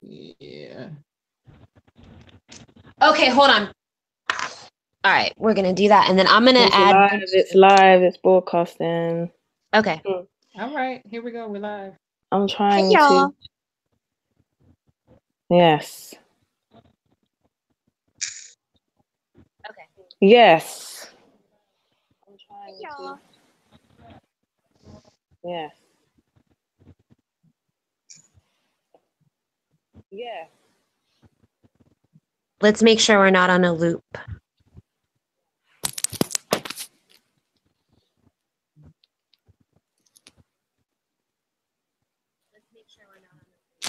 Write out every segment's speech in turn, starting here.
Yeah. Okay, hold on. All right, we're gonna do that, and then I'm gonna add. It's live. It's broadcasting. Okay. All right, here we go. We're live. I'm trying Hey, y'all. to. Yes. Okay. Yes. I'm trying Hey, y'all. to. Yes. Yeah. Let's make sure we're not on a loop.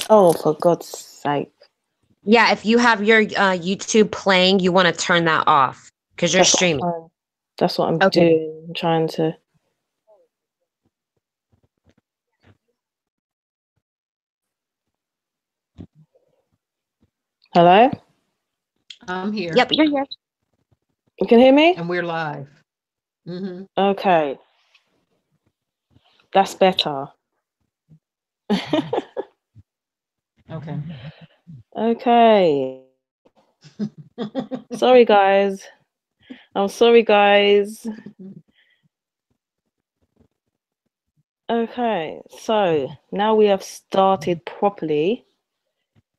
Oh, for God's sake. Yeah, if you have your YouTube playing, you want to turn that off because you're streaming. That's what I'm doing. I'm trying to. Hello? I'm here. Yep, you're here. You can hear me? And we're live. Okay. That's better. Okay. Okay. Sorry, guys. I'm sorry, guys. Okay, so now we have started properly.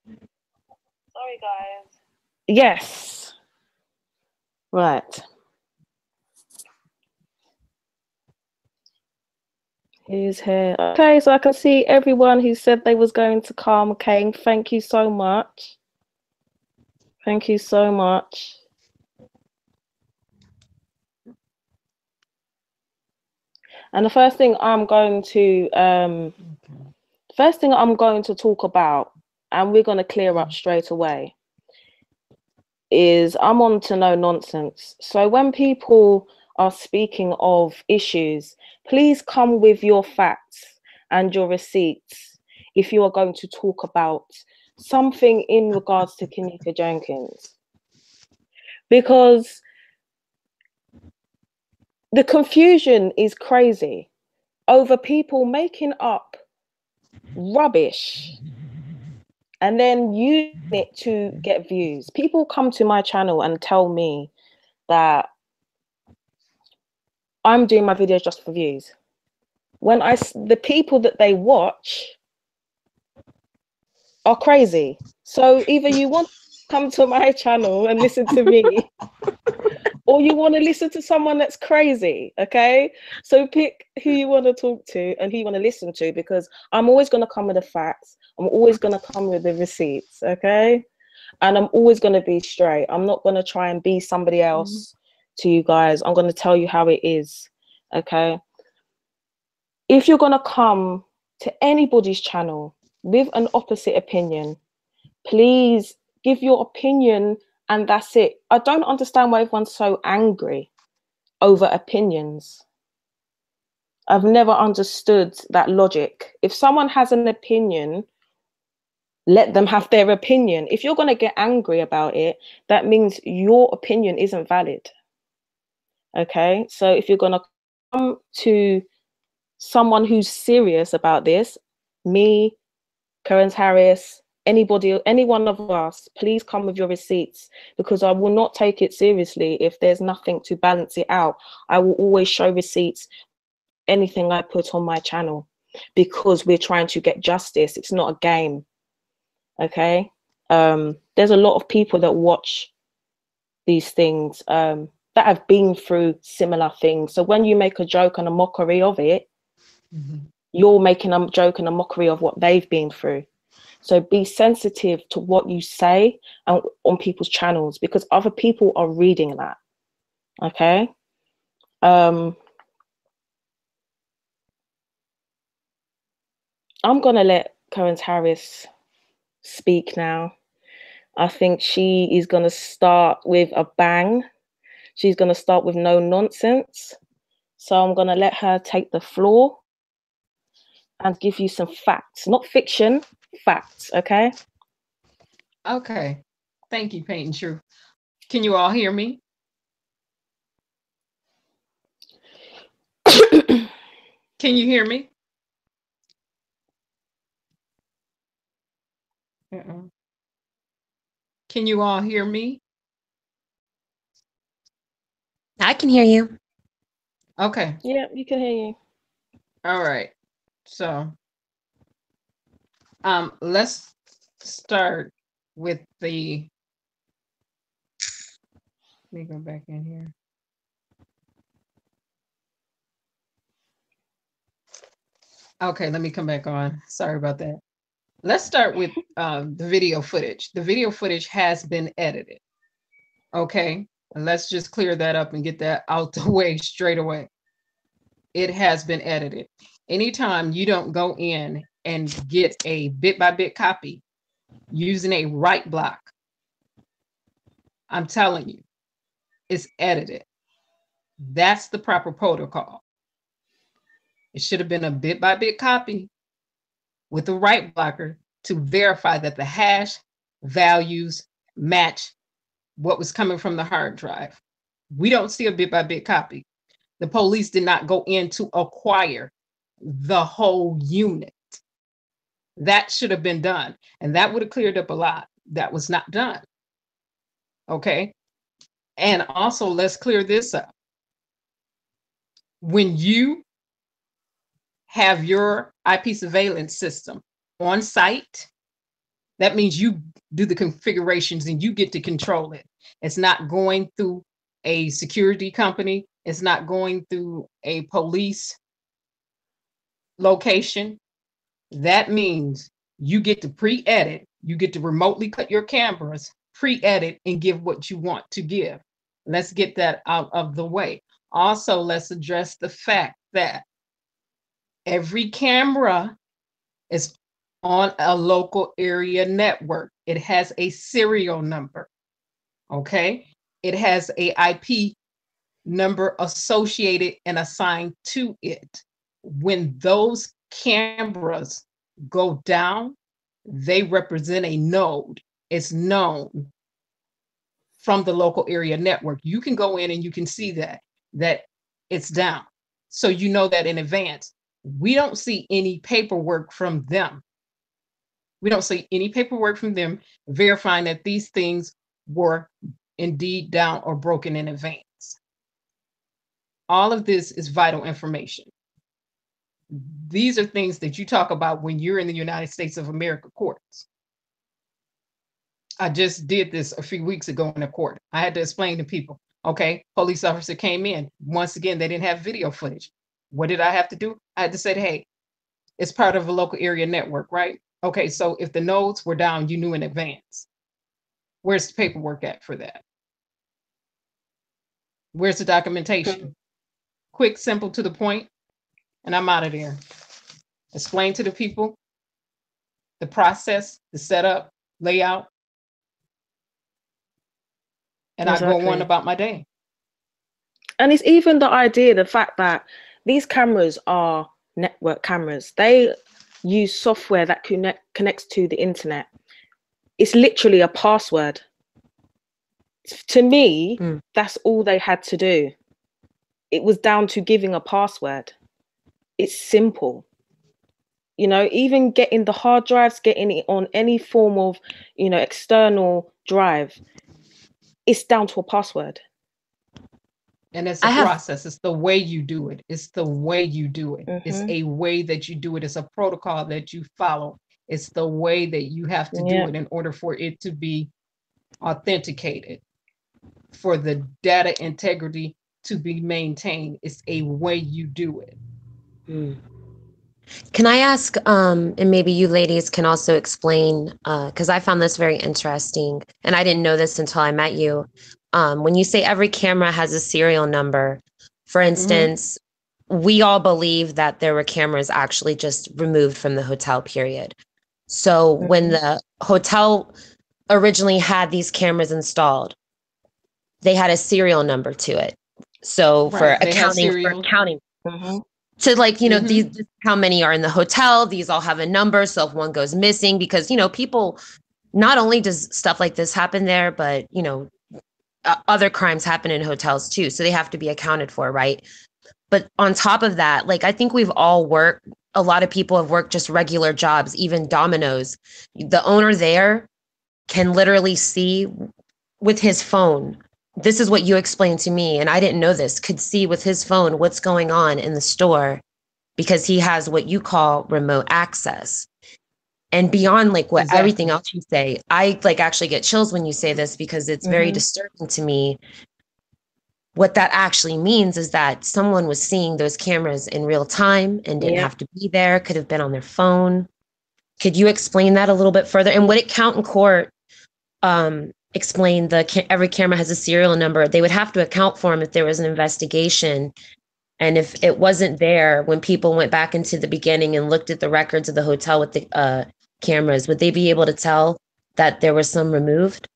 Sorry, guys. Yes. Right. Who's here? Okay, so I can see everyone who said they was going to come came. Thank you so much. Thank you so much. And the first thing I'm going to talk about, and we're going to clear up straight away, is I'm on to no nonsense. So when people are speaking of issues, please come with your facts and your receipts if you are going to talk about something in regards to Kenneka Jenkins. Because the confusion is crazy over people making up rubbish and then using it to get views. People come to my channel and tell me that I'm doing my videos just for views. When the people that they watch are crazy. So either you want to come to my channel and listen to me, or you want to listen to someone that's crazy, okay? So pick who you want to talk to and who you want to listen to, because I'm always going to come with the facts. I'm always going to come with the receipts, okay? And I'm always going to be straight. I'm not going to try and be somebody else to you guys. I'm going to tell you how it is, okay? If you're going to come to anybody's channel with an opposite opinion, please give your opinion and that's it. I don't understand why everyone's so angry over opinions. I've never understood that logic. If someone has an opinion, let them have their opinion. If you're going to get angry about it, that means your opinion isn't valid. Okay, so if you're going to come to someone who's serious about this, me, Clarence Harris, anybody, any one of us, please come with your receipts, because I will not take it seriously if there's nothing to balance it out. I will always show receipts anything I put on my channel, because we're trying to get justice. It's not a game. Okay, there's a lot of people that watch these things that have been through similar things. So when you make a joke and a mockery of it, you're making a joke and a mockery of what they've been through. So be sensitive to what you say on people's channels, because other people are reading that. Okay. I'm gonna let Clarence Harris speak now. I think she is gonna start with a bang. She's gonna start with no nonsense. So I'm gonna let her take the floor and give you some facts, not fiction, facts. Okay. Okay. Thank you, Paint and Truth. Can you all hear me? Can you hear me? Uh-uh. Can you all hear me? I can hear you. Okay. Yeah, you can hear you. All right. So, let's start with the. Let me go back in here. Okay, let me come back on. Sorry about that. Let's start with the video footage. The video footage has been edited. Okay, and let's just clear that up and get that out the way straight away. It has been edited. Anytime you don't go in and get a bit by bit copy using a write block, I'm telling you, it's edited. That's the proper protocol. It should have been a bit by bit copy with a write blocker to verify that the hash values match what was coming from the hard drive. We don't see a bit by bit copy. The police did not go in to acquire the whole unit. That should have been done, and that would have cleared up a lot. That was not done. Okay. And also, let's clear this up. When you have your IP surveillance system on site, that means you do the configurations and you get to control it. It's not going through a security company. It's not going through a police location. That means you get to pre-edit, you get to remotely cut your cameras, pre-edit, and give what you want to give. Let's get that out of the way. Also, let's address the fact that every camera is on a local area network. It has a serial number, okay? It has a IP number associated and assigned to it. When those cameras go down, they represent a node. It's known from the local area network. You can go in and you can see that it's down. So you know that in advance. We don't see any paperwork from them. We don't see any paperwork from them verifying that these things were indeed down or broken in advance. All of this is vital information. These are things that you talk about when you're in the United States of America courts. I just did this a few weeks ago in a court. I had to explain to people, okay, police officer came in. Once again, they didn't have video footage. What did I have to do? I had to say, hey, it's part of a local area network, right? Okay, so if the nodes were down, you knew in advance. Where's the paperwork at for that? Where's the documentation? Quick, simple, to the point, and I'm out of there. Explain to the people the process, the setup, layout, and I go on about my day. And it's even the idea, the fact that these cameras are network cameras. They use software that connects to the internet. It's literally a password. To me, that's all they had to do. It was down to giving a password. It's simple. You know, even getting the hard drives, getting it on any form of, you know, external drive, it's down to a password. And it's a process. It's the way you do it. It's the way you do it. It's a way that you do it. It's a protocol that you follow. It's the way that you have to do it in order for it to be authenticated, for the data integrity to be maintained. It's a way you do it. Can I ask, and maybe you ladies can also explain, because I found this very interesting, and I didn't know this until I met you. When you say every camera has a serial number, for instance, we all believe that there were cameras actually just removed from the hotel, period. So when the hotel originally had these cameras installed, they had a serial number to it. So for accounting. So like, you know, these, how many are in the hotel, these all have a number. So if one goes missing, because, you know, people, not only does stuff like this happen there, but, you know, other crimes happen in hotels too. So they have to be accounted for, right? But on top of that, like, I think we've all worked a lot of people have worked just regular jobs, even Domino's. The owner there can literally see with his phone. This is what you explained to me, and I didn't know this, could see with his phone what's going on in the store because he has what you call remote access. And beyond like what everything Exactly. else you say, I like actually get chills when you say this because it's very disturbing to me. What that actually means is that someone was seeing those cameras in real time and didn't have to be there, could have been on their phone. Could you explain that a little bit further? And would it count in court? Explain every camera has a serial number. They would have to account for them if there was an investigation. And if it wasn't there, when people went back into the beginning and looked at the records of the hotel with the cameras, would they be able to tell that there was some removed?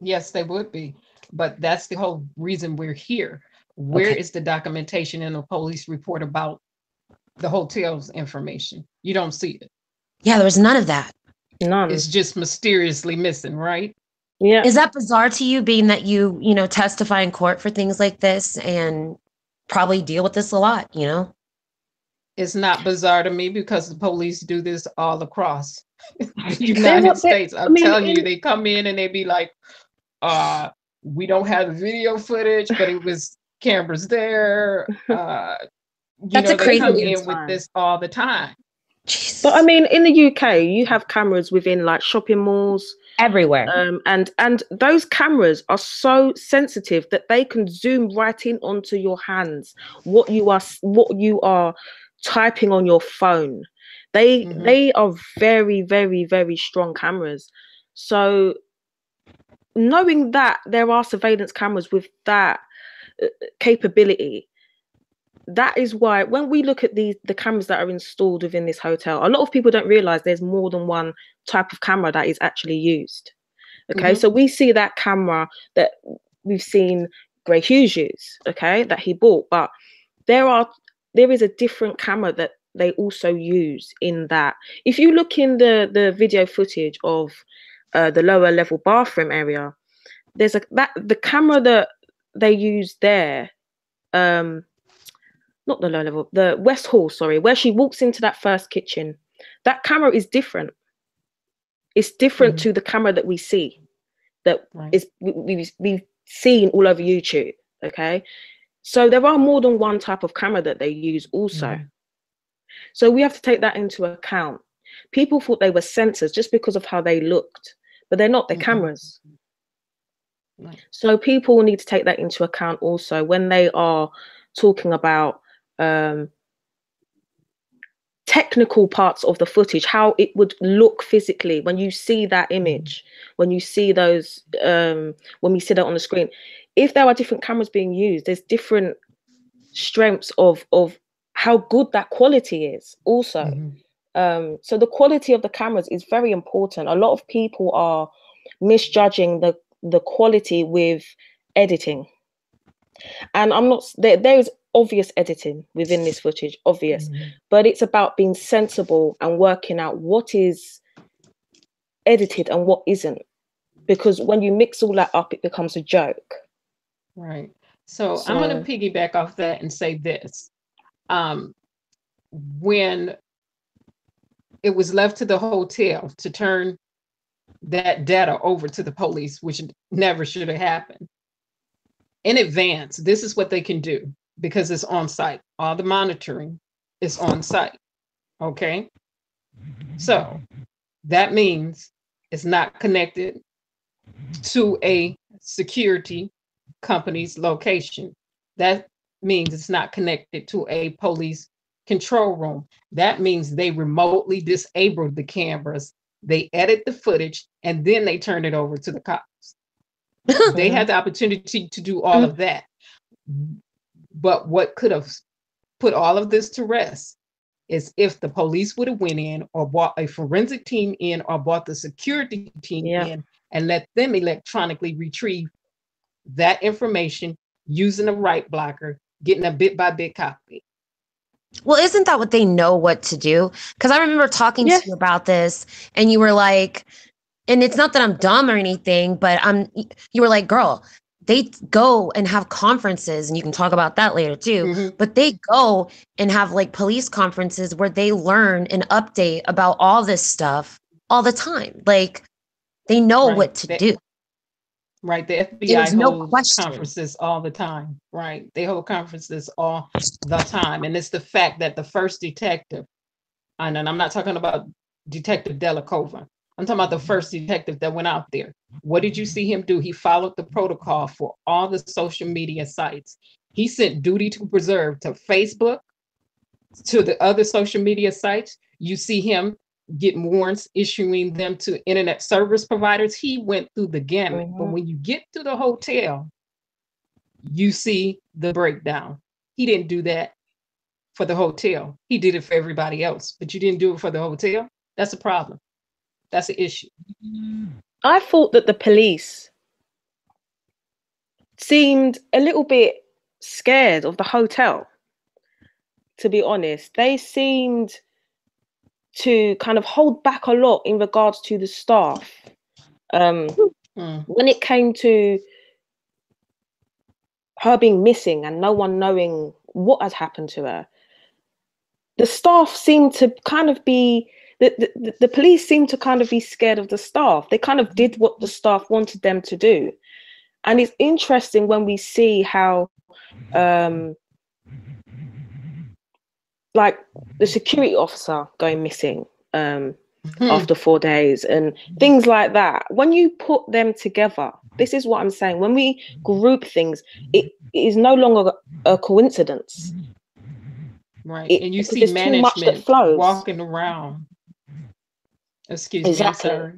Yes, they would be. But that's the whole reason we're here. Where is the documentation in a police report about the hotel's information? You don't see it. Yeah, there was none of that. None. It's just mysteriously missing, right? Yeah. Is that bizarre to you, being that you testify in court for things like this and probably deal with this a lot, It's not bizarre to me because the police do this all across the United States. I'm telling you, they come in and they be like, we don't have the video footage, but it was cameras there. That's a crazy they come in with this all the time. Jeez. But I mean, in the UK, you have cameras within like shopping malls everywhere, and those cameras are so sensitive that they can zoom right in onto your hands. What you are typing on your phone. They are very, very, very strong cameras. So knowing that there are surveillance cameras with that capability, that is why when we look at the cameras that are installed within this hotel, a lot of people don't realize there's more than one type of camera that is actually used. Okay, so we see that camera that we've seen Gray Hughes use, okay, that he bought, but there is a different camera that they also use in that. If you look in the video footage of the lower level bathroom area, there's the camera that they use there, not the low level, the West Hall, sorry, where she walks into that first kitchen, that camera is different. It's different to the camera that we see, that is we've seen all over YouTube. Okay, so there are more than one type of camera that they use also. So we have to take that into account. People thought they were sensors just because of how they looked, but they're not. They're cameras. So people need to take that into account also when they are talking about technical parts of the footage, how it would look physically when you see that image, when you see those, when we see that on the screen. If there are different cameras being used, there's different strengths of how good that quality is also. So the quality of the cameras is very important. A lot of people are misjudging the quality with editing. And I'm not, there is obvious editing within this footage, obvious, but it's about being sensible and working out what is edited and what isn't, because when you mix all that up, it becomes a joke. Right. So I'm going to piggyback off that and say this. When it was left to the hotel to turn that data over to the police, which never should have happened, in advance, this is what they can do because it's on site. All the monitoring is on site. Okay. So that means it's not connected to a security company's location. That means it's not connected to a police control room. That means they remotely disabled the cameras. They edit the footage and then they turn it over to the cops. They had the opportunity to do all of that. But what could have put all of this to rest is if the police would have went in or brought a forensic team in or brought the security team in and let them electronically retrieve that information using a write blocker, getting a bit by bit copy. Well, isn't that what they know what to do? Because I remember talking to you about this and you were like, and it's not that I'm dumb or anything, but you were like, girl, they go and have conferences, and you can talk about that later too, but they go and have like police conferences where they learn and update about all this stuff all the time. Like they know what to do. Right. The FBI holds conferences all the time. Right. They hold conferences all the time. And it's the fact that the first detective, and I'm not talking about Detective Delacova, I'm talking about the first detective that went out there. What did you see him do? He followed the protocol for all the social media sites. He sent duty to preserve to Facebook, to the other social media sites. You see him get warrants, issuing them to internet service providers. He went through the gamut. But when you get to the hotel, you see the breakdown. He didn't do that for the hotel. He did it for everybody else, but you didn't do it for the hotel. That's a problem. That's an issue. I thought that the police seemed a little bit scared of the hotel, to be honest. They seemed to kind of hold back a lot in regards to the staff. When it came to her being missing and no one knowing what had happened to her, the staff seemed to kind of be, the police seemed to kind of be scared of the staff. They kind of did what the staff wanted them to do. And it's interesting when we see how like the security officer going missing after 4 days and things like that. When you put them together, this is what I'm saying. When we group things, it is no longer a coincidence. Right. And you see management walking around. Excuse me, I'm sorry.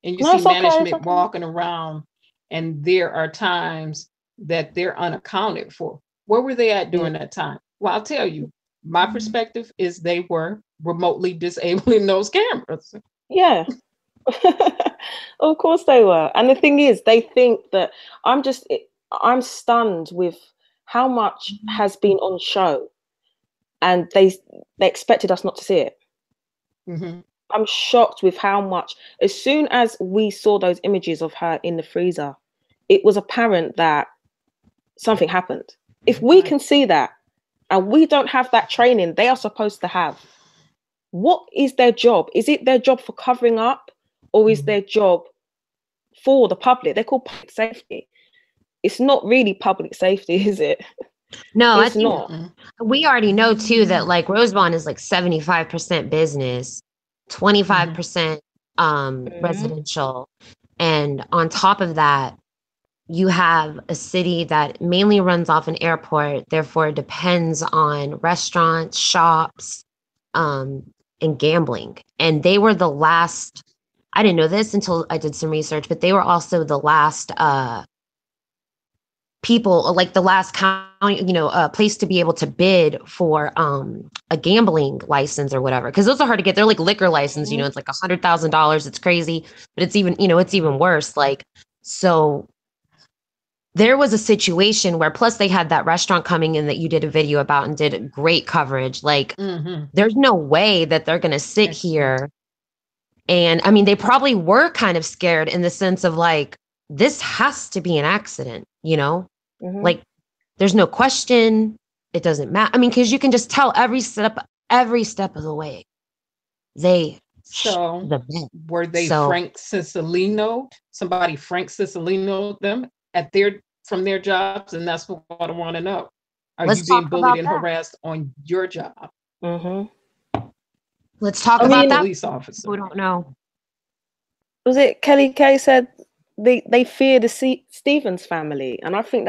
And you see management walking around, and there are times that they're unaccounted for. Where were they at during that time? Well, I'll tell you, my perspective is they were remotely disabling those cameras. Yeah. Of course they were. And the thing is, they think that I'm stunned with how much has been on show, and they expected us not to see it. I'm shocked with how much, as soon as we saw those images of her in the freezer, it was apparent that something happened. If we can see that, and we don't have that training they are supposed to have, what is their job? Is it their job for covering up, or is their job for the public? They're called public safety. It's not really public safety, is it? No, it's not. We already know too that like Rosemont is like 75% business, 25% residential, and on top of that, you have a city that mainly runs off an airport, therefore it depends on restaurants, shops, and gambling. And they were the last, I didn't know this until I did some research, but they were also the last people, like the last county, place to be able to bid for a gambling license or whatever, because those are hard to get. They're like liquor license, it's like $100,000. It's crazy, but it's even worse. Like, so there was a situation where, plus they had that restaurant coming in that you did a video about and did great coverage. Like, there's no way that they're going to sit here. And I mean, they probably were kind of scared in the sense of like, this has to be an accident, like there's no question. It doesn't matter. I mean, because you can just tell every step of the way. Were they Frank Cicilline? Somebody Frank Cicilline them from their jobs, and that's what I want to know. Are you being bullied and harassed on your job? Let's talk about that. Police officer. We don't know. Was it Kelly Kay said they fear the Stevens family, and I think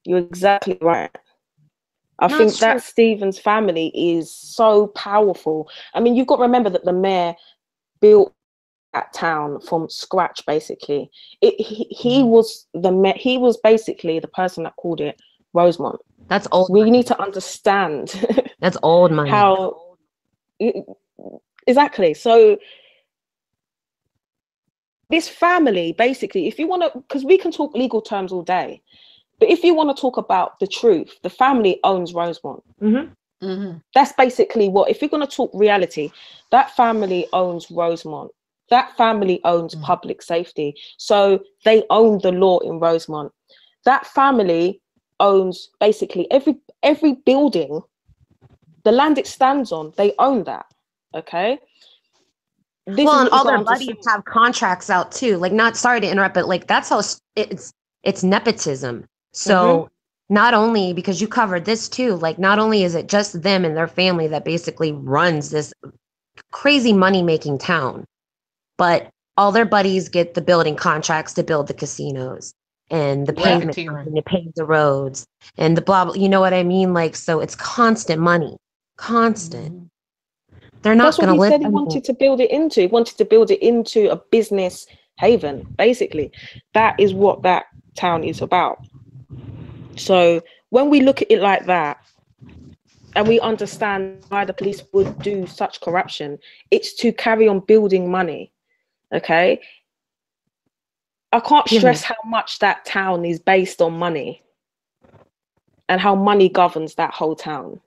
you're exactly right. I think that Stevens family is so powerful. I mean, you've got to remember that the mayor built that town from scratch, basically. He was the mayor. He was basically the person that called it Rosemont. That's old. We need to understand. That's old money. Exactly. So this family, basically, if you want to, because we can talk legal terms all day, but if you want to talk about the truth, the family owns Rosemont. That's basically what, if you're going to talk reality, that family owns Rosemont. That family owns public safety. So they own the law in Rosemont. That family owns basically every building, the land it stands on, they own that. Okay. Well, and all their buddies have contracts out too. Like, not, sorry to interrupt, but like that's how it's nepotism. So not only, because you covered this too, like not only is it just them and their family that basically runs this crazy money making town, but all their buddies get the building contracts to build the casinos and the pavement company to pave the roads and the blah, blah, you know what I mean? Like, so it's constant money, constant. They're not going to live. That's what he said he wanted to build it into. He wanted to build it into a business haven, basically. That is what that town is about. So when we look at it like that, and we understand why the police would do such corruption, it's to carry on building money. Okay? I can't stress how much that town is based on money and how money governs that whole town.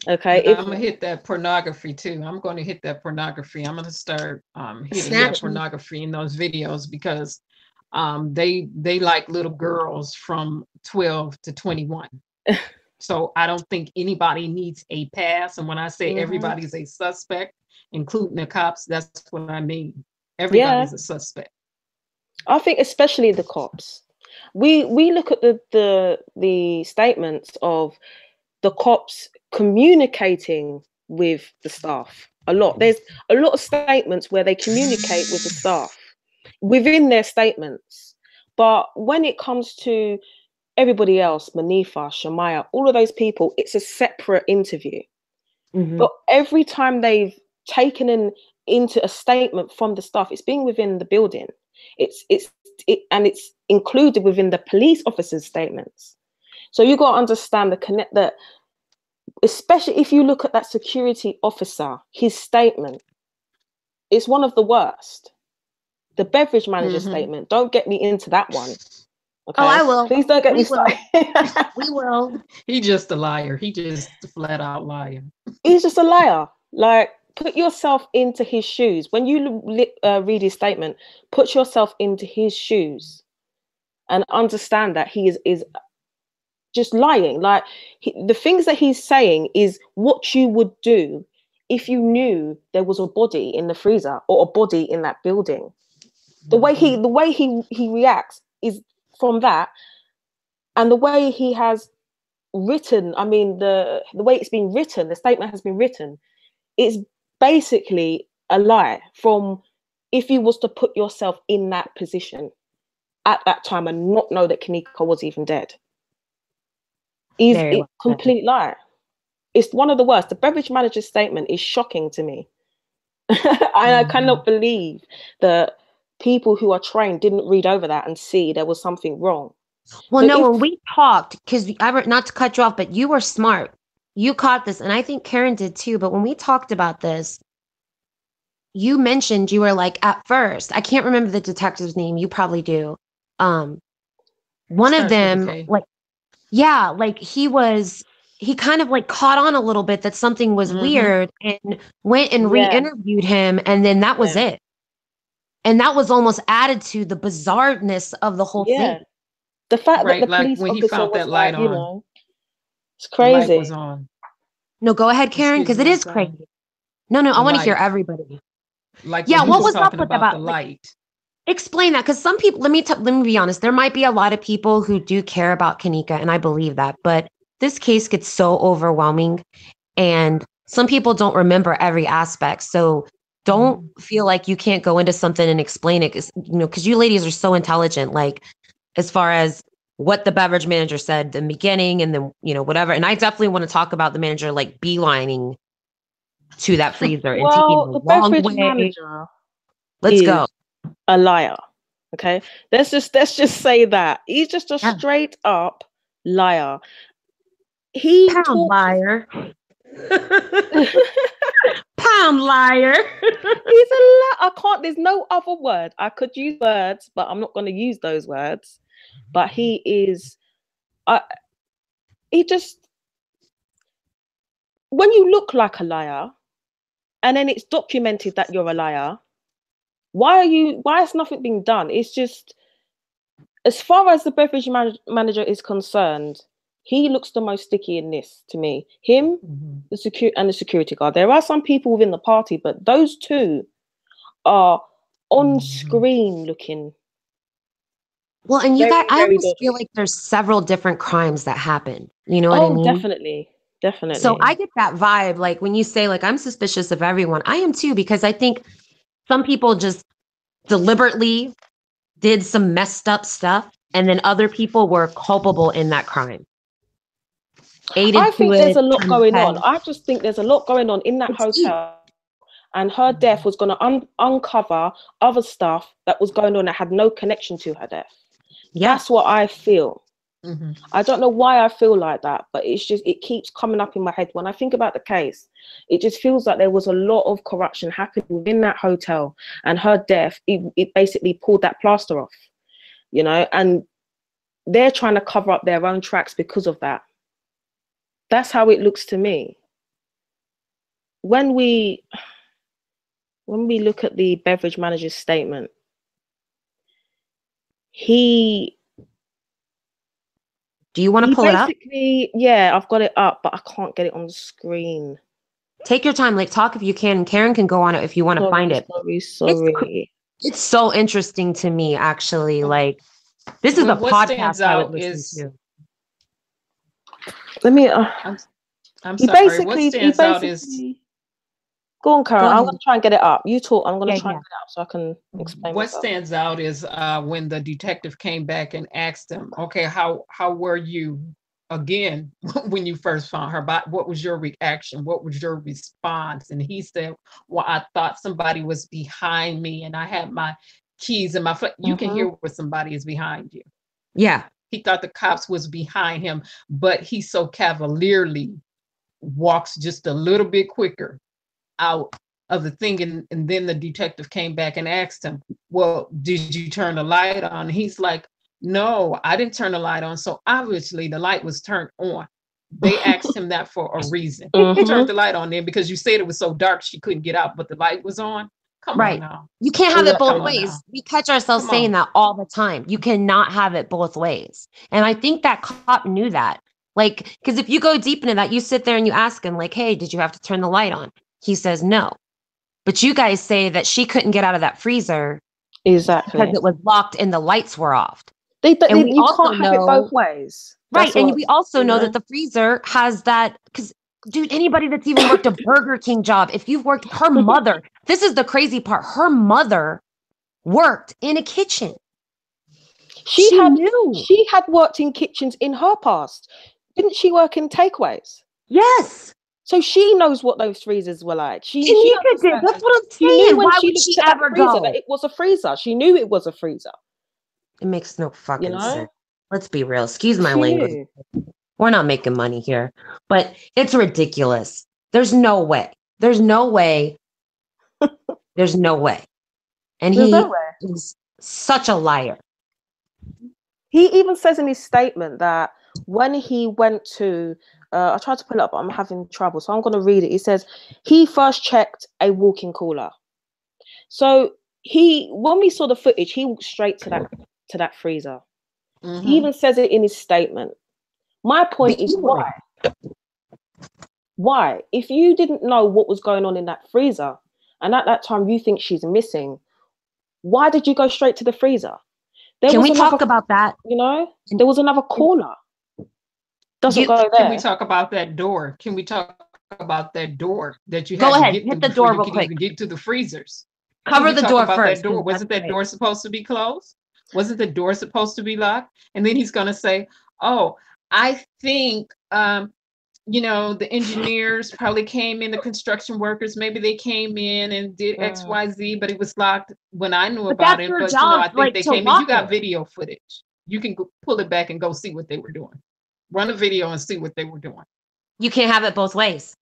Okay, I'm gonna hit that pornography too. I'm going to hit that pornography. I'm going to start hitting that pornography in those videos, because they like little girls from 12 to 21. So I don't think anybody needs a pass. And when I say everybody's a suspect, including the cops, that's what I mean. Everybody's a suspect. I think especially the cops. We look at the statements of the cops communicating with the staff a lot. There's a lot of statements where they communicate with the staff within their statements. But when it comes to everybody else, Manifa, Shamaya, all of those people, it's a separate interview. But every time they've taken into a statement from the staff, it's being within the building. It's included within the police officers' statements. So you got to understand that, especially if you look at that security officer, his statement, it's one of the worst. The beverage manager statement, don't get me into that one. Okay? Oh, I will. Please don't get me started. We will. He's just a liar. He just a flat out liar. He's just a liar. Like, put yourself into his shoes. When you read his statement, put yourself into his shoes and understand that he is just lying. Like, the things that he's saying is what you would do if you knew there was a body in the freezer or a body in that building. The way he reacts is from that, and the way he has written, I mean, the way it's been written, the statement has been written, it's basically a lie. From, if you was to put yourself in that position at that time and not know that Kanika was even dead, is a complete lie. It's one of the worst. The beverage manager's statement is shocking to me. I cannot believe that people who are trained didn't read over that and see there was something wrong. Well, so no, when we talked, because not to cut you off, but you were smart. You caught this, and I think Karen did too. But when we talked about this, you mentioned, you were like, at first, I can't remember the detective's name. You probably do. One of them, like, yeah, like he kind of like caught on a little bit that something was weird and went and re-interviewed him. And then that was it. And that was almost added to the bizarreness of the whole thing. The fact that the police when he officer found that light on, you know, it's crazy. The light was on. No, go ahead, Karen, because it is crazy. No, I want to hear everybody. Like, what was up with about the light? Explain that, because some people, let me be honest, there might be a lot of people who do care about Kanika, and I believe that, but this case gets so overwhelming, and some people don't remember every aspect. So don't feel like you can't go into something and explain it, because you ladies are so intelligent, like, as far as what the beverage manager said in the beginning, and then, whatever. And I definitely want to talk about the manager, like, beelining to that freezer and taking the beverage manager. Let's go. A liar. Okay, let's just say that he's just a straight up liar. Pound liar. Pound liar. He's a liar. I can't. There's no other word. I could use words, but I'm not going to use those words. But he is. He just. When you look like a liar, and then it's documented that you're a liar, Why is nothing being done? It's just, as far as the beverage manager is concerned, he looks the most sticky in this to me. Him, the security guard. There are some people within the party, but those two are on screen looking. Well, and Very, I very almost feel dodgy. like there's several different crimes that happen. You know what I mean? Definitely. So I get that vibe. Like when you say like, I'm suspicious of everyone, I am too, because I think some people just deliberately did some messed up stuff, and then other people were culpable in that crime. I think there's a lot going on. Ahead. I just think there's a lot going on in that hotel, and her death was going to uncover other stuff that was going on that had no connection to her death. Yeah. That's what I feel. I don't know why I feel like that, but it's just, it keeps coming up in my head when I think about the case. It just feels like there was a lot of corruption happening within that hotel, and her death, it basically pulled that plaster off, you know, and they're trying to cover up their own tracks because of that. That's how it looks to me. When we look at the beverage manager's statement, do you want to pull it up? Yeah, I've got it up, but I can't get it on the screen. Take your time, like talk if you can. Karen can go on it if you want to find it. Sorry. It's so interesting to me, actually. Like, this is a podcast I would listen to. Let me. I'm sorry. What stands out is. Go on, Karen. I'm going to try and get it up. You talk. I'm going to try and get it up so I can explain. What stands out is when the detective came back and asked him, "Okay, how were you again when you first found her? What was your reaction? What was your response?" And he said, "Well, I thought somebody was behind me, and I had my keys in my foot." You can hear where somebody is behind you. Yeah. He thought the cops was behind him, but he so cavalierly walks just a little bit quicker out of the thing, and then the detective came back and asked him, "Well, did you turn the light on?" He's like, "No, I didn't turn the light on." So obviously the light was turned on. They asked him that for a reason. He turned the light on then because you said it was so dark she couldn't get out, but the light was on. Come on now. You can't have it both ways. We catch ourselves saying that all the time. You cannot have it both ways. And I think that cop knew that. Like, because if you go deep into that, you sit there and you ask him, like, "Hey, did you have to turn the light on?" He says no. But you guys say that she couldn't get out of that freezer because it was locked and the lights were off. You can't have it both ways. Right. And we also know that the freezer has that, because dude, anybody that's even worked a Burger King job, if you've worked, her mother, this is the crazy part, her mother worked in a kitchen. She had worked in kitchens in her past. Didn't she work in takeaways? Yes. So she knows what those freezers were like. That's what I'm saying. Why would she ever go? That it was a freezer. She knew it was a freezer. It makes no fucking sense. Let's be real. Excuse my language. We're not making money here, but it's ridiculous. There's no way. There's no way. There's no way. And he is such a liar. He even says in his statement that when he went to, I tried to pull it up, but I'm having trouble, so I'm going to read it. He says he first checked a walk-in cooler. So when we saw the footage, he walked straight to that freezer. He even says it in his statement. My point is why? Why? If you didn't know what was going on in that freezer, and at that time you think she's missing, why did you go straight to the freezer? Can we talk about that? You know, there was another corner. Doesn't go there. Can we talk about that door? Can we talk about that door that you had to get hit the door real quick. Even get to the freezers? Cover the door first. That door? Wasn't that door supposed to be closed? Wasn't the door supposed to be locked? And then he's going to say, "Oh, I think, the engineers probably came in, the construction workers, maybe they came in and did X, Y, Z, but it was locked when I knew about it. But I think they came in." You got video footage. You can pull it back and go see what they were doing. Run a video and see what they were doing. You can't have it both ways.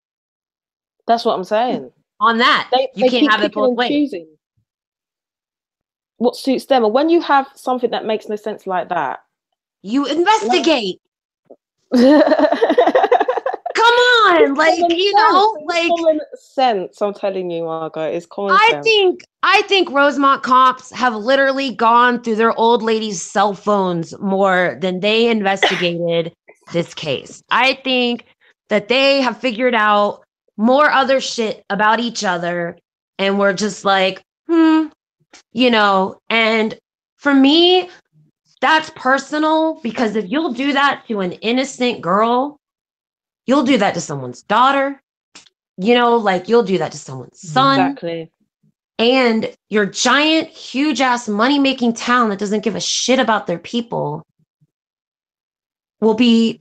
That's what I'm saying. On that, you can't have it both ways. Choosing what suits them. And when you have something that makes no sense like that, you investigate. Come on, like, you know, like common sense. I'm telling you, Margot, it's common sense. I think Rosemont cops have literally gone through their old ladies' cell phones more than they investigated this case. I think that they have figured out more other shit about each other, and we're just like, you know. And for me, that's personal, because if you'll do that to an innocent girl, you'll do that to someone's daughter, you know, like you'll do that to someone's son. Exactly. And your giant, huge ass money making town that doesn't give a shit about their people will be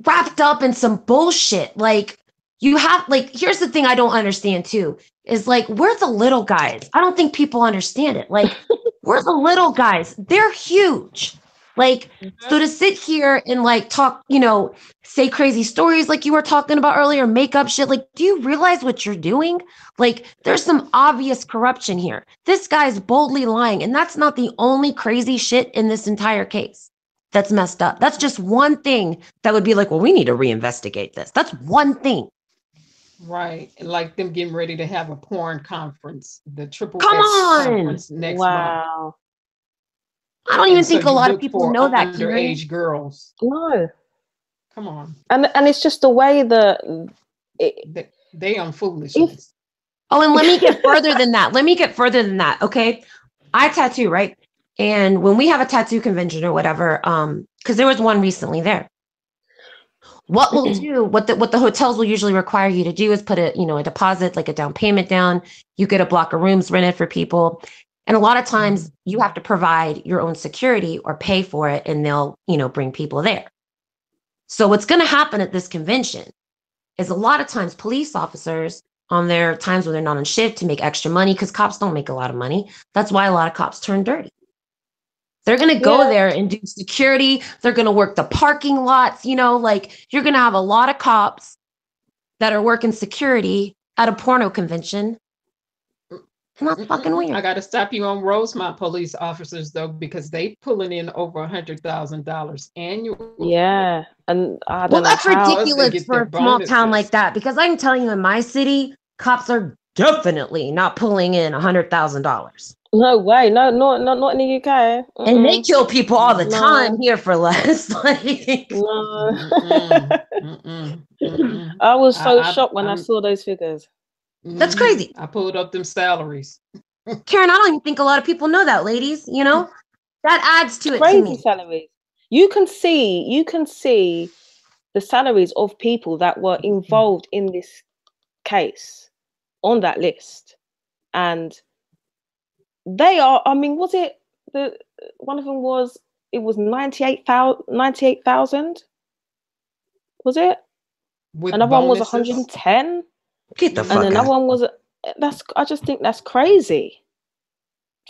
wrapped up in some bullshit. Like, you have, like, here's the thing I don't understand too, is like, we're the little guys. I don't think people understand it. Like, we're the little guys. They're huge. Like, so to sit here and like talk, you know, say crazy stories like you were talking about earlier, make up shit. Like, do you realize what you're doing? Like, there's some obvious corruption here. This guy's boldly lying. And that's not the only crazy shit in this entire case that's messed up. That's just one thing that would be like, well, we need to reinvestigate this. That's one thing. Right. Like them getting ready to have a porn conference, the triple Come X on. conference next month. Wow. I don't even think a lot of people know that. Underage girls. No. Come on. And it's just the way that they on foolishness. Oh, and let me get further than that. Okay. I tattoo, right? And when we have a tattoo convention or whatever, because there was one recently there. What we'll do, what the hotels will usually require you to do is put a deposit, like a down payment down. You get a block of rooms rented for people. And a lot of times you have to provide your own security or pay for it, and they'll, bring people there. So what's going to happen at this convention is a lot of times police officers, on their times when they're not on shift to make extra money, because cops don't make a lot of money. That's why a lot of cops turn dirty. They're going to go there and do security. They're going to work the parking lots. Like, you're going to have a lot of cops that are working security at a porno convention. And that's fucking weird. I got to stop you on Rosemont police officers, though, because they pulling in over $100,000 annually. Yeah. And I don't know that's ridiculous for a small town like that, because I can tell you in my city, cops are definitely not pulling in $100,000. No way. No, not in the UK. Mm-mm. And they kill people all the time here for less. I was so shocked when I saw those figures. That's crazy. I pulled up them salaries. Karen, I don't even think a lot of people know that, ladies. That adds to it. Crazy to me. Salaries. You can see the salaries of people that were involved in this case on that list. And they are, was it one of them was 98,000? Was it? Another one was 110. Get the fuck out. And another one was I just think that's crazy.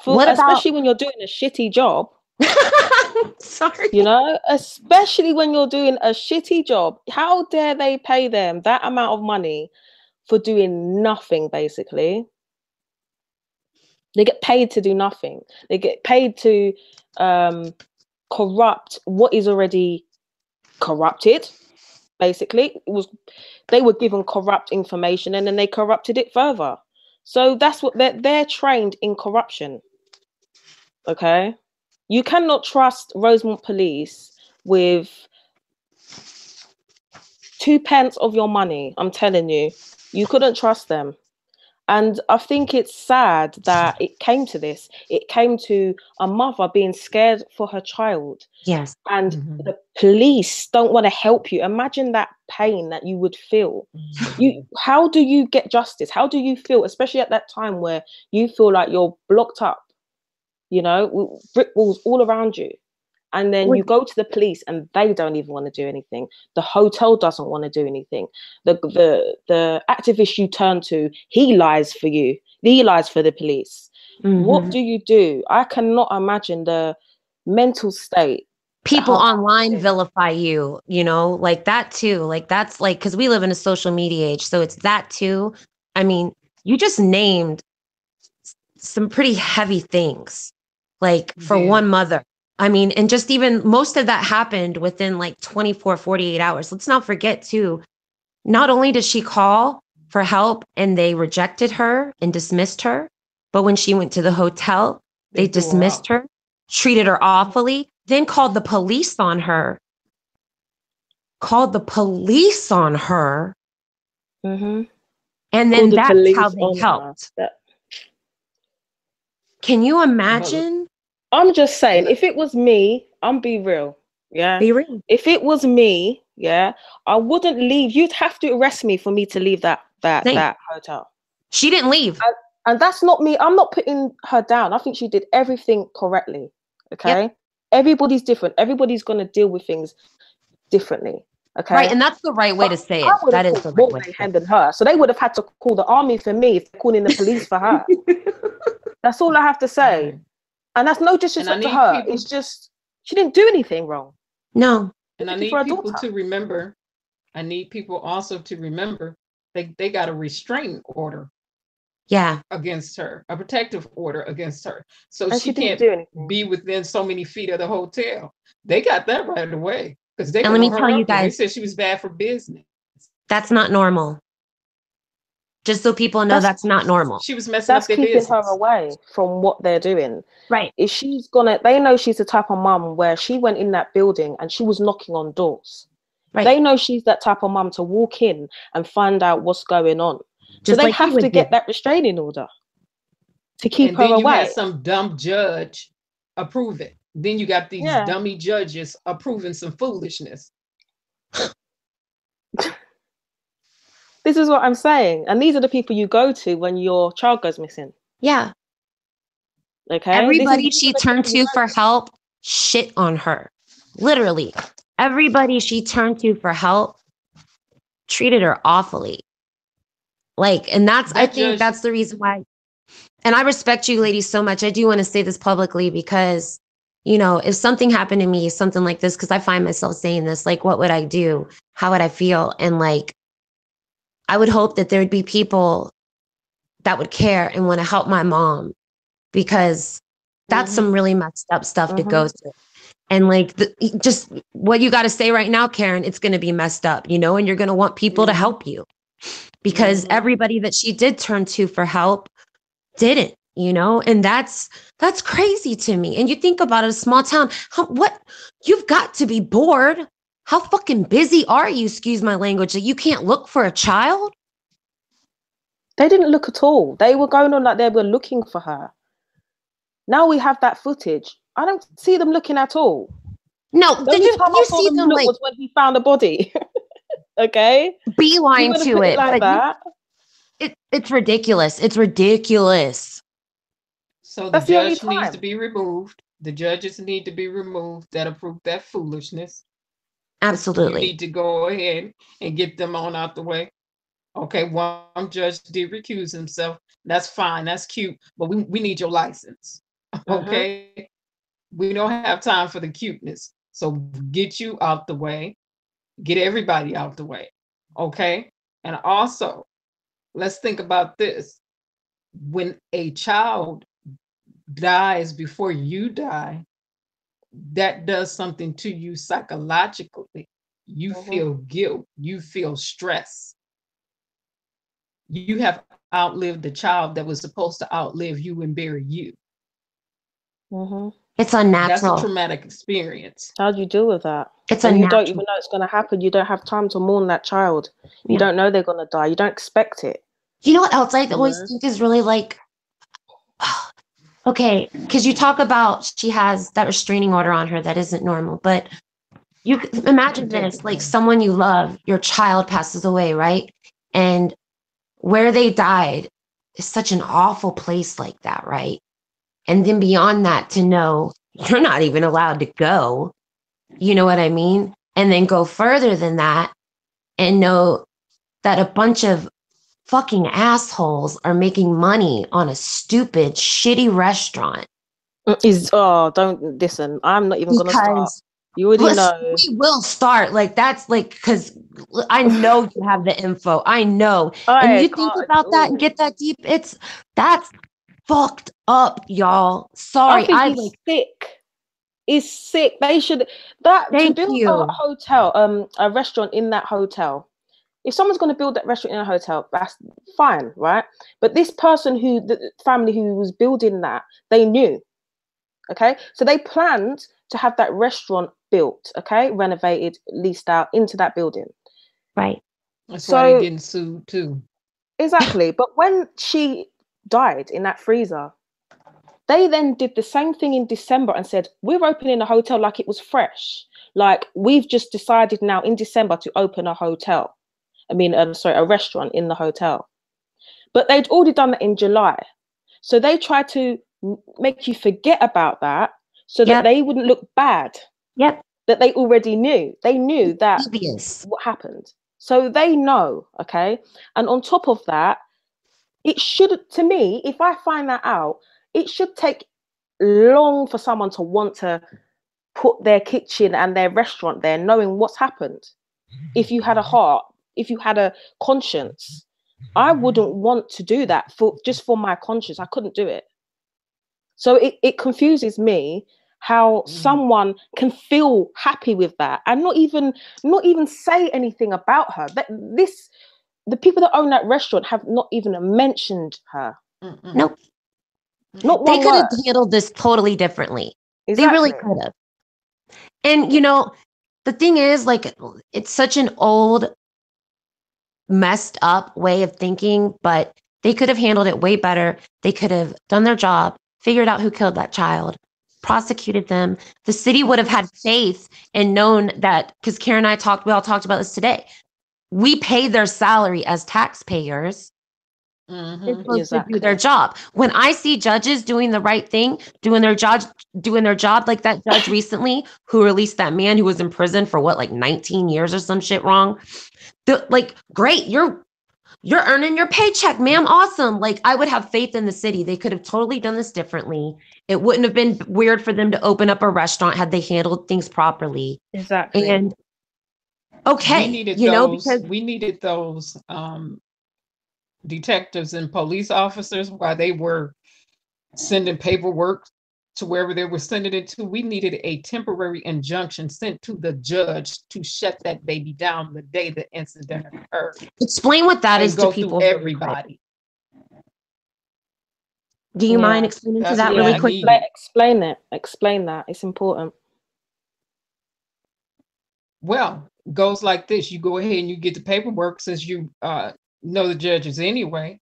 Especially when you're doing a shitty job. Sorry. Especially when you're doing a shitty job. How dare they pay them that amount of money for doing nothing, basically? They get paid to do nothing. They get paid to corrupt what is already corrupted. Basically, they were given corrupt information, and then they corrupted it further. So that's what they're trained in corruption. Okay, you cannot trust Rosemont police with 2 pence of your money. I'm telling you, you couldn't trust them. And I think it's sad that it came to this. It came to a mother being scared for her child. Yes. And the police don't want to help you. Imagine that pain that you would feel. How do you get justice? How do you feel, especially at that time where you feel like you're blocked up, with brick walls all around you? And then you go to the police and they don't even want to do anything. The hotel doesn't want to do anything. The activist you turn to, he lies for you. He lies for the police. What do you do? I cannot imagine the mental state. People online vilify you, like that too. Like, that's like, because we live in a social media age. So it's that too. I mean, you just named some pretty heavy things, like for one mother. I mean, and just even most of that happened within like 24, 48 hours. Let's not forget too, not only did she call for help and they rejected her and dismissed her, but when she went to the hotel, they dismissed her, treated her awfully, then called the police on her. Mm-hmm. And then that's how they helped. Can you imagine? I'm just saying, if it was me, I'm be real. Yeah. Be real. If it was me, yeah, I wouldn't leave. You'd have to arrest me for me to leave that hotel. She didn't leave. And that's not me. I'm not putting her down. I think she did everything correctly. Okay. Yep. Everybody's different. Everybody's going to deal with things differently. Okay. Right. And that's the right way to say it. That is the right way. They handled her. So they would have had to call the army for me if they're calling the police for her. That's all I have to say. And that's no disrespect to her. It's just, she didn't do anything wrong. No. And I need people to remember, I need people also to remember they got a restraining order. Yeah. Against her, a protective order against her. So she can't be within so many feet of the hotel. They got that right away. Because they, and let me tell you guys, they said she was bad for business. That's not normal. Just so people know, that's not normal. She was messing up their business. That's keeping her away from what they're doing. Right. If she's they know she's the type of mum where she went in that building and she was knocking on doors. Right. They know she's that type of mum to walk in and find out what's going on. So they have to get that restraining order to keep her away. And then you had some dumb judge approve it. Then you got these dummy judges approving some foolishness. This is what I'm saying. And these are the people you go to when your child goes missing. Yeah. Okay. Everybody she turned to for help shit on her. Literally. Everybody she turned to for help treated her awfully. Like, and I think that's the reason why. And I respect you ladies so much. I do want to say this publicly because, you know, if something happened to me, something like this, because I find myself saying this, like, what would I do? How would I feel? And like, I would hope that there would be people that would care and want to help my mom, because that's some really messed up stuff to go through. And like, just what you got to say right now, Karen, it's going to be messed up, you know, and you're going to want people to help you. Because everybody that she did turn to for help didn't, you know, and that's crazy to me. And you think about it, a small town, you've got to be bored. How fucking busy are you, excuse my language, that you can't look for a child? They didn't look at all. They were going on like they were looking for her. Now we have that footage. I don't see them looking at all. No, did you see them like was when he found a body? Okay, beeline to it like that. It's ridiculous. It's ridiculous. So the judge needs to be removed. The judges need to be removed that approve that foolishness. Absolutely. You need to go ahead and get them on out the way. Okay, one judge did recuse himself. That's fine. That's cute. But we need your license. Okay. We don't have time for the cuteness. So get you out the way. Get everybody out the way. Okay. And also, let's think about this. When a child dies before you die, that does something to you psychologically. You feel guilt. You feel stress. You have outlived the child that was supposed to outlive you and bury you. It's unnatural. That's a traumatic experience. How do you deal with that? It's unnatural. You don't even know it's going to happen. You don't have time to mourn that child. You don't know they're going to die. You don't expect it. You know what else I always think is really like, okay, because you talk about she has that restraining order on her that isn't normal, but you imagine this, like someone you love, your child passes away, right? And where they died is such an awful place like that, right? And then beyond that, to know you're not even allowed to go, you know what I mean? And then go further than that and know that a bunch of fucking assholes are making money on a stupid, shitty restaurant. Don't listen. I'm not even going to start. You already know. We will start. Like, that's like, because I know you have the info. I know. And you think about that and get that deep. That's fucked up, y'all. Sorry. I think he's sick. is sick. They should to Thank build a you. hotel, a restaurant in that hotel. If someone's going to build that restaurant in a hotel, that's fine, right? But this person the family who was building that, they knew. Okay, so they planned to have that restaurant built, okay, renovated, leased out into that building. Right. That's why they're So getting sued too. exactly. But when she died in that freezer, they then did the same thing in December and said, we're opening a hotel like it was fresh. Like, we've just decided now in December to open a hotel. A restaurant in the hotel. But they'd already done that in July. So they tried to make you forget about that so that they wouldn't look bad. Yep. That they already knew. They knew that what happened. So they know, okay? And on top of that, it should, to me, if I find that out, it should take long for someone to want to put their kitchen and their restaurant there knowing what's happened. If you had a heart, if you had a conscience, I wouldn't want to do that for my conscience. I couldn't do it. So it confuses me how someone can feel happy with that and not even say anything about her. The people that own that restaurant have not even mentioned her. Nope. Not they one could have word. handled this totally differently. Exactly. They really could have. And the thing is, like, it's such an old, messed up way of thinking, but they could have handled it way better. They could have done their job, figured out who killed that child, prosecuted them. The city would have had faith and known that, because Karen and we all talked about this today. We pay their salary as taxpayers. They're supposed to do their job. When I see judges doing the right thing, doing their job like that judge recently who released that man who was in prison for 19 years or some shit wrong. Great, you're earning your paycheck, ma'am. Awesome. Like, I would have faith in the city. They could have totally done this differently. It wouldn't have been weird for them to open up a restaurant had they handled things properly. Exactly. And okay, we needed those detectives and police officers while they were sending paperwork to wherever they were sending it to. We needed a temporary injunction sent to the judge to shut that baby down the day the incident occurred. Explain what that is to people. Everybody. Do you mind explaining to that really quick? Explain it. Explain that. It's important. Well, goes like this. You go ahead and you get the paperwork since you know the judges anyway.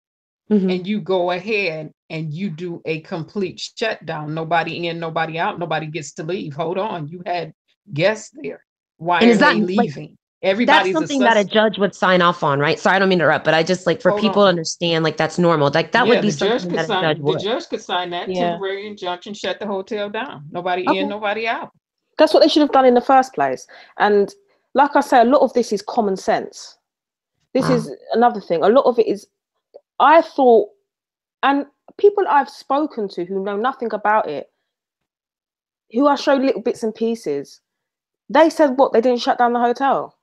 And you go ahead and you do a complete shutdown. Nobody in, nobody out, nobody gets to leave. Hold on, you had guests there. Why are they leaving? Everybody's that's something that a judge would sign off on, right? Sorry, I don't mean to interrupt, but I just for people to understand, that's normal. Like, that would be something that a judge would. The judge could sign that temporary injunction, shut the hotel down. Nobody in, nobody out. That's what they should have done in the first place. And like I say, a lot of this is common sense. This is another thing. A lot of it is, I thought, and people I've spoken to who know nothing about it, who I showed little bits and pieces, they said what? They didn't shut down the hotel.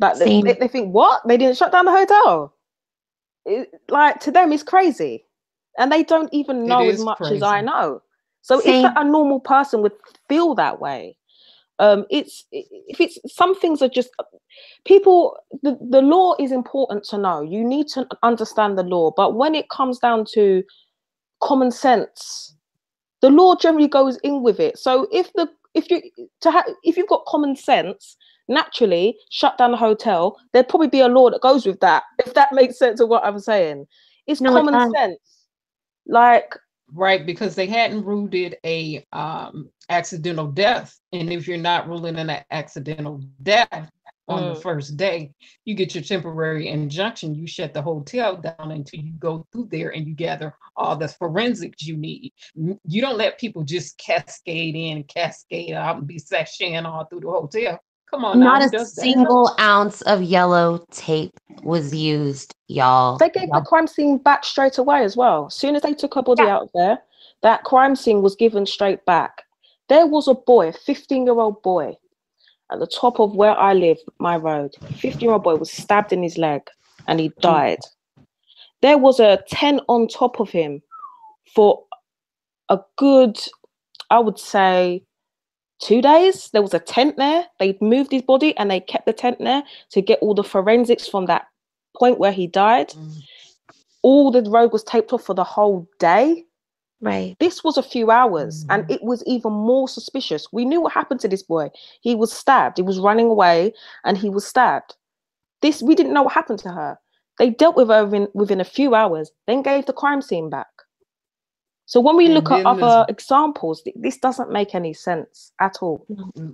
Like, they think, what? They didn't shut down the hotel? To them, it's crazy. And they don't even know as much as I know. So if a normal person would feel that way, some things are just people. The law is important to know. You need to understand the law, but when it comes down to common sense, the law generally goes in with it. So if you've got common sense, naturally shut down the hotel. There'd probably be a law that goes with that. If that makes sense of what I'm saying, it's common sense. Right, because they hadn't ruled it a accidental death. And if you're not ruling an accidental death on the first day, you get your temporary injunction. You shut the hotel down until you go through there and you gather all the forensics you need. You don't let people just cascade in, cascade out, and be sashaying all through the hotel. Come on, not a single ounce of yellow tape was used, y'all. They gave the crime scene back straight away as well. As soon as they took her body out of there, that crime scene was given straight back. There was a boy, a 15-year-old boy, at the top of where I live, my road. A 15-year-old boy was stabbed in his leg and he died. There was a 10 on top of him for a good I would say 2 days. There was a tent there. They moved his body and they kept the tent there to get all the forensics from that point where he died. All the road was taped off for the whole day. Right. This was a few hours, and it was even more suspicious. We knew what happened to this boy. He was stabbed. He was running away and he was stabbed. This, we didn't know what happened to her. They dealt with her within a few hours, then gave the crime scene back. So when we look at other examples, this doesn't make any sense at all.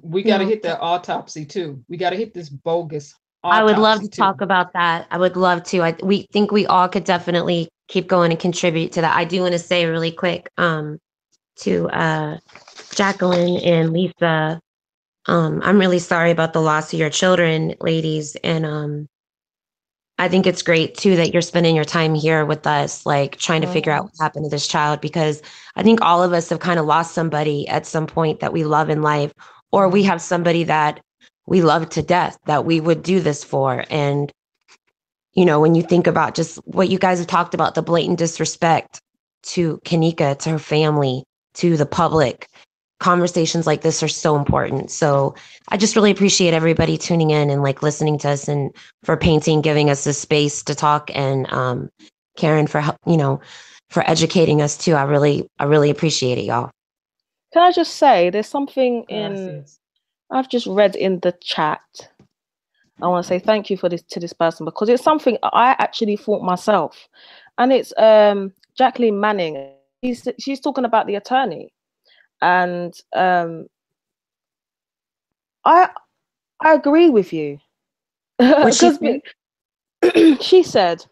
We got to hit the autopsy too. We got to hit this bogus autopsy. I would love to talk about that. I would love to. We think we all could definitely keep going and contribute to that. I do want to say really quick to Jacqueline and Lisa, I'm really sorry about the loss of your children, ladies. And I think it's great too that you're spending your time here with us, like trying to figure out what happened to this child, because I think all of us have kind of lost somebody at some point that we love in life, or we have somebody that we love to death that we would do this for. And, you know, when you think about just what you guys have talked about, the blatant disrespect to Kanika, to her family, to the public, conversations like this are so important. So I just really appreciate everybody tuning in and like listening to us, and for Painting giving us this space to talk, and Karen for, you know, for educating us too. I really appreciate it, y'all. Can I just say there's something I've just read in the chat. I want to say thank you for this to this person, because it's something I actually thought myself, and it's Jacqueline Manning. She's talking about the attorney. And I agree with you. Because she said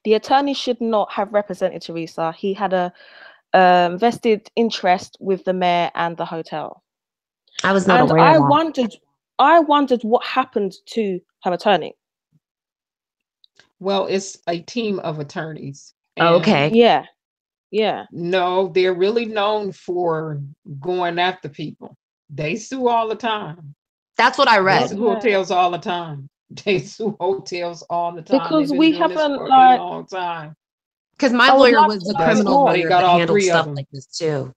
the attorney should not have represented Teresa. He had a vested interest with the mayor and the hotel. I was not aware of that. I wondered what happened to her attorney. Well, it's a team of attorneys. Okay. Yeah. Yeah. No, they're really known for going after people. They sue all the time. That's what I read. They sue hotels all the time. They sue hotels all the time. Because we haven't for a long time. Because my lawyer was a criminal lawyer that handled stuff like this too.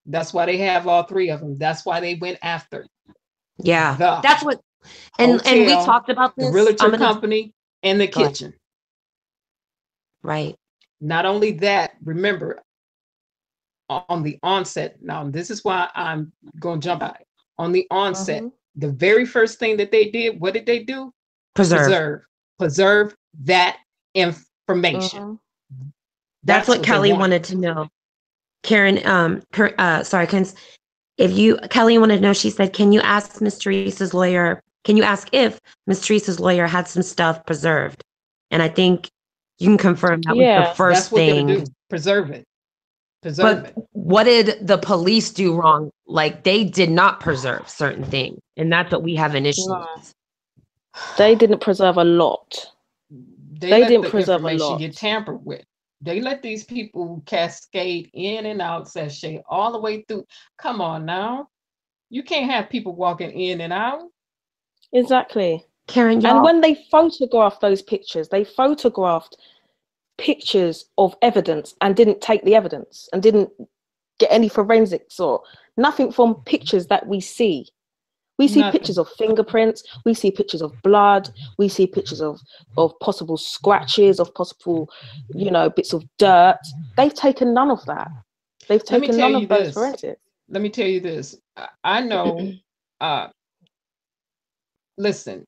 That's why they have all three of them. That's why they went after. Yeah, that's what. And we talked about this. The realtor company and the kitchen. Right. Not only that, remember, on the onset, now this is why I'm going to jump out. On the onset, the very first thing that they did, what did they do? Preserve that information. That's what Kelly wanted to know. Karen, sorry, Kelly wanted to know, she said, can you ask Miss Teresa's lawyer, can you ask if Miss Teresa's lawyer had some stuff preserved? And I think you can confirm that was the first thing. Do. Preserve it. What did the police do wrong? Like, they did not preserve certain things, and that's what we have an issue with. They didn't preserve a lot. They didn't preserve a lot. Get tampered with. They let these people cascade in and out, sashay all the way through. Come on now, you can't have people walking in and out. Exactly. Karen, and when they photographed those pictures, they photographed pictures of evidence and didn't take the evidence and didn't get any forensics or nothing from pictures that we see. We see pictures of fingerprints, we see pictures of blood, we see pictures of possible scratches, of possible, you know, bits of dirt. They've taken none of that. They've taken none of those forensics. Let me tell you this. I know, listen,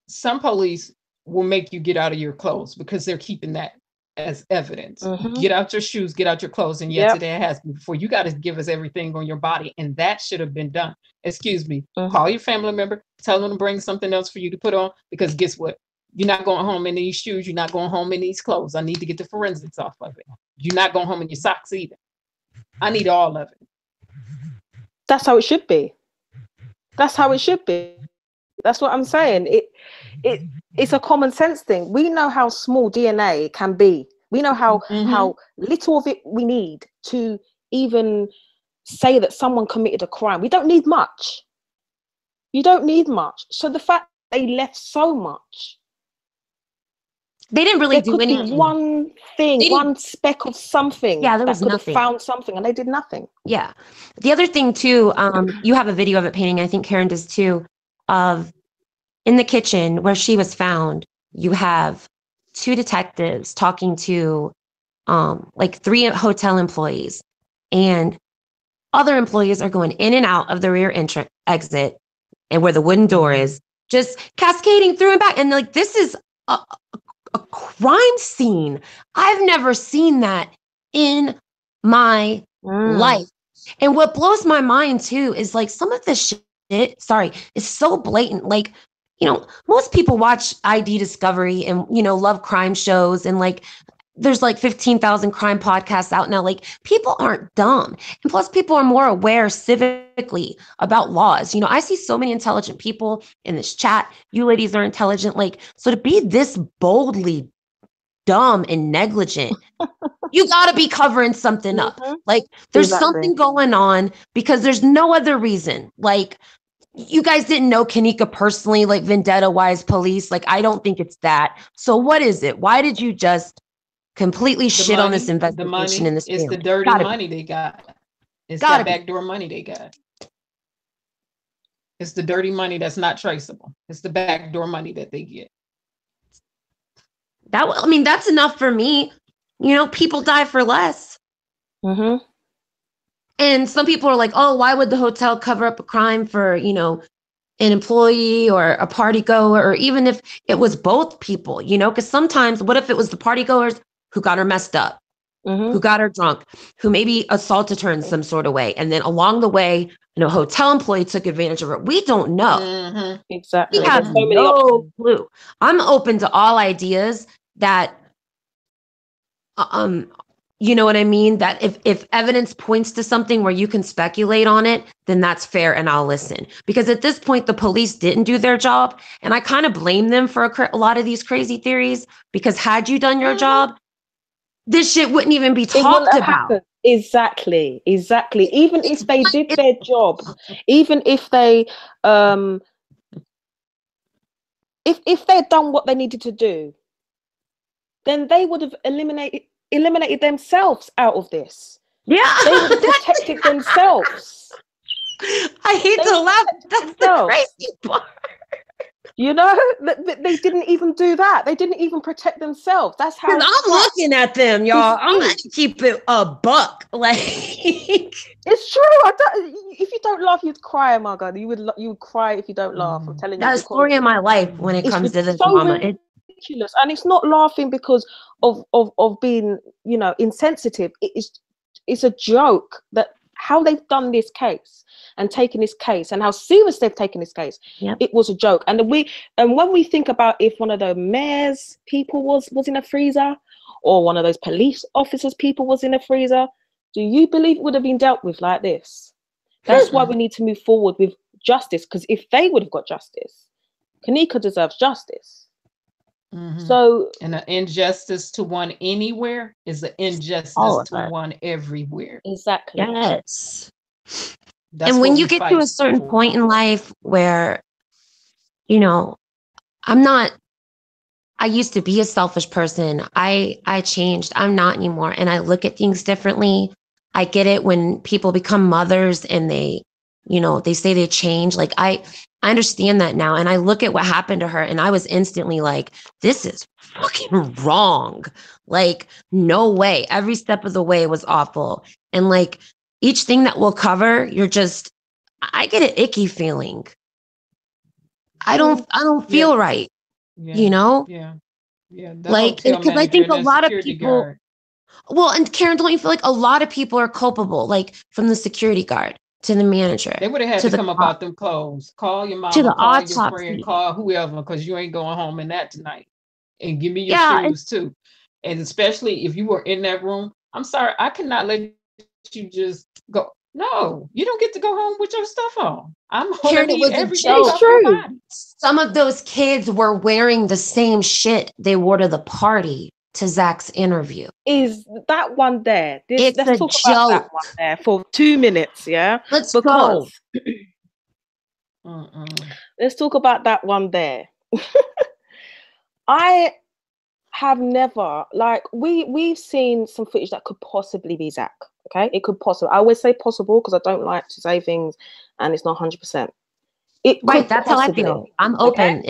some police will make you get out of your clothes because they're keeping that as evidence. Get out your shoes, get out your clothes. And yes, it has been before. You got to give us everything on your body. And that should have been done. Excuse me. Call your family member, tell them to bring something else for you to put on, because guess what? You're not going home in these shoes. You're not going home in these clothes. I need to get the forensics off of it. You're not going home in your socks either. I need all of it. That's how it should be. That's how it should be. That's what I'm saying. It's a common sense thing. We know how small DNA can be. We know how little of it we need to even say that someone committed a crime. We don't need much. You don't need much. So the fact they left so much, They didn't really There do could be anything. one thing, one speck of something Yeah, there that was could have nothing. found something, and they did nothing. Yeah. The other thing too, you have a video of it painting, I think Karen does too, of in the kitchen where she was found, you have two detectives talking to like 3 hotel employees, and other employees are going in and out of the rear exit and where the wooden door is, just cascading through and back. And like, this is a crime scene. I've never seen that in my life. And what blows my mind too is like some of this shit, sorry, is so blatant. Like, you know, most people watch ID Discovery and, you know, love crime shows, and like there's like 15,000 crime podcasts out now. Like, people aren't dumb. And plus, people are more aware civically about laws. You know, I see so many intelligent people in this chat. You ladies are intelligent. Like, so to be this boldly dumb and negligent, you got to be covering something up. Like, there's something going on, because there's no other reason. Like, you guys didn't know Kanika personally, like vendetta-wise police. Like, I don't think it's that. So what is it? Why did you just completely shit on this investigation in this It's family? the dirty money they got. It's that backdoor money they got. It's the dirty money that's not traceable. It's the backdoor money that they get. That, I mean, that's enough for me. You know, people die for less. And some people are like, oh, why would the hotel cover up a crime for, you know, an employee or a party goer, or even if it was both people, you know, because sometimes what if it was the party goers who got her messed up, who got her drunk, who maybe assaulted her in some sort of way, and then along the way, you know, hotel employee took advantage of her. We don't know. Exactly. We have no clue. I'm open to all ideas that, you know what I mean? That if evidence points to something where you can speculate on it, then that's fair, and I'll listen. Because at this point, the police didn't do their job, and I kind of blame them for a lot of these crazy theories, because had you done your job, this shit wouldn't even be talked about. Exactly. Even if they did their job, even if they if they'd done what they needed to do, then they would have eliminated themselves out of this. Yeah. They would have protected themselves. I hate to laugh. That's the crazy part. You know, they didn't even do that. They didn't even protect themselves. That's how I'm looking at them, y'all. I'm gonna keep it a buck. Like, it's true. If you don't laugh, you'd cry, my God. You would cry if you don't laugh. I'm telling you. That's the story of my life when it comes to this drama. Ridiculous. And it's not laughing because of being, you know, insensitive. It's a joke that how they've done this case and taken this case and how serious they've taken this case. It was a joke. And when we think about if one of the mayor's people was in a freezer, or one of those police officers' people was in a freezer, do you believe it would have been dealt with like this? That's why we need to move forward with justice, because if they would have got justice, Kanika deserves justice. So, and an injustice to one anywhere is an injustice to one everywhere. Exactly. Yes. And when you get to a certain point in life where, you know, I used to be a selfish person. I changed. I'm not anymore. And I look at things differently. I get it when people become mothers and they, you know, they say they change. Like, I understand that now. And I look at what happened to her and I was instantly like, this is fucking wrong. Like, no way. Every step of the way was awful. And like, each thing that we'll cover, I get an icky feeling. I don't feel right. You know? Like, because I think a lot of people, well, and Karen, don't you feel like a lot of people are culpable? Like, from the security guard to the manager. They would have had to come up out them clothes. Call your mama, to the call autopsy. your friend, call whoever, because you ain't going home in that tonight. And give me your shoes too. And especially if you were in that room, I'm sorry, I cannot let you just go. No, you don't get to go home with your stuff on. I'm Karen, it was a joke. True. Some of those kids were wearing the same shit they wore to the party to Zach's interview. Is that one there? Let's talk about that one there for 2 minutes, yeah? Let's go. Let's talk about that one there. I have never, like, we've seen some footage that could possibly be Zach. Okay, it could possibly. I always say possible because I don't like to say things and it's not 100%. It Right, could that's how I possibly. feel. I'm Okay. open.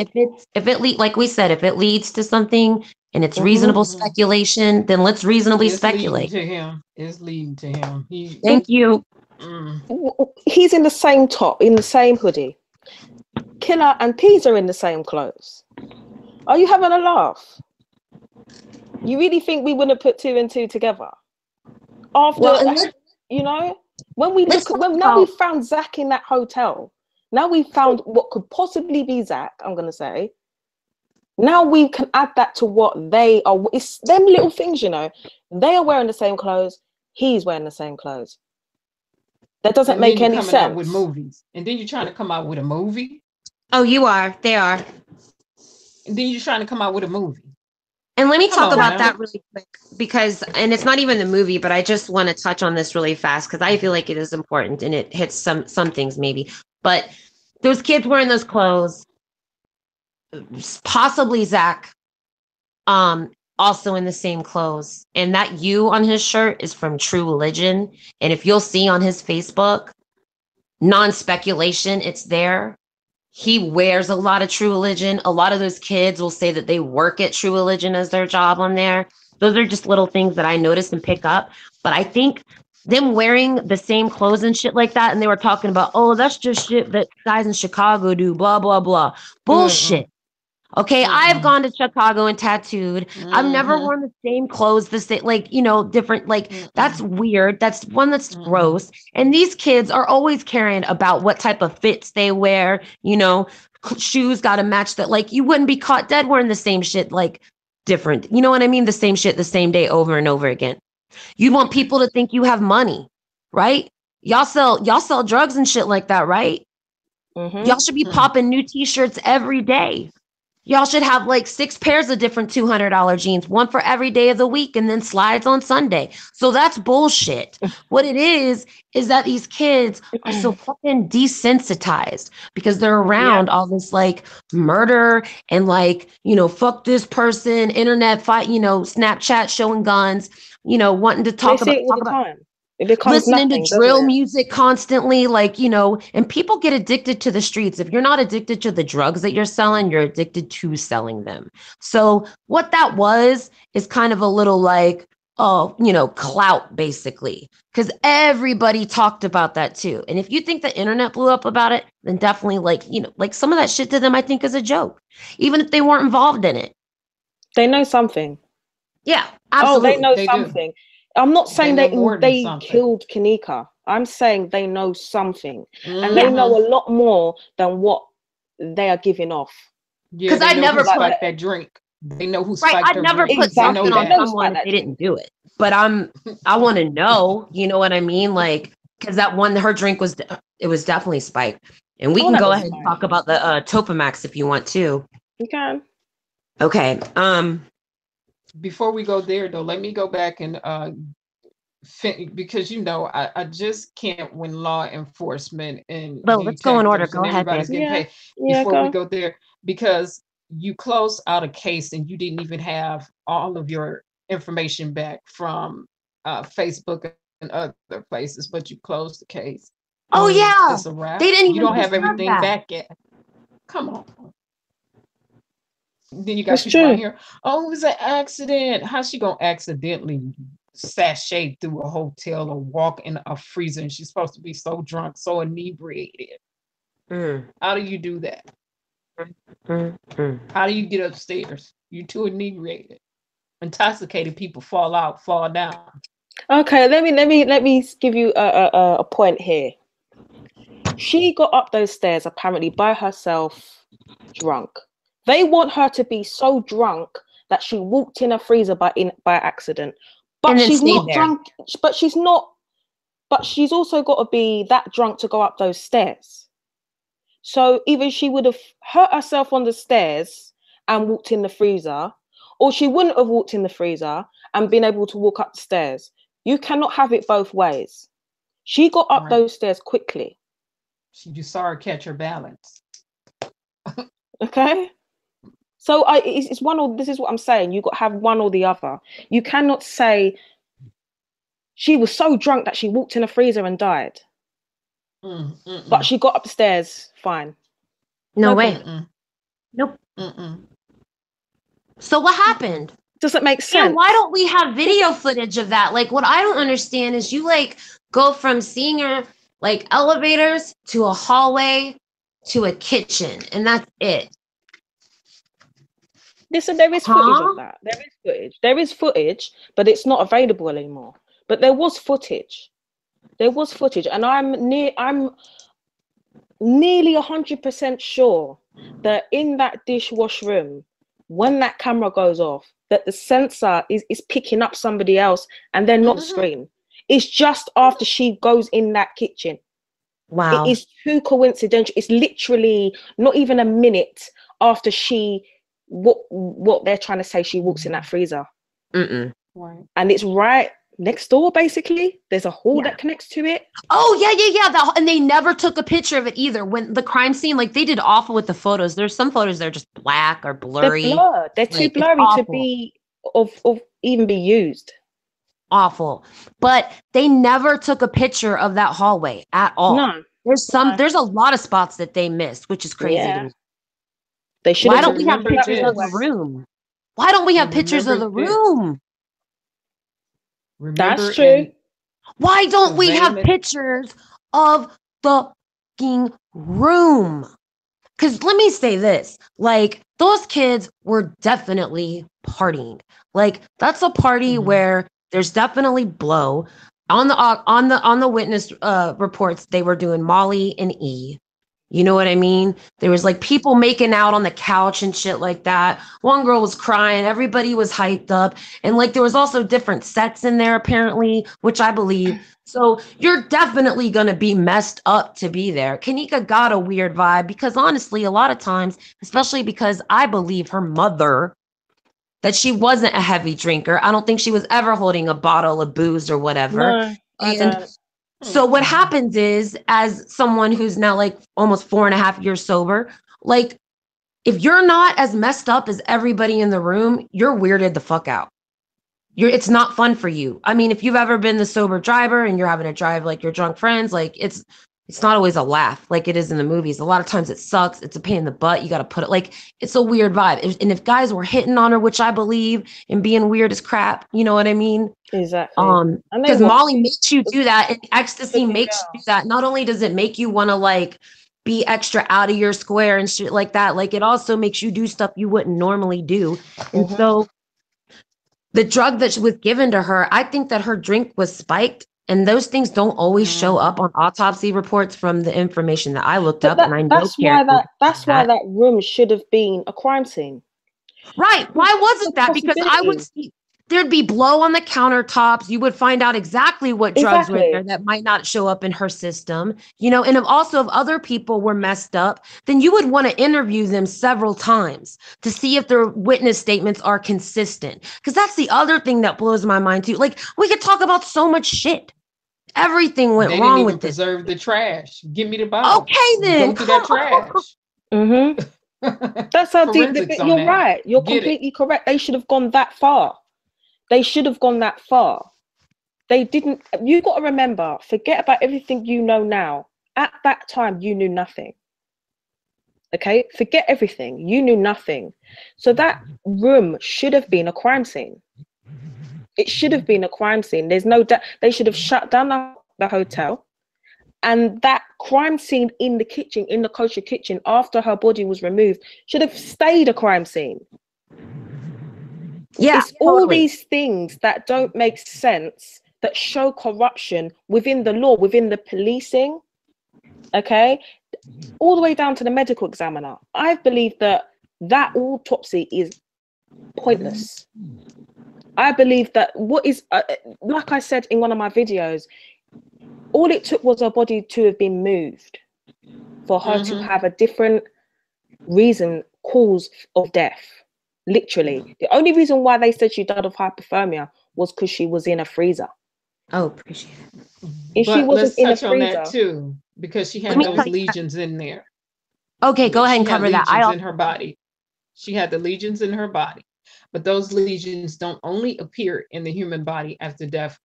If it like we said, if it leads to something and it's Mm-hmm. reasonable Mhm. speculation, then let's reasonably It's leading speculate. to him. It's leading to him. He. The, Thank you. Mm. he's in the same top, in the same hoodie. Killer and Peas are in the same clothes. Are you having a laugh? You really think we wouldn't put two and two together? Well, After, and you know, when we let's look at, talk when now we about found Zach in that hotel, now we found what could possibly be Zach, I'm going to say. Now we can add that to what they are. It's them little things, you know. They are wearing the same clothes. He's wearing the same clothes. That doesn't And then make you're any coming out with sense. movies. And then you're trying to come out with a movie. oh, you are, they are. And then you're trying to come out with a movie. And let me Come talk on about now. that really quick because, and it's not even the movie, but I just want to touch on this really fast because I feel like it is important and it hits some things maybe. But those kids wearing those clothes, possibly Zach, also in the same clothes, and that U on his shirt is from True Religion. And if you'll see on his Facebook, non-speculation, it's there. He wears a lot of True Religion. A lot of those kids will say that they work at True Religion as their job on there. Those are just little things that I notice and pick up. But I think them wearing the same clothes and shit like that, and they were talking about, oh, that's just shit that guys in Chicago do, blah, blah, blah. Mm-mm. Bullshit. Okay, I've Mm-mm. gone to Chicago and tattooed. I've never Mm-hmm. worn the same clothes, the same, like, different, like, that's Mm-mm. weird. That's one that's Mm-mm. gross. And these kids are always caring about what type of fits they wear, shoes got to match that. Like, you wouldn't be caught dead wearing the same shit, like, different. You know what I mean? The same shit the same day over and over again. You want people to think you have money, right? Y'all sell drugs and shit like that, right? Mm-hmm. Y'all should be popping new t-shirts every day. Y'all should have like 6 pairs of different $200 jeans, one for every day of the week, and then slides on Sunday. So that's bullshit. What it is that these kids are so fucking desensitized because they're Yeah. around all this like murder and like, fuck this person, internet fight, Snapchat showing guns, wanting to They talk see about it all talk the about time. It becomes listening to nothing, doesn't drill it? music constantly, like, and people get addicted to the streets. If you're not addicted to the drugs that you're selling, you're addicted to selling them. So what that was is kind of a little like, oh, clout basically, because everybody talked about that too. And if you think the internet blew up about it, then definitely like some of that shit to them, I think is a joke, even if they weren't involved in it. They know something. Yeah, Oh, they absolutely. know They do. something. I'm not They saying know they more than they something. killed Kanika. I'm saying they know something, and they Yeah, know Mm-hmm. a lot more than what they are giving off. Yeah, because they I'd know who never Like put spiked that drink. They know who right. spiked I'd her never drink. put They know something exactly, they on that. know someone spike if that they drink. didn't do it. But I want to know, you know what I mean? Like, because that one, her drink it was definitely spiked. And we Oh, can that go was ahead and fine. talk about the Topamax if you want to. You can. Okay. Before we go there, though, let me go back and because I just can't win law enforcement and But let's go in order. detectives Go and ahead, babe. everybody's getting Yeah, paid yeah, before we go. go there because you closed out a case and you didn't even have all of your information back from Facebook and other places, but you closed the case Oh and yeah, it's a wrap. they didn't You even don't have preserve everything that. back yet. Come on. Then you got It's people out true. here. Oh, it was an accident. How's she gonna accidentally sashay through a hotel or walk in a freezer? And she's supposed to be so drunk, so inebriated. Mm, How do you do that? mm. How do you get upstairs? You're too inebriated. Intoxicated people fall out, fall down. Okay, let me give you a point here. She got up those stairs apparently by herself, drunk. They want her to be so drunk that she walked in a freezer by accident. But And then she's stayed not there. drunk. But she's not. But she's also got to be that drunk to go up those stairs. So either she would have hurt herself on the stairs and walked in the freezer, or she wouldn't have walked in the freezer and been able to walk up the stairs. You cannot have it both ways. She got up Right. those stairs quickly. You saw her catch her balance. Okay. So it's one or this is what I'm saying. You got to have one or the other. You cannot say she was so drunk that she walked in a freezer and died, but she got upstairs fine. No way. Nope. So what happened? Doesn't make sense. And why don't we have video footage of that? Like, what I don't understand is you like go from seeing her like elevators to a hallway to a kitchen, and that's it. Listen, there is footage of that. There is footage, but it's not available anymore. But there was footage. And I'm nearly 100% sure that in that dishwash room, when that camera goes off, that the sensor is picking up somebody else and they're not screen. It's just after she goes in that kitchen. Wow. It is too coincidental. It's literally not even a minute after what they're trying to say, she walks in that freezer. Right. And it's right next door, basically. There's a hall that connects to it. Oh, yeah. And they never took a picture of it either. When the crime scene, like they did awful with the photos. There's some photos that are just black or blurry. They're blurred. They're too blurry to be of even be used. Awful. But they never took a picture of that hallway at all. No. There's a lot of spots that they missed, which is crazy to me. They should. Why don't we have pictures of the room? Why don't we have pictures of the room? That's true. Why don't we have pictures of the fucking room? Because let me say this, like those kids were definitely partying. Like that's a party where there's definitely blow. On the witness reports, they were doing Molly and E. You know what I mean? There was like people making out on the couch and shit like that. One girl was crying. Everybody was hyped up. And like there was also different sets in there apparently, which I believe. So you're definitely going to be messed up to be there. Kanika got a weird vibe because honestly, a lot of times, especially because I believe her mother, that she wasn't a heavy drinker. I don't think she was ever holding a bottle of booze or whatever. No, I don't. So what happens is, as someone who's now like almost 4.5 years sober, like if you're not as messed up as everybody in the room, you're weirded the fuck out. It's not fun for you. I mean, if you've ever been the sober driver and you're having to drive like your drunk friends, like it's not always a laugh like it is in the movies. A lot of times it sucks. It's a pain in the butt. You got to put it like, it's a weird vibe. And if guys were hitting on her, which I believe, and being weird as crap, you know what I mean? Exactly. Because Molly makes you do that, and ecstasy makes you do that. Not only does it make you want to like be extra out of your square and shit like that, like it also makes you do stuff you wouldn't normally do. And so the drug that was given to her, I think that her drink was spiked. And those things don't always show up on autopsy reports from the information that I looked up. And I know that's why that room should have been a crime scene. Right. Why wasn't that? Because I would see there'd be blow on the countertops. You would find out exactly what drugs were there that might not show up in her system. You know, and if other people were messed up, then you would want to interview them several times to see if their witness statements are consistent. Because that's the other thing that blows my mind too. Like we could talk about so much shit. Everything went wrong with this. Preserve the trash. Give me the bottle. Okay, then. Go through that trash. That's how deep. You're right. You're completely correct. They should have gone that far. They didn't. You got to remember. Forget about everything you know now. At that time, you knew nothing. Okay, forget everything. You knew nothing. So that room should have been a crime scene. It should have been a crime scene. There's no doubt. They should have shut down the hotel, and that crime scene in the kitchen, in the kosher kitchen, after her body was removed, should have stayed a crime scene. Yeah, it's all these things that don't make sense, that show corruption within the law, within the policing. Okay, all the way down to the medical examiner. I believe that autopsy is pointless. I believe that what is, like I said in one of my videos, all it took was her body to have been moved for her to have a different cause of death. Literally. The only reason why they said she died of hypothermia was because she was in a freezer. Oh, appreciate it. If she wasn't in a freezer. On that too, because she had those lesions in there. Okay, go ahead and cover that. In her body. She had the lesions in her body, but those lesions don't only appear in the human body after death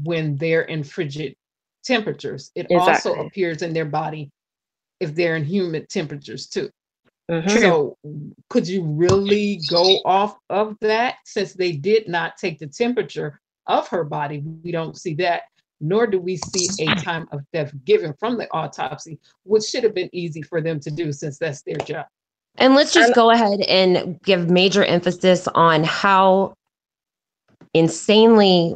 when they're in frigid temperatures. It also Exactly. appears in their body if they're in humid temperatures too. True. So could you really go off of that? Since they did not take the temperature of her body, we don't see that, nor do we see a time of death given from the autopsy, which should have been easy for them to do since that's their job. And let's just And go ahead and give major emphasis on how insanely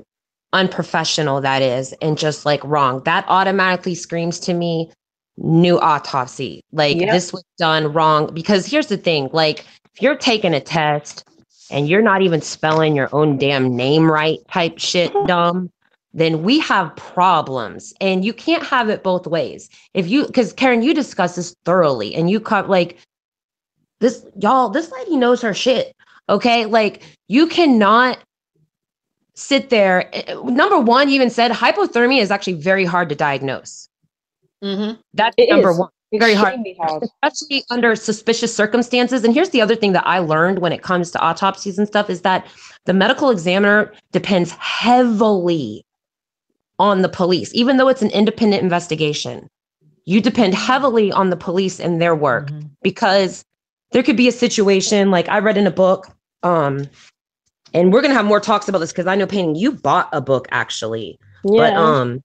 unprofessional that is and just like wrong. That automatically screams to me new autopsy. Like Yep. this was done wrong. Because here's the thing, like if you're taking a test and you're not even spelling your own damn name right type shit dumb, then we have problems. And you can't have it both ways. If you, because Karen, you discussed this thoroughly and you cut like this, y'all, this lady knows her shit. Okay. Like you cannot sit there. Number one, you even said hypothermia is actually very hard to diagnose. That's it number is one. Very hard, extremely hard. especially under suspicious circumstances. And here's the other thing that I learned when it comes to autopsies and stuff is that the medical examiner depends heavily on the police, even though it's an independent investigation. You depend heavily on the police and their work because there could be a situation like I read in a book, and we're gonna have more talks about this because I know Painting, you bought a book actually, Yeah. but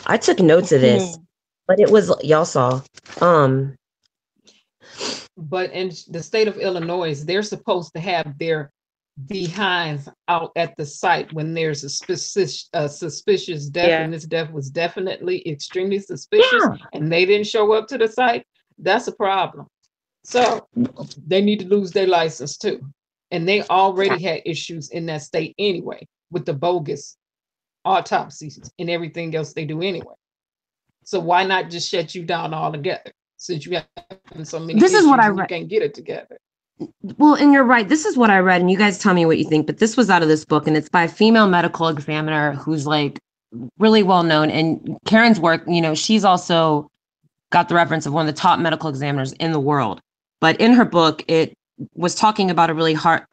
I took notes of this, but it was y'all saw. But in the state of Illinois, they're supposed to have their behinds out at the site when there's a suspicious death, Yeah. and this death was definitely extremely suspicious, and they didn't show up to the site. That's a problem. So they need to lose their license too. And they already had issues in that state anyway with the bogus autopsies and everything else they do anyway. So why not just shut you down altogether? Since you have so many This is what I and you read. can't get it together. Well, and you're right. This is what I read, and you guys tell me what you think. But this was out of this book, and it's by a female medical examiner who's like really well known. And Karen's work, you know, she's also got the reference of one of the top medical examiners in the world. But in her book, it was talking about a really hard,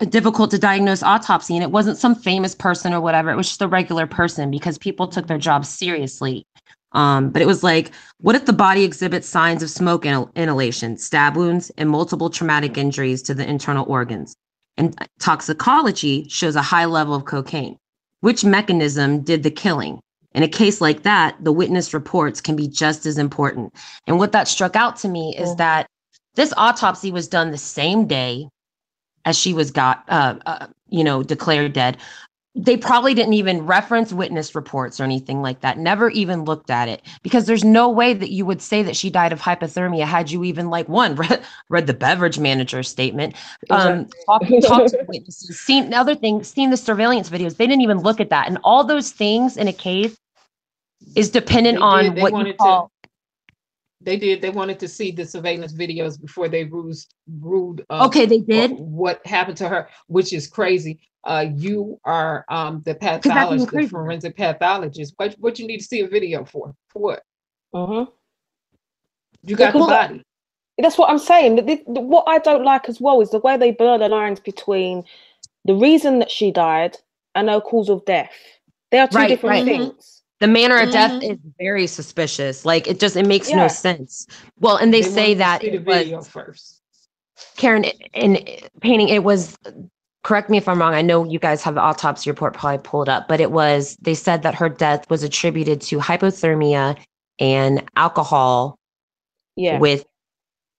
difficult to diagnose autopsy, and it wasn't some famous person or whatever. It was just a regular person because people took their job seriously. But it was like, what if the body exhibits signs of smoke inhalation, stab wounds, and multiple traumatic injuries to the internal organs? And toxicology shows a high level of cocaine. Which mechanism did the killing? In a case like that, the witness reports can be just as important. And what that struck out to me is that this autopsy was done the same day as she was declared dead. They probably didn't even reference witness reports or anything like that. Never even looked at it because there's no way that you would say that she died of hypothermia had you even read the beverage manager's statement, talked to witnesses, seen the surveillance videos. They didn't even look at that. And all those things in a case is dependent on what you call. They wanted to see the surveillance videos before they ruled okay, they did what happened to her, which is crazy. You are the pathologist, the forensic pathologist. What you need to see a video for? For what? You got the body. That's what I'm saying. What I don't like as well is the way they blur the lines between the reason that she died and her cause of death. They are two different things. The manner of death is very suspicious. Like it makes no sense. Well, and they say that it was video first. Karen, in Painting, it was, correct me if I'm wrong, I know you guys have the autopsy report probably pulled up, but they said that her death was attributed to hypothermia and alcohol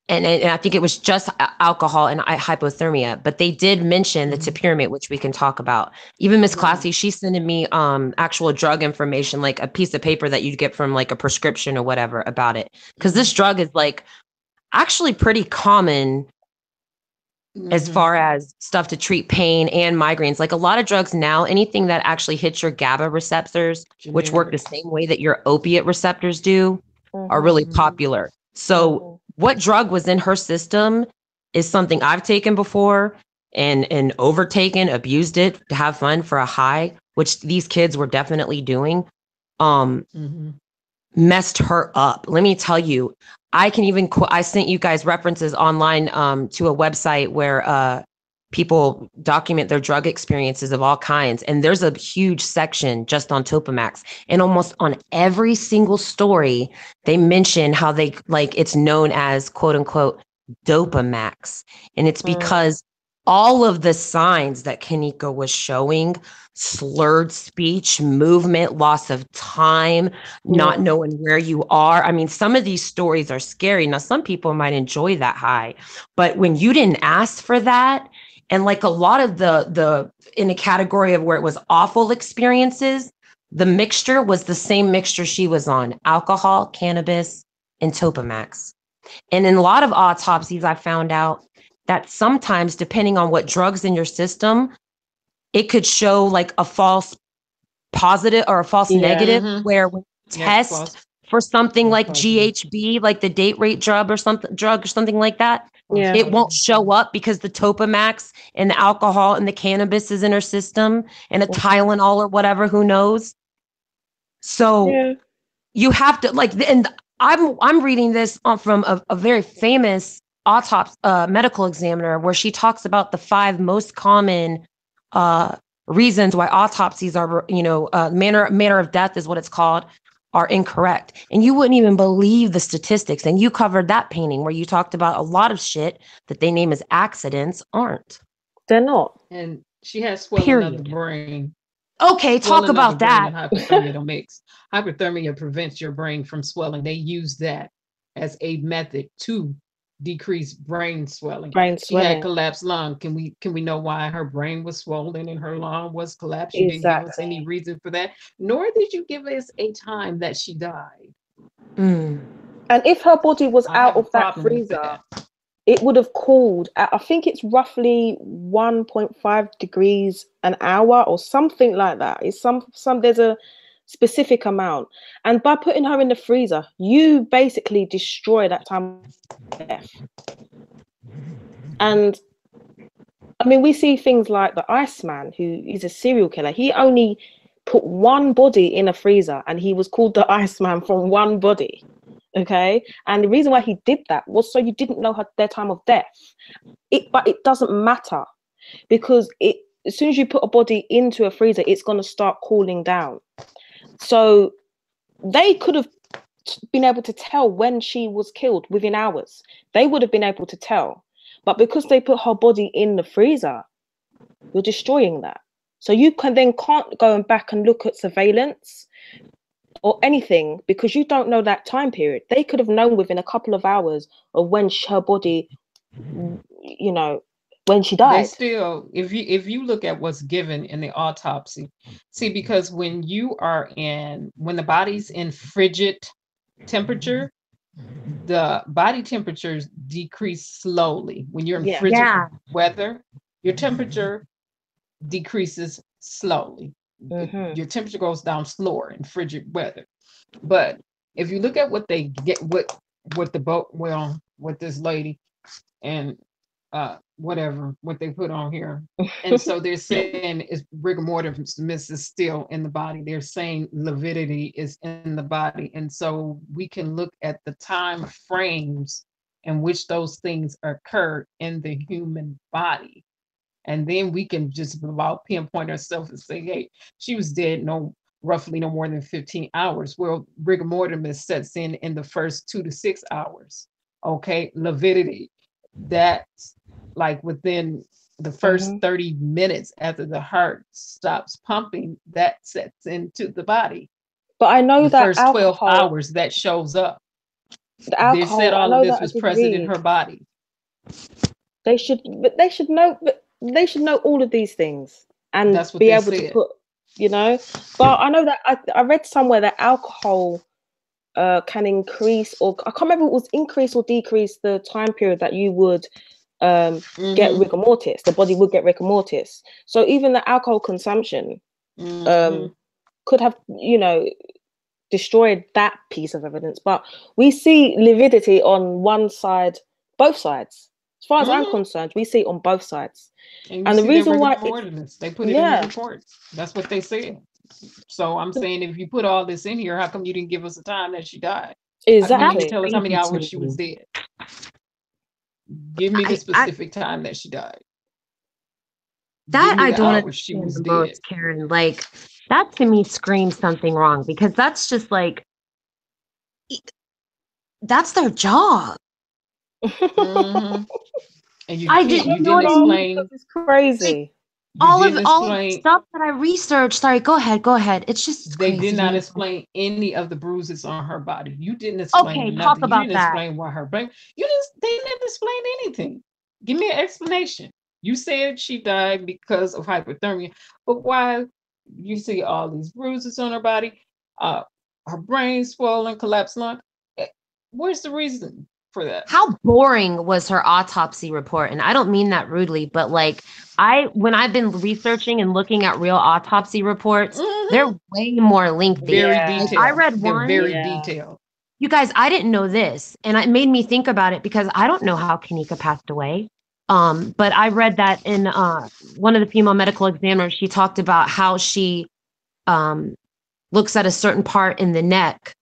and I think it was just alcohol and hypothermia, but they did mention the tapirmate, which we can talk about. Even Miss Classy, she's sending me actual drug information, like a piece of paper that you'd get from like a prescription or whatever about it. Because this drug is like actually pretty common as far as stuff to treat pain and migraines. Like a lot of drugs now, anything that actually hits your GABA receptors, which work the same way that your opiate receptors do, are really popular. So what drug was in her system is something I've taken before and overtaken, abused it to have fun for a high, which these kids were definitely doing, messed her up. Let me tell you, I can even I sent you guys references online to a website where people document their drug experiences of all kinds. And there's a huge section just on Topamax. And almost on every single story, they mention how they like it's known as quote unquote Dopamax. And it's because all of the signs that Kanika was showing, slurred speech, movement, loss of time, not knowing where you are. I mean, some of these stories are scary. Now, some people might enjoy that high, but when you didn't ask for that, and like a lot of the in a category of where it was awful experiences, the mixture was the same mixture she was on: alcohol, cannabis, and Topamax. And in a lot of autopsies, I found out that sometimes, depending on what drugs in your system, it could show like a false positive or a false negative, where when you test for something like GHB, like the date rate drug or something like that, it won't show up because the Topamax and the alcohol and the cannabis is in her system, and a Tylenol or whatever, who knows. So you have to like, and I'm reading this from a very famous autopsy medical examiner, where she talks about the 5 most common reasons why autopsies are, manner of death is what it's called, are incorrect. And you wouldn't even believe the statistics. And you covered that painting where you talked about a lot of shit that they name as accidents aren't. They're not. And she has swelling of the brain. Okay, talk about that. And hypothermia don't mix. Hypothermia prevents your brain from swelling. They use that as a method to decrease brain swelling. She had collapsed lung. Can we know why her brain was swollen and her lung was collapsed? You didn't give us any reason for that, nor did you give us a time that she died. And if her body was out of that freezer, it would have cooled at, I think it's roughly 1.5 degrees an hour or something like that. It's some there's a specific amount. And by putting her in the freezer, you basically destroy that time of death. And I mean, we see things like the Iceman, who is a serial killer. He only put one body in a freezer, and he was called the Iceman from one body. Okay, and the reason why he did that was so you didn't know their time of death. But it doesn't matter, because as soon as you put a body into a freezer, it's going to start cooling down. So they could have been able to tell when she was killed within hours. They would have been able to tell, but because they put her body in the freezer, you're destroying that. So you can't go back and look at surveillance or anything, because you don't know that time period. They could have known within a couple of hours of when her body, when she died. They still, if you look at what's given in the autopsy, see, because when the body's in frigid temperature, the body temperatures decrease slowly. When you're in frigid weather, your temperature decreases slowly. Your temperature goes down slower in frigid weather. But if you look at what they get, what this lady and what they put on here, and so they're saying is rigor mortis is still in the body. They're saying lividity is in the body, and so we can look at the time frames in which those things occur in the human body. And then we can just about pinpoint ourselves and say, hey, she was dead roughly no more than 15 hours. Well, rigor mortis sets in the first 2 to 6 hours. Okay, lividity, that's like within the first 30 minutes after the heart stops pumping, that sets into the body. But I know that first 12 hours that shows up. They said all of this was present in her body. They should know all of these things and be able to put, But I know that I read somewhere that alcohol can increase, or I can't remember if it was increase or decrease the time period that you would get rigor mortis. The body would get rigor mortis. So even the alcohol consumption could have, destroyed that piece of evidence. But we see lividity on one side, both sides. As far as I'm concerned, we see it on both sides. And the reason why they put it in the report, that's what they said. So I'm saying, if you put all this in here, how come you didn't give us a time that she died? I need you to Exactly. tell us how many Crazy to hours she was me. dead. Give me the I specific time that she died. Give that me I the don't hours she understand was the dead. most, Karen. Like that to me screams something wrong because that's just like that's their job. Hmm. And I did, you you know didn't what I mean? explain. It's Like crazy. You didn't all of the explain. stuff that I researched. Sorry, go ahead, go ahead. It's just They did crazy to not me. explain any of the bruises on her body. You didn't Okay, explain talk nothing. You about didn't that. explain why her brain. You didn't. They didn't explain anything. Give me an explanation. You said she died because of hypothermia, but why? You see all these bruises on her body, uh, her brain swollen, collapsed lung. Eh, Where's the reason for that? How boring was her autopsy report? And I don't mean that rudely, but like when I've been researching and looking at real autopsy reports, they're Mhm. way more lengthy. Very Yeah. Like I detailed. read They're one, very Yeah. detailed. you guys, I didn't know this, and it made me think about it because I don't know how Kanika passed away. But I read that in one of the female medical examiners, she talked about how she um looks at a certain part in the neck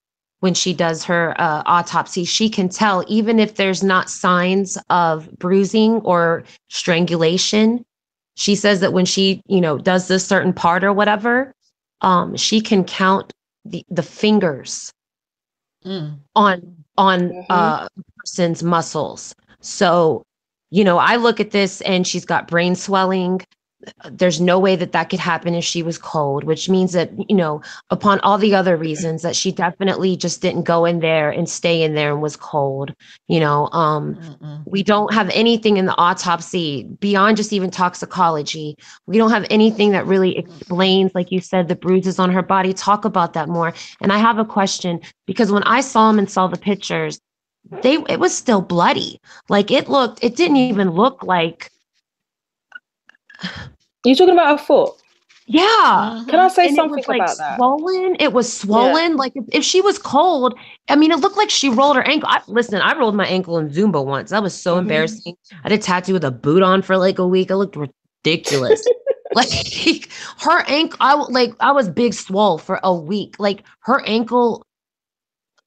when she does her autopsy. She can tell even if there's not signs of bruising or strangulation. She says that when she, does this certain part or whatever, she can count the fingers Mm. on Hmm. a person's muscles. So, I look at this and she's got brain swelling. There's no way that could happen if she was cold, which means that, upon all the other reasons that she definitely just didn't go in there and stay in there and was cold. you know um Mm-mm. we don't have anything in the autopsy beyond just even toxicology. We don't have anything that really Mm-mm. explains, like you said, the bruises on her body. Talk about that more. And I have a question, because when I saw them and saw the pictures, it was still bloody. Like it didn't even look like. You're talking about her foot. Yeah. Can I Mm-hmm. say And it was something like about that? swollen. It was Yeah. swollen. Like if she was cold, I mean, it looked like she rolled her ankle. Listen, I rolled my ankle in Zumba once. That was so Hmm. embarrassing. I did tattoo with a boot on for like a week. I looked ridiculous. Like her ankle, I was big swole for a week. Like her ankle,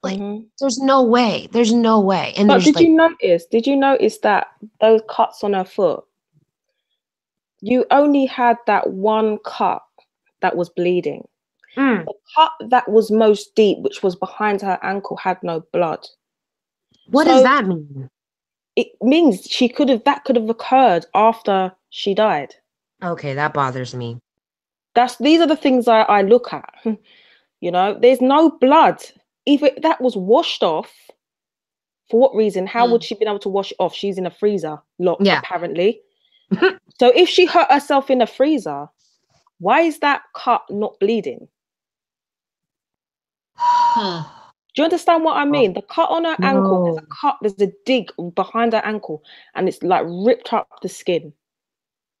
like Hmm. there's no way. There's no way. And But there's did you like, notice? Did you notice that those cuts on her foot? You only had that one cut that was bleeding. mm, The cut that was most deep, which was behind her ankle, had no blood. what does So that mean? it means that could have occurred after she died. Okay, that bothers me. These are the things I look at. There's no blood. If that was washed off, for what reason? How would Mm. she been able to wash it off? She's in a freezer locked, Yeah. apparently. So if she hurt herself in a freezer, why is that cut not bleeding? Hmm. Do you understand what I Oh, mean? The cut on her ankle, no. there's a dig behind her ankle, and it's like ripped up the skin.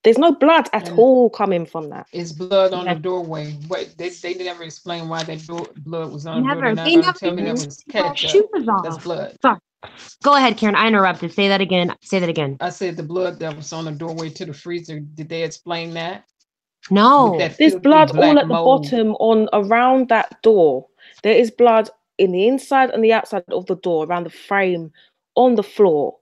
There's no blood at And all coming from that. it's blood on the Yes. doorway. Wait, they never explain why that blood was on the door. They're Never. not They going never to tell me even that Hmm. was took her ketchup. shoes That's off. blood. Sorry. Go ahead, Karen. I interrupted. Say that again. Say that again. I said the blood that was on the doorway to the freezer. Did they explain that with No. that There's filthy blood all black at the mold? bottom on around that door. There is blood in the inside and the outside of the door, around the frame, on the floor.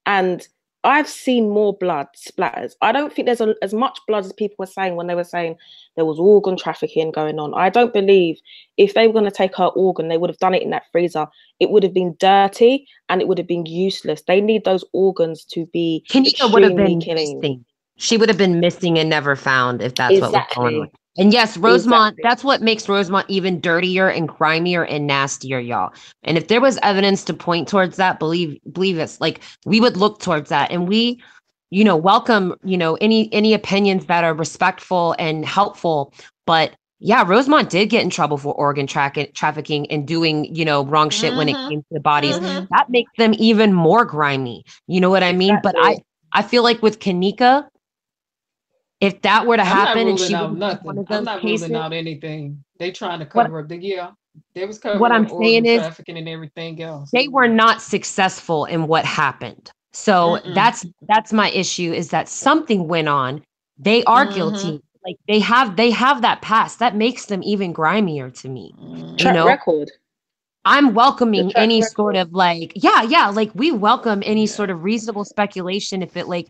And I've seen more blood splatters. I don't think there's as much blood as people were saying when they were saying there was organ trafficking going on. I don't believe if they were going to take her organ, they would have done it in that freezer. It would have been dirty and it would have been useless. They need those organs to be Kanika would have extremely been clean. missing. She would have been missing and never found if that's what was going on. Exactly. And yes, Rosemont, Exactly. that's what makes Rosemont even dirtier and grimier and nastier, y'all. And if there was evidence to point towards that, believe us, like we would look towards that. And we, welcome, any opinions that are respectful and helpful. But yeah, Rosemont did get in trouble for organ trafficking and doing, wrong shit when it Mm-hmm. came to the bodies. Mm-hmm. That makes them even more grimy. You know what I mean? But Exactly. I feel like with Kanika, if that were to I'm not happen and ruling she out would be one nothing. of I'm those not ruling cases, out anything. They trying to what cover up. Yeah, they was what covering I'm up saying organ is trafficking and everything else. they were not successful in what happened. So Mm-mm. that's my issue, is that something went on. They are Mm-hmm. guilty. Like they have that past. That makes them even grimier to me. You Track Mm-hmm. know? record. I'm welcoming track any sort record. of like, yeah, like we welcome any sort of reasonable speculation if it like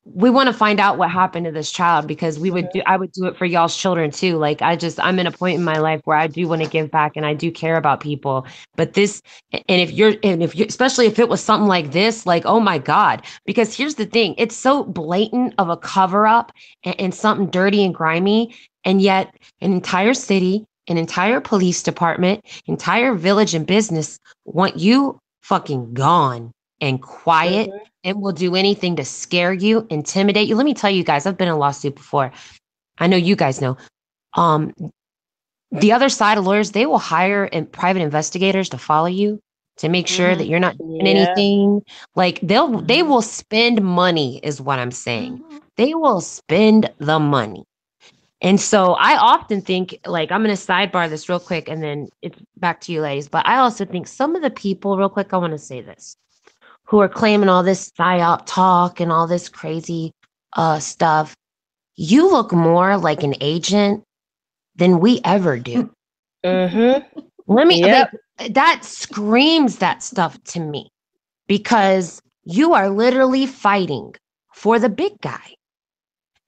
we want to find out what happened to this child because I would do it for y'all's children too. Like I'm in a point in my life where I do want to give back and I do care about people. But if you're, especially if it was something like this, like, oh my God, because here's the thing, it's so blatant of a cover up and something dirty and grimy. And yet an entire city, an entire police department, entire village and business want you fucking gone and quiet and will do anything to scare you, intimidate you. Let me tell you guys, I've been in a lawsuit before. I know you guys know. The other side of lawyers, they will hire private investigators to follow you to make sure that you're not doing anything. Like they will spend money, is what I'm saying. They will spend the money. And so I often think, like, I'm going to sidebar this real quick and then it's back to you ladies. But I also think some of the people, real quick, I want to say this, who are claiming all this psyop talk and all this crazy stuff, you look more like an agent than we ever do. Let me, like, that screams that stuff to me because you are literally fighting for the big guy.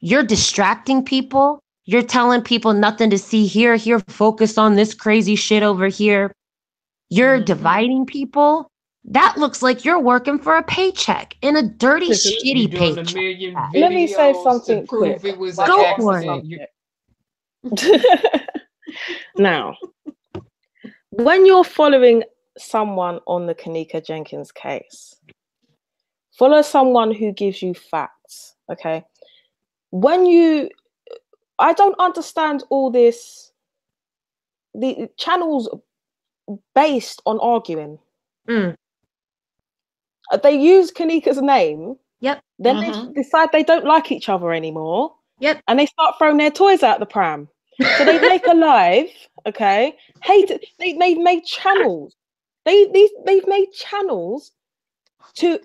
You're distracting people. You're telling people nothing to see here, focus on this crazy shit over here. You're dividing people. That looks like you're working for a paycheck in a dirty, shitty paycheck. Let me say something quick. Go for it. Now, when you're following someone on the Kenneka Jenkins case, follow someone who gives you facts, okay? I don't understand all this, the channels based on arguing. They use Kenneka's name. Yep. Then they decide they don't like each other anymore. Yep. And they start throwing their toys out the pram. So they make a live, okay? They've made channels. They've made channels to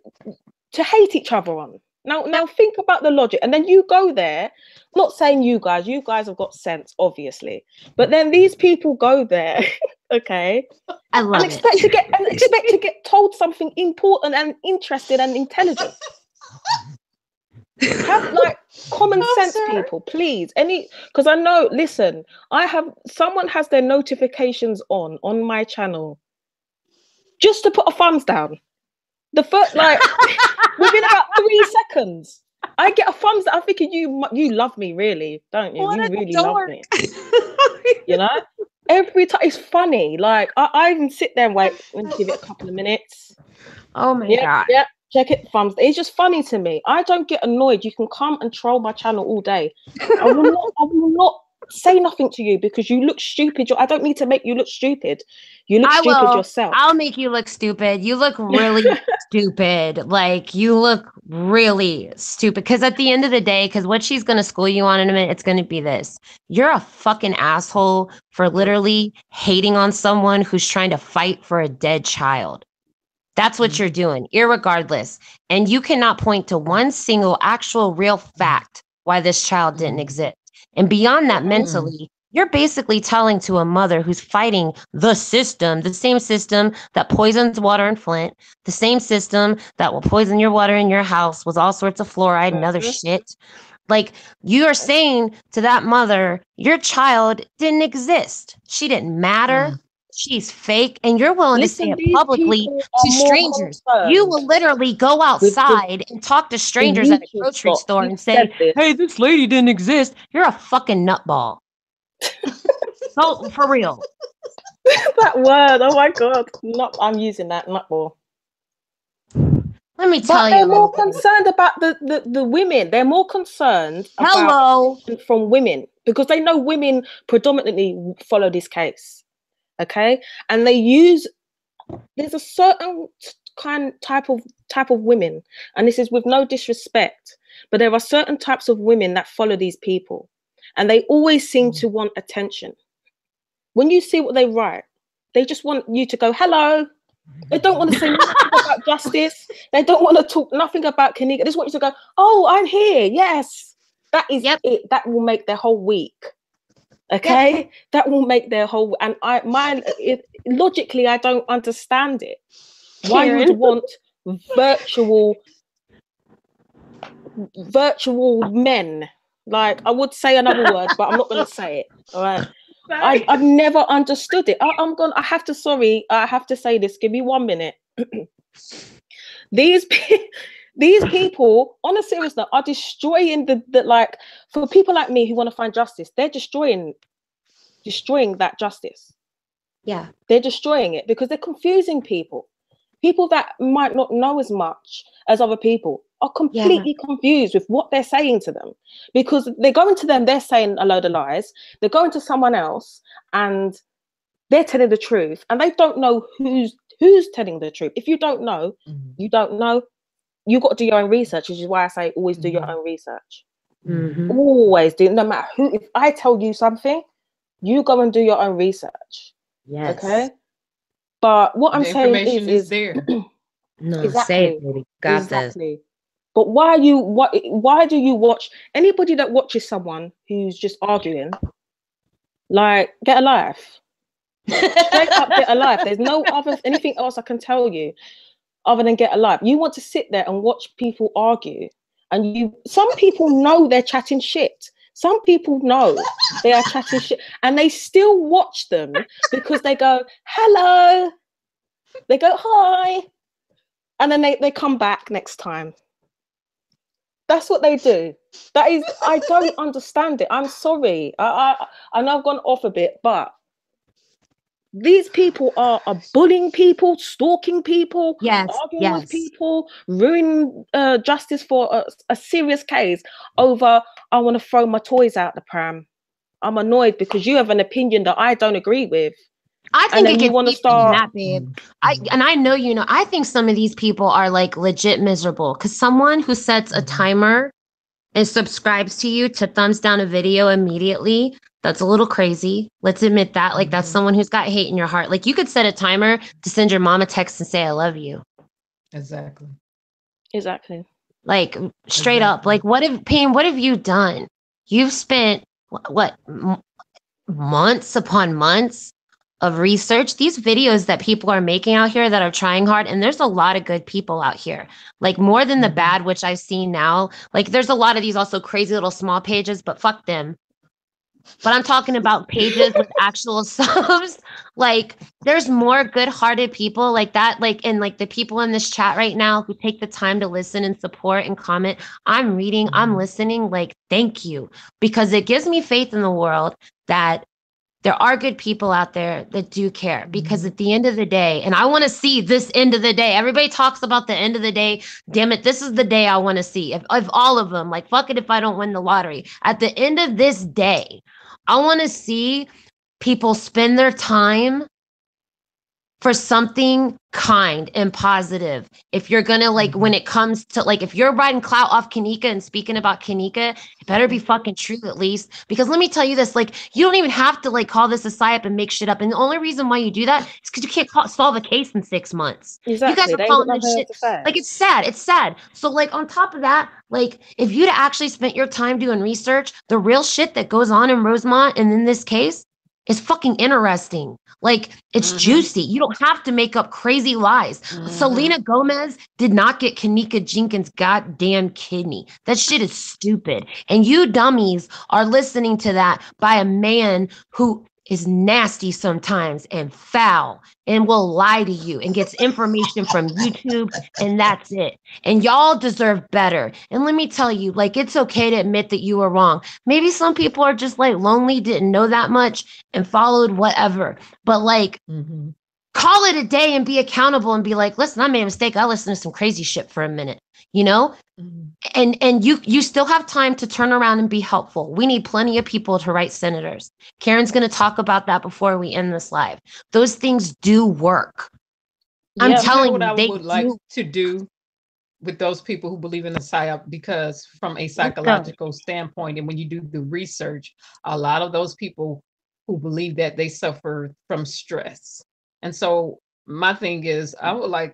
hate each other on. Now think about the logic. And then you go there, not saying you guys have got sense, obviously. But then these people go there, okay? And expect to get told something important and interesting and intelligent. Have like common sense, people, please. Because I know, listen, someone has their notifications on my channel just to put a thumbs down. The first, like, within about 3 seconds, I get a thumbs down. I'm thinking, you love me, really, don't you? You really love me. You know? Every time, it's funny. Like, I even sit there and wait and give it a couple of minutes. Oh my God. Yeah, check it, thumbs. It's just funny to me. I don't get annoyed. You can come and troll my channel all day. I will not say nothing to you because you look stupid. I don't need to make you look stupid. You look stupid yourself. I'll make you look stupid. You look really stupid. Like, you look really stupid. Because at the end of the day, because what she's going to school you on in a minute, it's going to be this. You're a fucking asshole for literally hating on someone who's trying to fight for a dead child. That's what you're doing, irregardless. And you cannot point to one single actual real fact why this child didn't exist. And beyond that, mentally, you're basically telling to a mother who's fighting the system, the same system that poisons water in Flint, the same system that will poison your water in your house with all sorts of fluoride and other shit. Like, you are saying to that mother, your child didn't exist. She didn't matter. She's fake, and you're willing to say it publicly to strangers. You will literally go outside and talk to strangers at a grocery store and say, hey, this lady didn't exist. You're a fucking nutball. So, for real. That word, oh my God. I'm using that, nutball. Let me tell you. They're more concerned about the women. They're more concerned about from women because they know women predominantly follow this case. Okay, and there's a certain type of women, and this is with no disrespect, but there are certain types of women that follow these people, and they always seem to want attention. When you see what they write, they just want you to go hello. They don't want to say nothing about justice. They don't want to talk nothing about Kenneka. They just want you to go, oh, I'm here. Yes, that is it. That will make their whole week. Okay, that will make their whole, and logically, I don't understand it. Why Karen. you'd want virtual men? Like, I would say another word, but I'm not going to say it. All right. I've never understood it. I have to say this. Give me 1 minute. These people, on a serious note, are destroying the like, for people like me who want to find justice, they're destroying that justice. Yeah. They're destroying it because they're confusing people. People that might not know as much as other people are completely confused with what they're saying to them, because they're going to them, they're saying a load of lies. They're going to someone else and they're telling the truth, and they don't know who's telling the truth. If you don't know, you don't know. You got to do your own research, which is why I say always do your own research. Always do. No matter who. If I tell you something, you go and do your own research. Yes. Okay. But what I'm saying is there. No, exactly. say it, baby. Got Exactly. This. But why do you watch anybody that watches someone who's just arguing? Like, get a life. Straight up, get a life. There's no anything else I can tell you other than get a life. You want to sit there and watch people argue, and some people know they're chatting shit. Some people know they are chatting shit, and they still watch them because they go, hello, they go, hi, and then they come back next time. That's what they do. That is, I don't understand it. I'm sorry. I know I've gone off a bit, but these people are bullying people, stalking people, arguing with people, ruining justice for a serious case over, I want to throw my toys out the pram. I'm annoyed because you have an opinion that I don't agree with. I think it gets deeper than that, babe. I know, I think some of these people are like legit miserable, because someone who sets a timer and subscribes to you to thumbs down a video immediately, that's a little crazy. Let's admit that. Like, that's someone who's got hate in your heart. Like, you could set a timer to send your mom a text and say, I love you. Exactly. Like, straight up. Like, what have you done? You've spent, what months upon months of research. These videos that people are making out here that are trying hard, and there's a lot of good people out here, like more than the bad, which I've seen now. Like, there's a lot of these also crazy little small pages, but fuck them. But I'm talking about pages with actual subs. Like, there's more good-hearted people like that. Like, and like the people in this chat right now who take the time to listen and support and comment. I'm reading, I'm listening. Like, thank you, because it gives me faith in the world that there are good people out there that do care, because at the end of the day, and I want to see this end of the day. Everybody talks about the end of the day. Damn it, this is the day I want to see. If all of them, like, fuck it if I don't win the lottery. At the end of this day, I want to see people spend their time for something kind and positive. If you're gonna, like, when it comes to, like, if you're riding clout off Kanika and speaking about Kanika, it better be fucking true at least. Because let me tell you this, like, you don't even have to, like, call this a psyop and make shit up. And the only reason why you do that is because you can't solve a case in 6 months. Exactly. You guys are calling this shit. Like, it's sad. It's sad. So, like, on top of that, like, if you'd actually spent your time doing research, the real shit that goes on in Rosemont and in this case is fucking interesting. Like, it's juicy. You don't have to make up crazy lies. Selena Gomez did not get Kanika Jenkins' goddamn kidney. That shit is stupid. And you dummies are listening to that by a man who is nasty sometimes and foul and will lie to you and gets information from YouTube, and that's it. And y'all deserve better. And let me tell you, like, it's okay to admit that you were wrong. Maybe some people are just, like, lonely, didn't know that much and followed whatever. But, like, call it a day and be accountable and be like, listen, I made a mistake. I listened to some crazy shit for a minute, And you still have time to turn around and be helpful. We need plenty of people to write senators. Karen's going to talk about that before we end this live. Those things do work. I'm telling you, what I would like to do with those people who believe in the psyop, because from a psychological standpoint, and when you do the research, a lot of those people who believe that, they suffer from stress. And so my thing is, I would like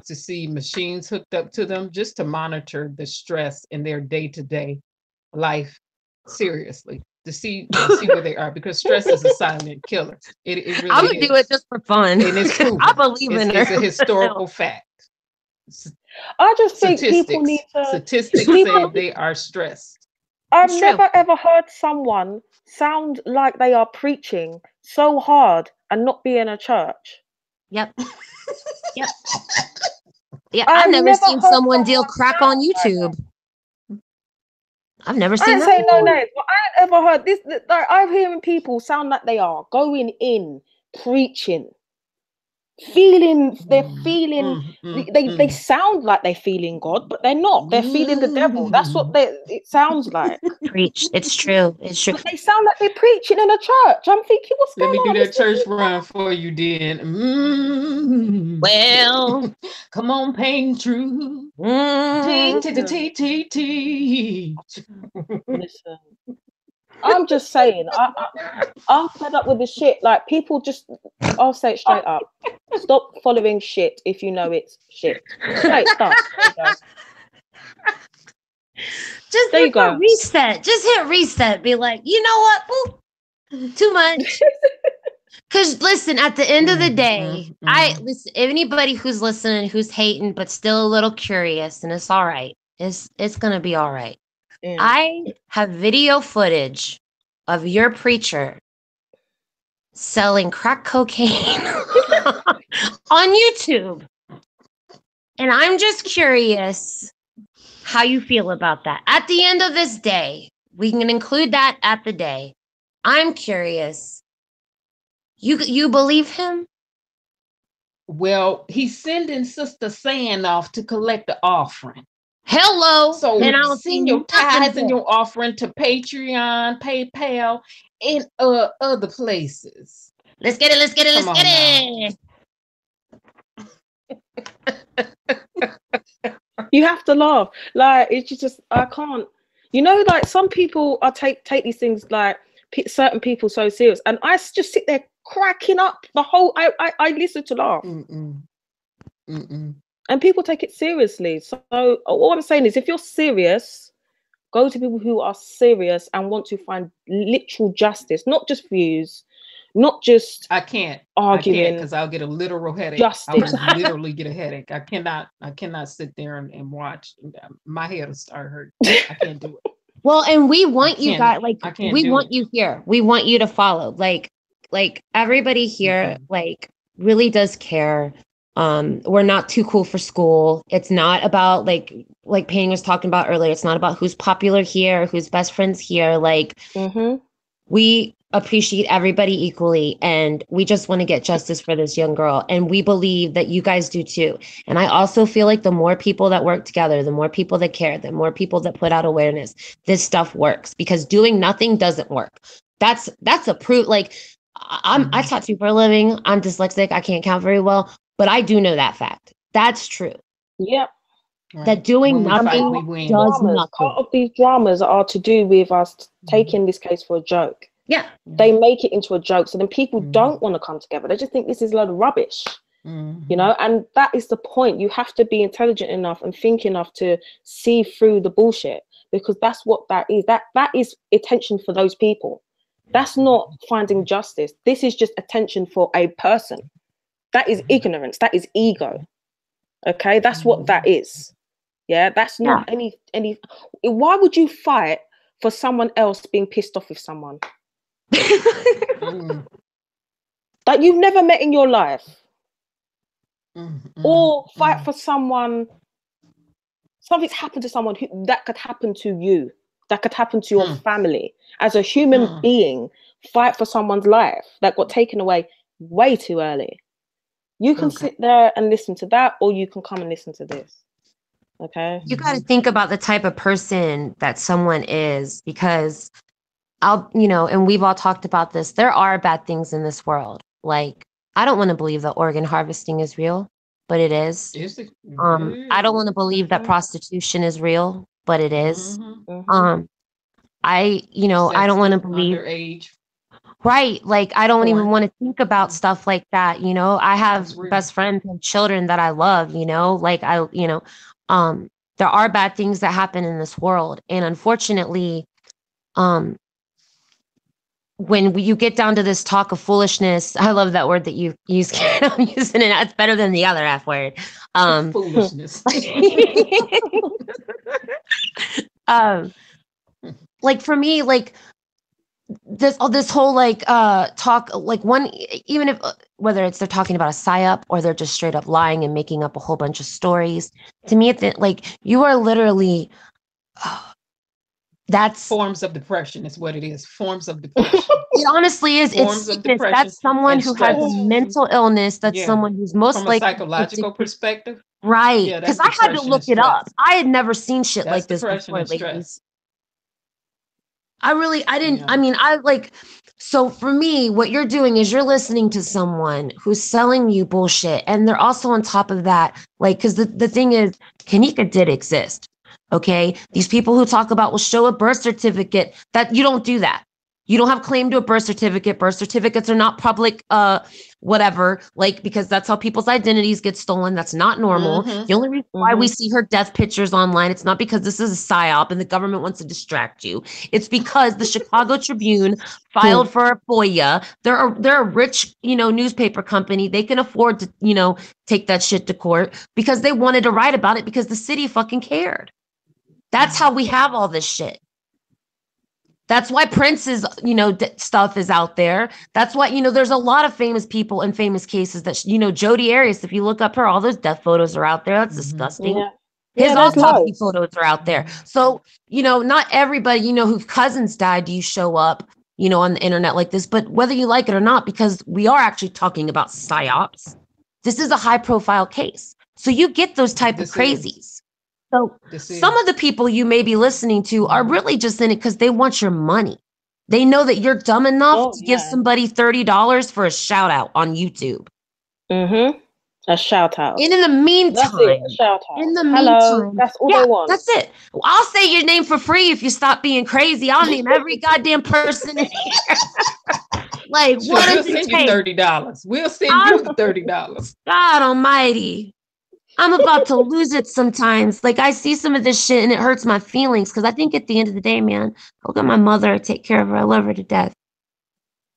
to see machines hooked up to them just to monitor the stress in their day-to-day life seriously. to see where they are, because stress is a silent killer. It really I would do it just for fun. And it's proven. I believe in It's a historical fact. I just think people need to. Statistics say they are stressed. I've never ever heard someone sound like they are preaching so hard and not be in a church. Yep. Yep. Yeah, I've never seen someone deal crack on YouTube. I've never seen that. I ain't saying no names, but I ain't ever heard this. Like, I'm hearing people sound like they are going in, preaching, feeling. They're feeling. They sound like they're feeling God, but they're not. They're feeling the devil. That's what it sounds like. Preach. It's true. It's true. But they sound like they're preaching in a church. I'm thinking, what's going on? Let me do that church run for you, then. Well, come on, pain true. Listen, I'm just saying, I'm fed up with this shit. Like, people just, I'll say it straight up. Stop following shit if you know it's shit. Straight up. Just hit reset. Just hit reset. Be like, you know what? Boop. Too much. Because listen, at the end of the day, listen. Anybody who's listening, who's hating, but still a little curious, and it's all right. It's gonna be all right. Yeah. I have video footage of your preacher selling crack cocaine on YouTube, and I'm just curious how you feel about that. At the end of this day, we can include that at the day. I'm curious. You believe him? Well, he's sending Sister Sand off to collect the offering. Hello. So and I'll send your tithes and your offering to Patreon, PayPal, and other places. Let's get it. Let's get it. Let's get it. You have to laugh. Like, it's just I can't. You know, like, some people take these things, like certain people, so serious, and I just sit there cracking up the whole. I listen to laugh. And people take it seriously. So all I'm saying is, if you're serious, go to people who are serious and want to find literal justice, not just views, not just arguing, because I'll get a literal headache. Justice. I will literally get a headache. I cannot sit there and watch. My head will start hurting. I can't do it. Well, and we want you guys, like, we want you here. We want you to follow. Like everybody here, like, really does care. We're not too cool for school. It's not about like Payne was talking about earlier. It's not about who's popular here, who's best friends here. Like, we appreciate everybody equally, and we just want to get justice for this young girl. And we believe that you guys do too. And I also feel like the more people that work together, the more people that care, the more people that put out awareness, this stuff works, because doing nothing doesn't work. That's a proof. Like, I tattoo for a living. I'm dyslexic. I can't count very well, but I do know that fact. That's true. Yep. Right. That doing nothing does nothing. Part of these dramas are to do with us taking this case for a joke. Yeah. They make it into a joke. So then people don't want to come together. They just think this is a load of rubbish. You know, and that is the point. You have to be intelligent enough and think enough to see through the bullshit, because that's what that is. That is attention for those people. That's not finding justice. This is just attention for a person. That is ignorance. That is ego. Okay, that's what that is. Yeah, that's not any. Why would you fight for someone else being pissed off with someone that you've never met in your life? Or fight for someone, something's happened to someone that could happen to you, that could happen to your family. As a human being, fight for someone's life that got taken away way too early. You can sit there and listen to that, or you can come and listen to this. Okay? You got to think about the type of person that someone is, because and we've all talked about this. There are bad things in this world. Like, I don't want to believe that organ harvesting is real, but it is. I don't want to believe that prostitution is real, but it is. I don't want to believe underage. Right. Like, I don't even want to think about stuff like that. You know, I have best friends and children that I love, like there are bad things that happen in this world. And unfortunately, when you get down to this talk of foolishness, I love that word that you use. I'm using it. It's better than the other F word. Foolishness. Like for me, like this whole like talk, like one, even if whether it's they're talking about a psyop or they're just straight up lying and making up a whole bunch of stories, to me, it's like you are literally. That's forms of depression is what it is. Forms of depression. It honestly is. Forms It's of depression. That's someone who has a mental illness. That's someone who's most from likely a psychological perspective. Right. Yeah, because I had to look it up. I had never seen shit like this before, ladies. I didn't. Yeah. I mean, so for me, what you're doing is you're listening to someone who's selling you bullshit. And they're also on top of that, like, because the thing is, Kanika did exist. Okay. These people who talk about will show a birth certificate, that you don't do that. You don't have claim to a birth certificate. Birth certificates are not public, whatever, like, because that's how people's identities get stolen. That's not normal. Mm-hmm. The only reason why we see her death pictures online, it's not because this is a psyop and the government wants to distract you. It's because the Chicago Tribune filed for a FOIA. They're a rich, newspaper company. They can afford to, take that shit to court because they wanted to write about it because the city fucking cared. That's how we have all this shit. That's why Prince's, stuff is out there. That's why, there's a lot of famous people and famous cases that, Jodi Arias, if you look up her, all those death photos are out there. That's disgusting. Yeah. His autopsy photos are out there. So, not everybody, whose cousins died, do you show up, on the internet like this, but whether you like it or not, because we are actually talking about psyops, this is a high profile case. So you get those type of crazies. So some of the people you may be listening to are really just in it because they want your money. They know that you're dumb enough to give somebody $30 for a shout out on YouTube. Mm-hmm. A shout out. And in the meantime, that's it, a shout out. Meantime, that's all they want. That's it. I'll say your name for free if you stop being crazy. I'll name every goddamn person in here. Like, what does it take? $30. We'll send you the $30. God almighty. I'm about to lose it sometimes. Like, I see some of this shit and it hurts my feelings because I think at the end of the day, man, look at my mother, take care of her. I love her to death.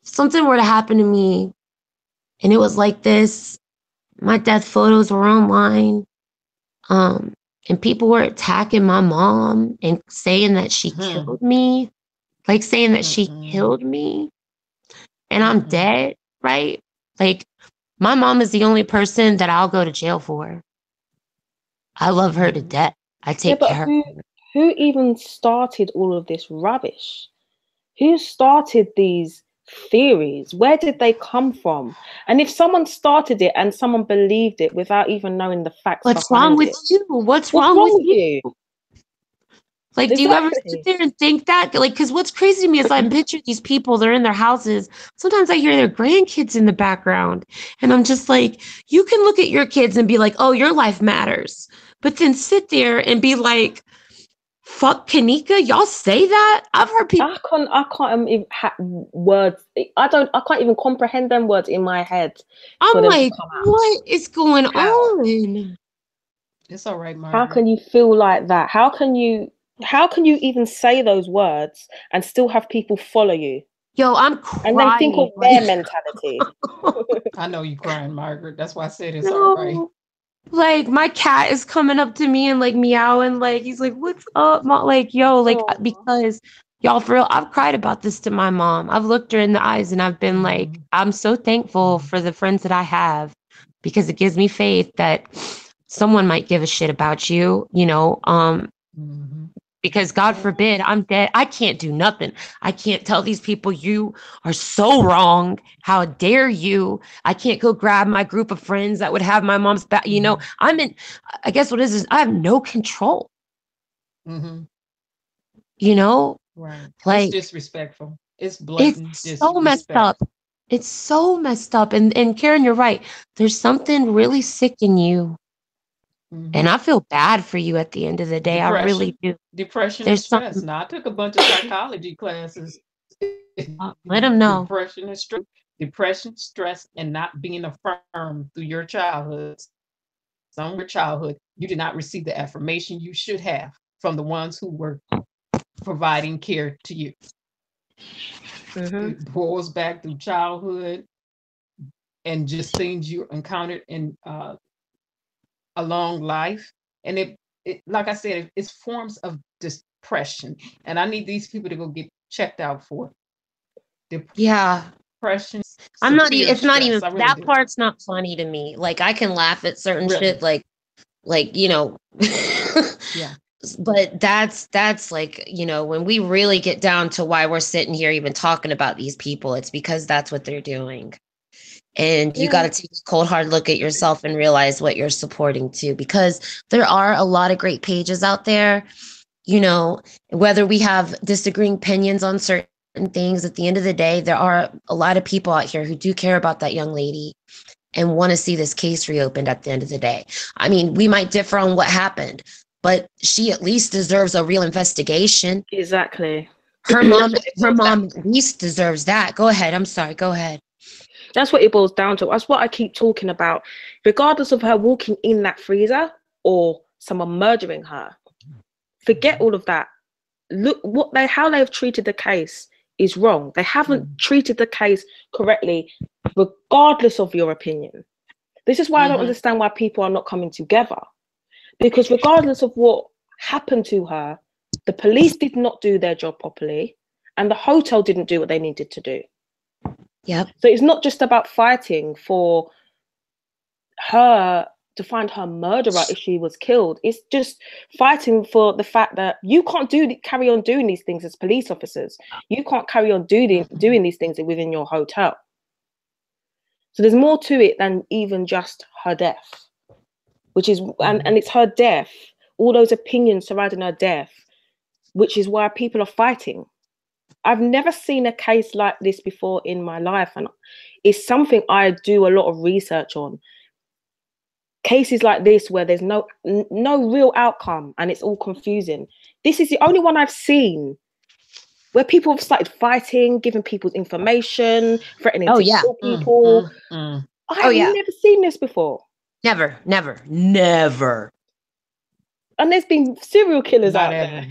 If something were to happen to me and it was like this, my death photos were online, and people were attacking my mom and saying that she killed me, like saying that she killed me and I'm dead, right? Like, my mom is the only person that I'll go to jail for. I love her to death. I take care of her. Who even started all of this rubbish? Who started these theories? Where did they come from? And if someone started it and someone believed it without even knowing the facts, what's wrong with you? What's wrong with you? Like, do you ever sit there and think that? Like, because what's crazy to me is I picture these people, they're in their houses. Sometimes I hear their grandkids in the background. And I'm just like, you can look at your kids and be like, oh, your life matters. But then sit there and be like, fuck Kanika, y'all say that? I've heard people. I can't even words. I can't even comprehend them words in my head. I'm like, what is going on? It's all right, Margaret. How can you feel like that? How can you even say those words and still have people follow you? Yo, I'm crying. And then think of their mentality. I know you crying, Margaret. That's why I said it's all right. Like, my cat is coming up to me and like meowing, like he's like, what's up, Mom? Like, yo, like, because y'all, for real, I've cried about this to my mom. I've looked her in the eyes and I've been like, I'm so thankful for the friends that I have because it gives me faith that someone might give a shit about you, because God forbid I'm dead. I can't do nothing. I can't tell these people you are so wrong. How dare you? I can't go grab my group of friends that would have my mom's back. I guess what is I have no control. Mm-hmm. Right. Like, it's disrespectful. It's blatant. It's so messed up. It's so messed up. And Karen, you're right. There's something really sick in you. And I feel bad for you at the end of the day. I really do. Depression and stress. Now, I took a bunch of psychology classes. Let them know. Depression, stress, and not being affirmed through your childhood. Some of your childhood, you did not receive the affirmation you should have from the ones who were providing care to you. It boils back through childhood and just things you encountered in along life. And it like I said, it's forms of depression. And I need these people to go get checked out for Yeah. depression. It's not Stress. even, I really that do. part's not funny to me. Like, I can laugh at certain Really? shit, like, you know, Yeah. but that's like, you know, when we really get down to why we're sitting here even talking about these people, it's because that's what they're doing. And you got to take a cold hard look at yourself and realize what you're supporting too, because there are a lot of great pages out there, you know, whether we have disagreeing opinions on certain things, at the end of the day, there are a lot of people out here who do care about that young lady and want to see this case reopened at the end of the day. I mean, we might differ on what happened, but she at least deserves a real investigation. Exactly. Her mom at least deserves that. Go ahead. I'm sorry. Go ahead. That's what it boils down to. That's what I keep talking about. Regardless of her walking in that freezer or someone murdering her, forget all of that. Look how they've treated the case is wrong. They haven't treated the case correctly, regardless of your opinion. This is why I don't understand why people are not coming together. Because regardless of what happened to her, the police did not do their job properly, and the hotel didn't do what they needed to do. Yep. So it's not just about fighting for her to find her murderer if she was killed. It's just fighting for the fact that you can't carry on doing these things as police officers. You can't carry on doing these things within your hotel. So there's more to it than even just her death, which is, and it's her death, all those opinions surrounding her death, which is why people are fighting. I've never seen a case like this before in my life, and it's something I do a lot of research on. Cases like this where there's no real outcome and it's all confusing. This is the only one I've seen where people have started fighting, giving people information, threatening to kill people. I've never seen this before. Never. And there's been serial killers out there,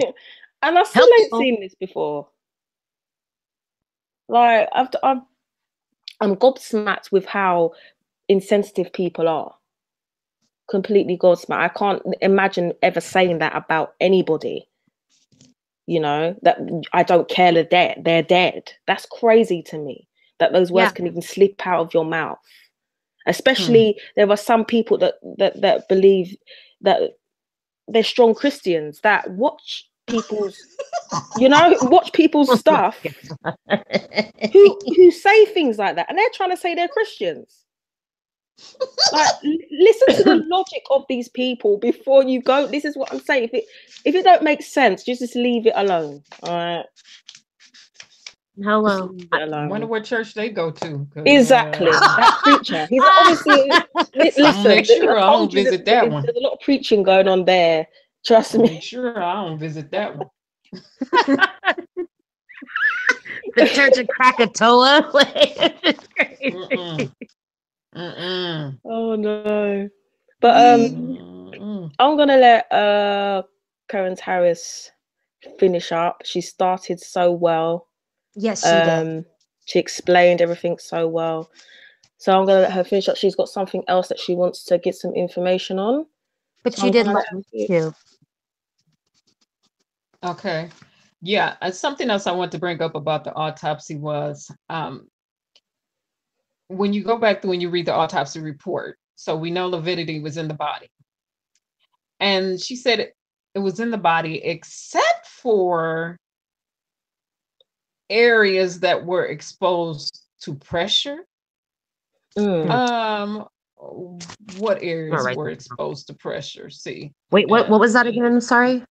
and I still ain't seen this before. Like, I'm gobsmacked with how insensitive people are. Completely gobsmacked. I can't imagine ever saying that about anybody. You know, that I don't care, they're dead. That's crazy to me, that those words can even slip out of your mouth. Especially there are some people that believe that they're strong Christians that watch people's stuff who say things like that, and they're trying to say they're Christians. Like, listen to the logic of these people before you go. This is what I'm saying. If it don't make sense, just leave it alone. All right. Hello. I wonder what church they go to. Exactly. That preacher. He's obviously. Listen, make sure I don't visit that one. There's a lot of preaching going on there. Trust me. Make sure I don't visit that one. The Church of Krakatoa. Oh no. But I'm gonna let Clarence Harris finish up. She started so well. Yes, she did. She explained everything so well. So I'm gonna let her finish up. She's got something else that she wants to get some information on. But you did let me too. Okay. Yeah, something else I want to bring up about the autopsy was when you go back to when you read the autopsy report, so we know lividity was in the body. And she said it was in the body except for areas that were exposed to pressure. What areas were exposed to pressure? See. Wait, what was that again? Sorry.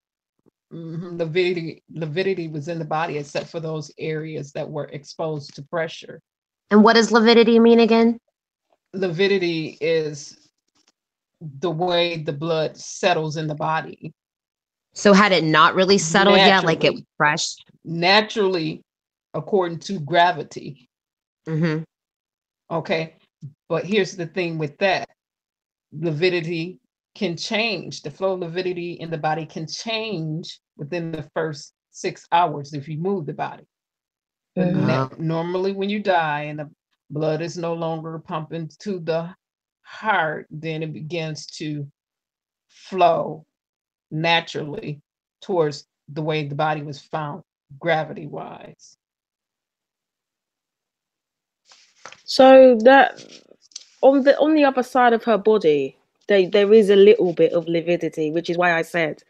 Lividity was in the body except for those areas that were exposed to pressure. And what does lividity mean again? Lividity is the way the blood settles in the body. So had it not really settled yet, like it was fresh? Naturally, according to gravity. Okay. But here's the thing with that. Lividity can change. The flow of lividity in the body can change within the first 6 hours if you move the body. But Mhm. normally when you die and the blood is no longer pumping to the heart, then it begins to flow naturally towards the way the body was found, gravity wise. So that on the other side of her body, there is a little bit of lividity, which is why I said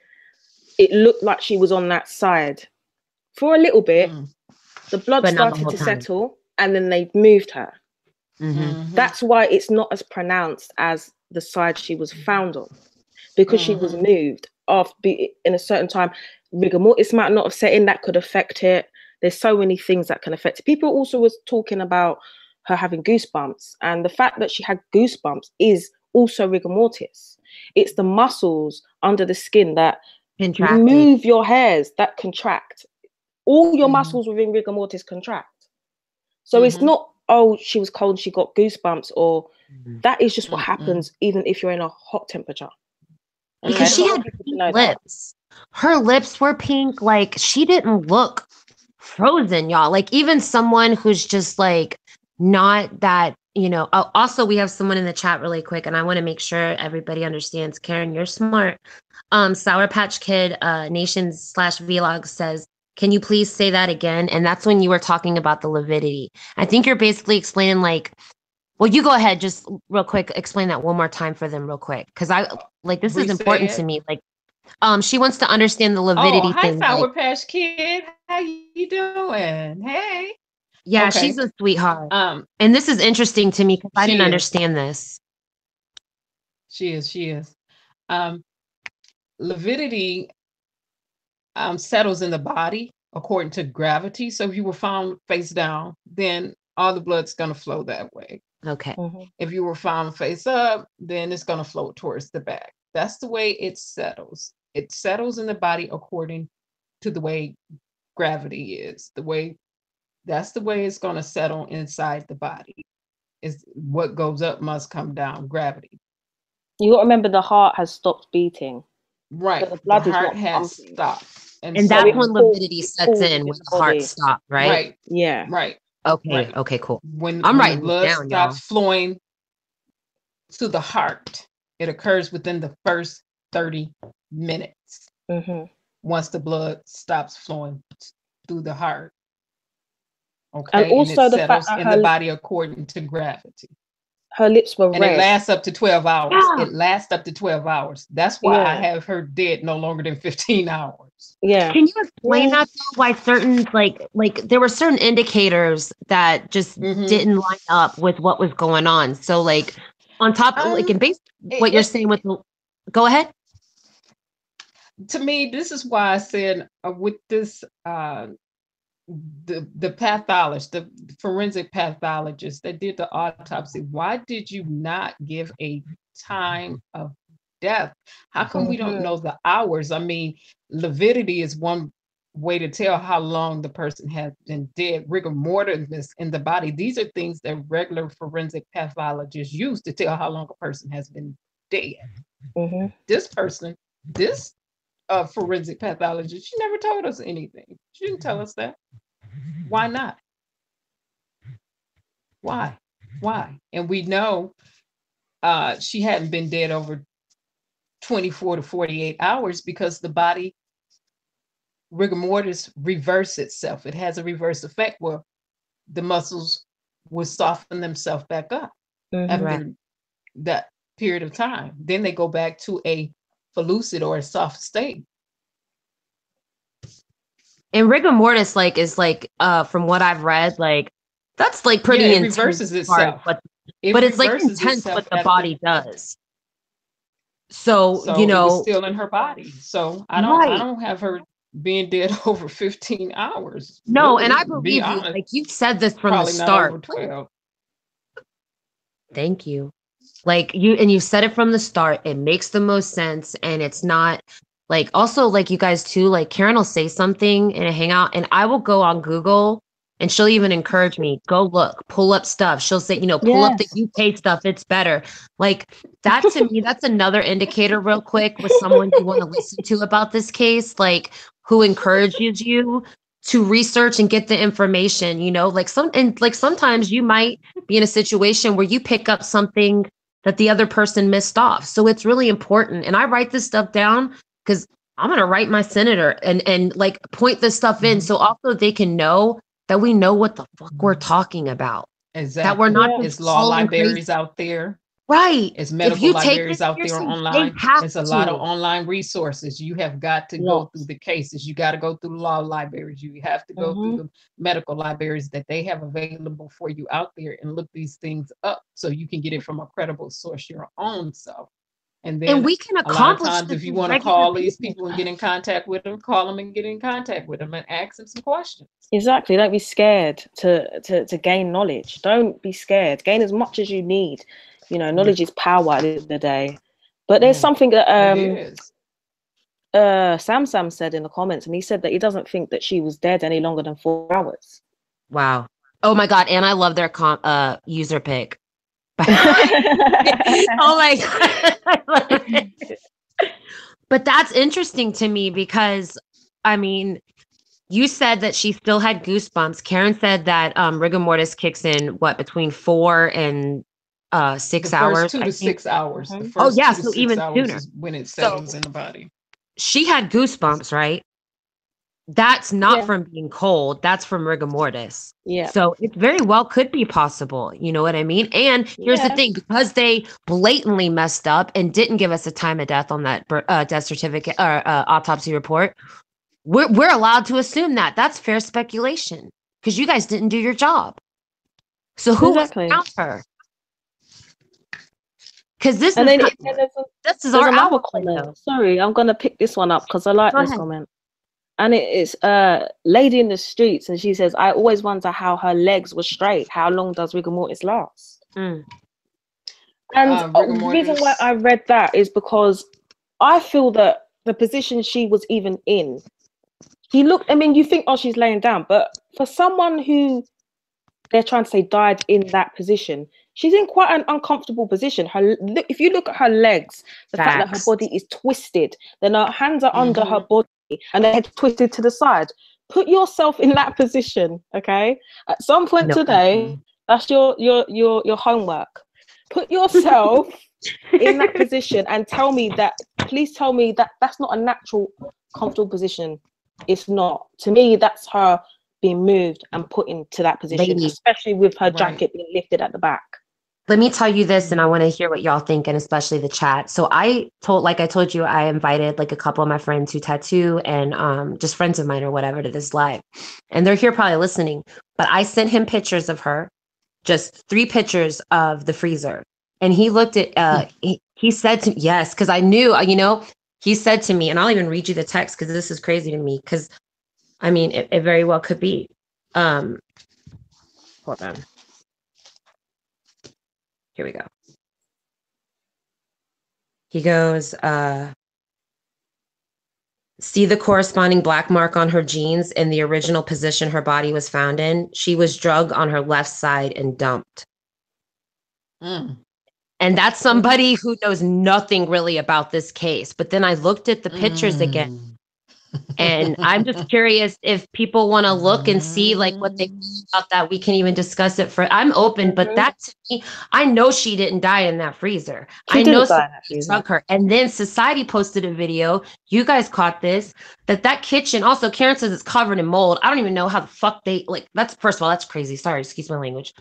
it looked like she was on that side for a little bit. Mm. The blood But not the started whole to time. settle, and then they moved her. Mhm. That's why it's not as pronounced as the side she was found on, because she was Mhm. moved off in a certain time. Rigor mortis might not have set in, that could affect it. There's so many things that can affect it. People also was talking about her having goosebumps, and the fact that she had goosebumps is also rigor mortis. It's the muscles under the skin that Contracting. move your hairs that contract. All your Mhm. muscles within rigor mortis contract. So it's Mhm. not, oh, she was cold, she got goosebumps, or Mhm. that is just what Mm-mm. happens even if you're in a hot temperature. Okay, Because so she I Mhm. want had people to pink know that. lips. Her lips were pink. Like she didn't look frozen, y'all. Like even someone who's just like not that, also we have someone in the chat really quick, and I want to make sure everybody understands. Karen, you're smart. Sour Patch Kid Nation/vlog says, can you please say that again? And that's when you were talking about the lividity. I think you're basically explaining like, well, you go ahead, just real quick, explain that one more time for them real quick. Cause I like this is Re-say important to it. me. Like, she wants to understand the Oh, lividity hi, thing. Like, Sour Patch Kid. How you doing? Hey. yeah, Okay. she's a sweetheart. Um, And this is interesting to me because I didn't she is. understand this. She is. She is. Um, lividity settles in the body according to gravity. So if you were found face down, then all the blood's going to flow that way. Okay. Mm-hmm. If you were found face up, then it's going to flow towards the back. That's the way it settles. It settles in the body according to the way gravity is. That's the way it's going to settle inside the body. Is what goes up must come down, gravity. You got to remember the heart has stopped beating, so Right. the The blood is heart not has pumping. stopped. And And So that's it when so, lividity it sets falls in within when the the heart body. stops, right? right, Yeah. right, Okay. right. Okay, cool. I'm When the writing this blood down, y'all. stops flowing to the heart, it occurs within the first 30 minutes. Mm-hmm. Once the blood stops flowing through the heart, And okay, and it also the fact settles that in the body according to gravity. her lips were And it red. lasts up to 12 hours. Yeah. It lasts up to 12 hours. That's why I Yeah. have her dead no longer than 15 hours. Yeah. Can you explain Yeah. that though? Why certain like there were certain indicators that just Mm-hmm. didn't line up with what was going on. So like on top of like Um, and based what you're it, saying with the go ahead. to me, this is why I said with this the pathologist, the forensic pathologist that did the autopsy, why did you not give a time of death? How come we don't Mm-hmm. know the hours? I mean, lividity is one way to tell how long the person has been dead. Rigor mortis in the body, these are things that regular forensic pathologists use to tell how long a person has been dead. Mm-hmm. This person, this forensic pathologist, she never told us anything. She didn't tell us that. Why not? Why? Why? And we know she hadn't been dead over 24 to 48 hours because the body rigor mortis reverse itself. It has a reverse effect where the muscles will soften themselves back up Mm-hmm. Right. after that period of time. Then they go back to a pellucid or a soft state. And rigor mortis like is like from what I've read, like that's like Yeah, pretty it intense reverses part, itself. but It it's like reverses intense itself what the after. body does. So, So it was still in her body. So I right. don't have her being dead over 15 hours. No, and I Really, be believe you. honest, Like you said this from the probably not start. over 12. Thank you. Like you said it from the start. It makes the most sense. And it's not like also like you guys too, like Karen will say something in a hangout and I will go on Google and she'll even encourage me, go look, pull up stuff. She'll say, pull up the Yes. UK stuff. It's better. Like that to me, that's another indicator real quick with someone you want to listen to about this case, like who encourages you. to research and get the information, you know, like sometimes you might be in a situation where you pick up something that the other person missed off. So it's really important. And I write this stuff down because I'm going to write my senator and like point this stuff in. So also they can know that we know what the fuck we're talking about. Exactly. That we're not It's law libraries out there. Right. It's medical libraries out there online. There's a lot of to. online resources. You have got to go through the cases. You got to go through law libraries. You have to go through the medical libraries that they have available for you out there and look these things up so you can get it from a credible source your own self. And then we can a lot of times, if you want to call these people and get in contact with them, call them and get in contact with them and ask them some questions. Exactly. Don't be scared to gain knowledge. Don't be scared. Gain as much as you need. You know, knowledge is power at the end of the day. But there's something that Sam said in the comments, and he said that he doesn't think that she was dead any longer than 4 hours. Wow. Oh my God. And I love their user pick. Oh my God. But that's interesting to me because, I mean, you said that she still had goosebumps. Karen said that rigor mortis kicks in, what, between 4 and 6 hours? 2 to 6 hours. The first oh, yeah. 2 to So 6 even hours sooner. is when it settles in the body. She had goosebumps, right? That's not from being cold. That's from rigor mortis. Yeah. So it very well could be possible. You know what I mean? And here's the thing, because they blatantly messed up and didn't give us a time of death on that death certificate or autopsy report, we're allowed to assume that. That's fair speculation because you guys didn't do your job. So who was around her? Because this is our another comment. Sorry, I'm going to pick this one up because I like this comment. And it's lady in the streets, and she says, I always wonder how her legs were straight. How long does rigor mortis last? And the reason why I read that is because I feel that the position she was even in, I mean, you think, oh, she's laying down, but for someone who they're trying to say died in that position, she's in quite an uncomfortable position. If you look at her legs, the fact that her body is twisted, then her hands are under her body and her head twisted to the side. Put yourself in that position, okay? At some point today, that's your homework. Put yourself in that position and please tell me that that's not a natural, comfortable position. It's not. To me, that's her being moved and put into that position, especially with her jacket being lifted at the back. Let me tell you this, and I want to hear what y'all think, and especially the chat. So I told you, I invited like a couple of my friends who tattoo and just friends of mine or whatever to this live. And they're here probably listening. But I sent him pictures of her, just 3 pictures of the freezer. And he looked at, he said to me, yes, because I knew, you know, he said to me, and I'll even read you the text because this is crazy to me, because I mean, it very well could be. Hold on. Here we go. He goes, see the corresponding black mark on her jeans in the original position her body was found in? She was drugged on her left side and dumped. And that's somebody who knows nothing really about this case. But then I looked at the pictures again. And I'm just curious if people want to look and see like what they think about that. We can even discuss it I'm open, but that to me, I know she didn't die in that freezer. I know somebody drug her. And then Society posted a video. You guys caught this, that kitchen, also Karen says it's covered in mold. I don't even know how the fuck that's, first of all, that's crazy. Sorry, excuse my language.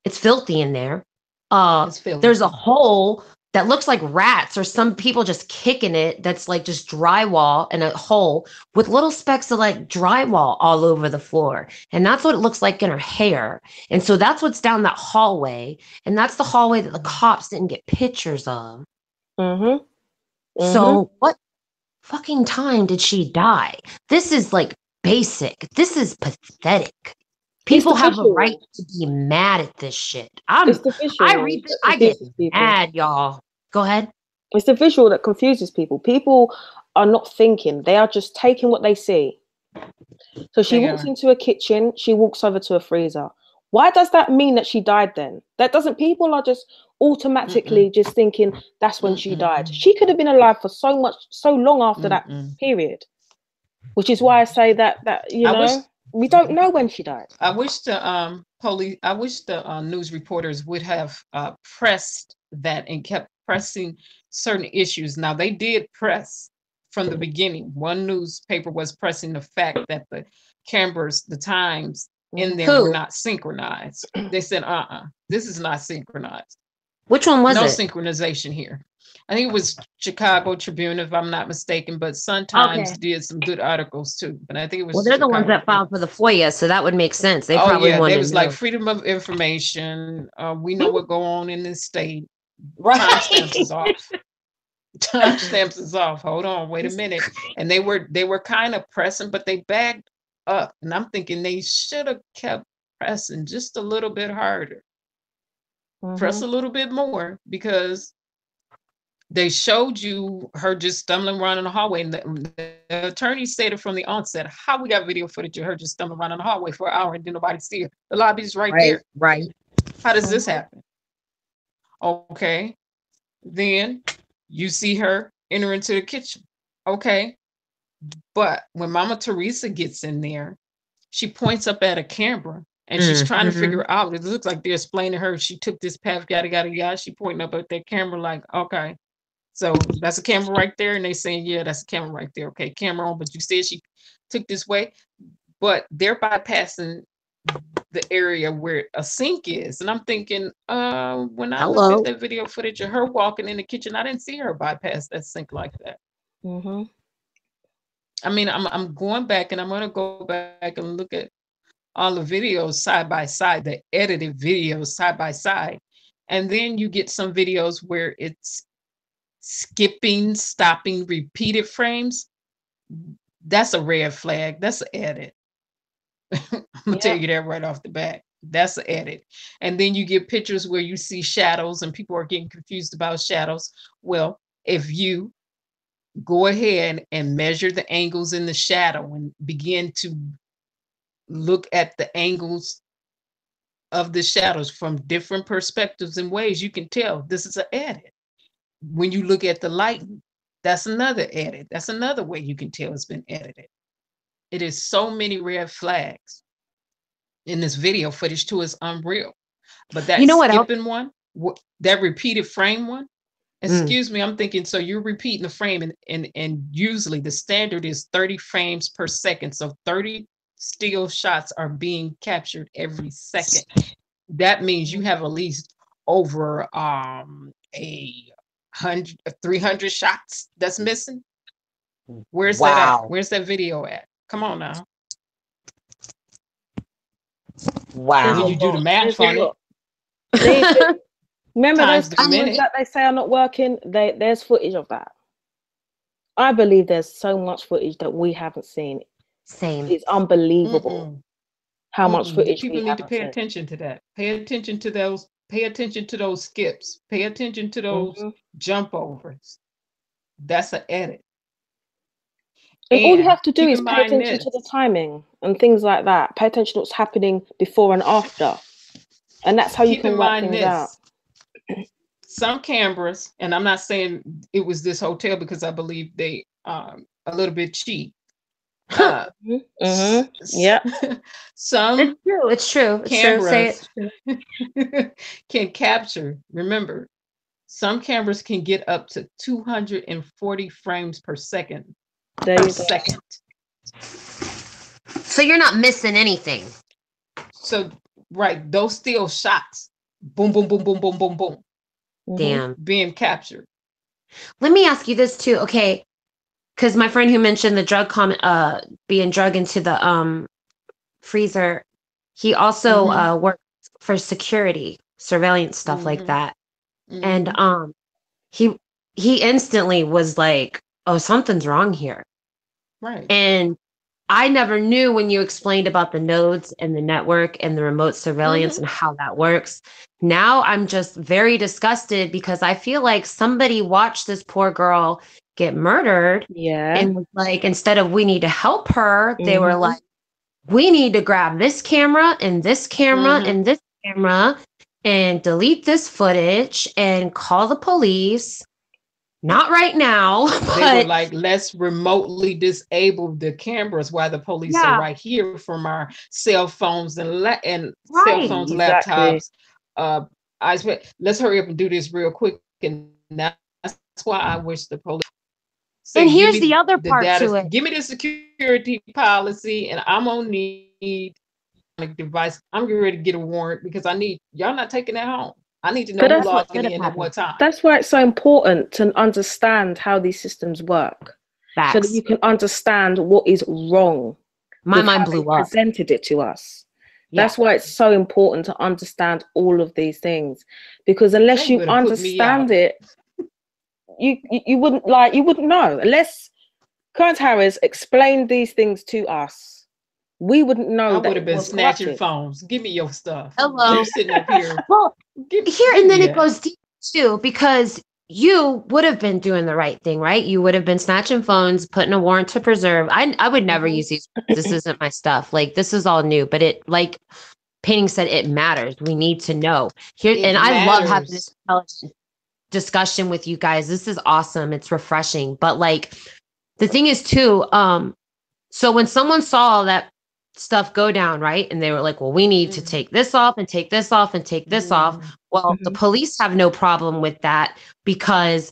It's filthy in there. There's a hole that looks like rats or some people just kicking it. That's like just drywall and a hole with little specks of like drywall all over the floor. And that's what it looks like in her hair. And so that's what's down that hallway. And that's the hallway that the cops didn't get pictures of. So what fucking time did she die? This is like basic. This is pathetic. People have a right to be mad at this shit. I read this, I get mad, y'all. Go ahead. It's the visual that confuses people. People are not thinking. They are just taking what they see. So she walks into a kitchen. She walks over to a freezer. Why does that mean that she died then? That doesn't, people are just automatically just thinking that's when she died. She could have been alive for so long after that period. Which is why I say that I wish we don't know when she died. I wish the police, I wish the news reporters would have pressed that and kept pressing certain issues. Now they did press from the beginning. One newspaper was pressing the fact that the cameras, the times in there were Who? not synchronized. They said, this is not synchronized. Which one was No it? synchronization here. I think it was Chicago Tribune, if I'm not mistaken, but Sun Times did some good articles too. But I think it was Well, they're the ones Chicago that filed for the FOIA, so that would make sense. They Oh probably yeah, they wanted was to know. like freedom of information. We know what go on in this state. Right. Timestamps is off. Timestamps is off. Hold on, wait a minute. And they were kind of pressing, but they backed up. And I'm thinking they should have kept pressing just a little bit harder. Press a little bit more, because they showed you her just stumbling around in the hallway. And the attorney stated from the onset, how we got video footage of her just stumbling around in the hallway for an hour and didn't nobody see her. The lobby's right there. Right. How does this happen? Okay. Then you see her enter into the kitchen. Okay. But when Mama Teresa gets in there, she points up at a camera and she's trying to figure out, it looks like they're explaining to her, she took this path, yada, yada, yada. She pointing up at that camera like, okay, so that's a camera right there. And they saying, yeah, that's a camera right there. Okay, camera on, but you said she took this way. But they're bypassing the area where a sink is. And I'm thinking, when I looked at that video footage of her walking in the kitchen, I didn't see her bypass that sink like that. I mean, I'm going back and I'm going to go back and look at all the videos side by side, the edited videos side by side. And then you get some videos where it's skipping, stopping, repeated frames. That's a red flag. That's an edit. I'm gonna tell you that right off the bat. That's an edit. And then you get pictures where you see shadows and people are getting confused about shadows. Well, if you go ahead and measure the angles in the shadow and begin to look at the angles of the shadows from different perspectives and ways, you can tell this is an edit. When you look at the lighting, that's another edit. That's another way you can tell it's been edited. It is so many red flags in this video footage too, is unreal. But that skipping one, that repeated frame one, excuse me, I'm thinking, so you're repeating the frame and usually the standard is 30 frames per second. So 30 still shots are being captured every second. That means you have at least over 300 shots that's missing. Where's that at? Where's that video at? Come on now. Wow. When you do the math on it. Remember those cameras that they say are not working? There's footage of that. I believe there's so much footage that we haven't seen. Same. It's unbelievable how much footage people need to pay attention to that. Pay attention to those. Pay attention to those skips. Pay attention to those jump overs. That's an edit. And all you have to do is pay attention to the timing and things like that. Pay attention to what's happening before and after. And that's how you can work things out. Some cameras, and I'm not saying it was this hotel because I believe they a little bit cheap. Yeah. Some it's true. Cameras can capture. Remember, some cameras can get up to 240 frames per second. Second. So you're not missing anything. So right, those still shots. Boom, boom, boom, boom, boom, boom, boom. Damn. Being captured. Let me ask you this too. Okay. Because my friend who mentioned the drug being drug into the freezer, he also worked for security, surveillance stuff like that. And he instantly was like, oh, something's wrong here. Right. And I never knew when you explained about the nodes and the network and the remote surveillance and how that works. Now I'm just very disgusted because I feel like somebody watched this poor girl get murdered. Yeah. And was like, instead of we need to help her, they were like, we need to grab this camera and this camera and this camera and delete this footage and call the police. not right now, They were but like, let's remotely disable the cameras while the police are yeah, right here from our cell phones and cell right. phones, Exactly. laptops. I expect, let's hurry up and do this real quick. And that's why I wish the police say, And give here's me the other the part data, to it. give me the security policy, and I'm gonna need a device. I'm getting ready to get a warrant because I need y'all not taking that home. I need to know But who That's what logging should have in at happened. what time. that's why it's so important to understand how these systems work, so that Facts. you can understand what is wrong My with how mind they blew up. presented it to us. Yeah. That's why it's so important to understand all of these things, because unless They you would have put me understand out. it, you wouldn't know. Unless Clarence Harris explained these things to us, we wouldn't I know that would have it been was snatching corrupted. phones. Give me your stuff. Hello. You sitting up here. Well, here Give and then me it that. goes deep too, because you would have been doing the right thing, right? You would have been snatching phones, putting a warrant to preserve. I would never use these. This isn't my stuff. Like this is all new, but it like Painting said, it matters. We need to know here, It and I love having this matters. intelligent discussion with you guys. This is awesome. It's refreshing. But like the thing is too, so when someone saw that stuff go down, right? And they were like, well, we need to take this off and take this off and take this off. Mhm. Well, the Mhm. police have no problem with that because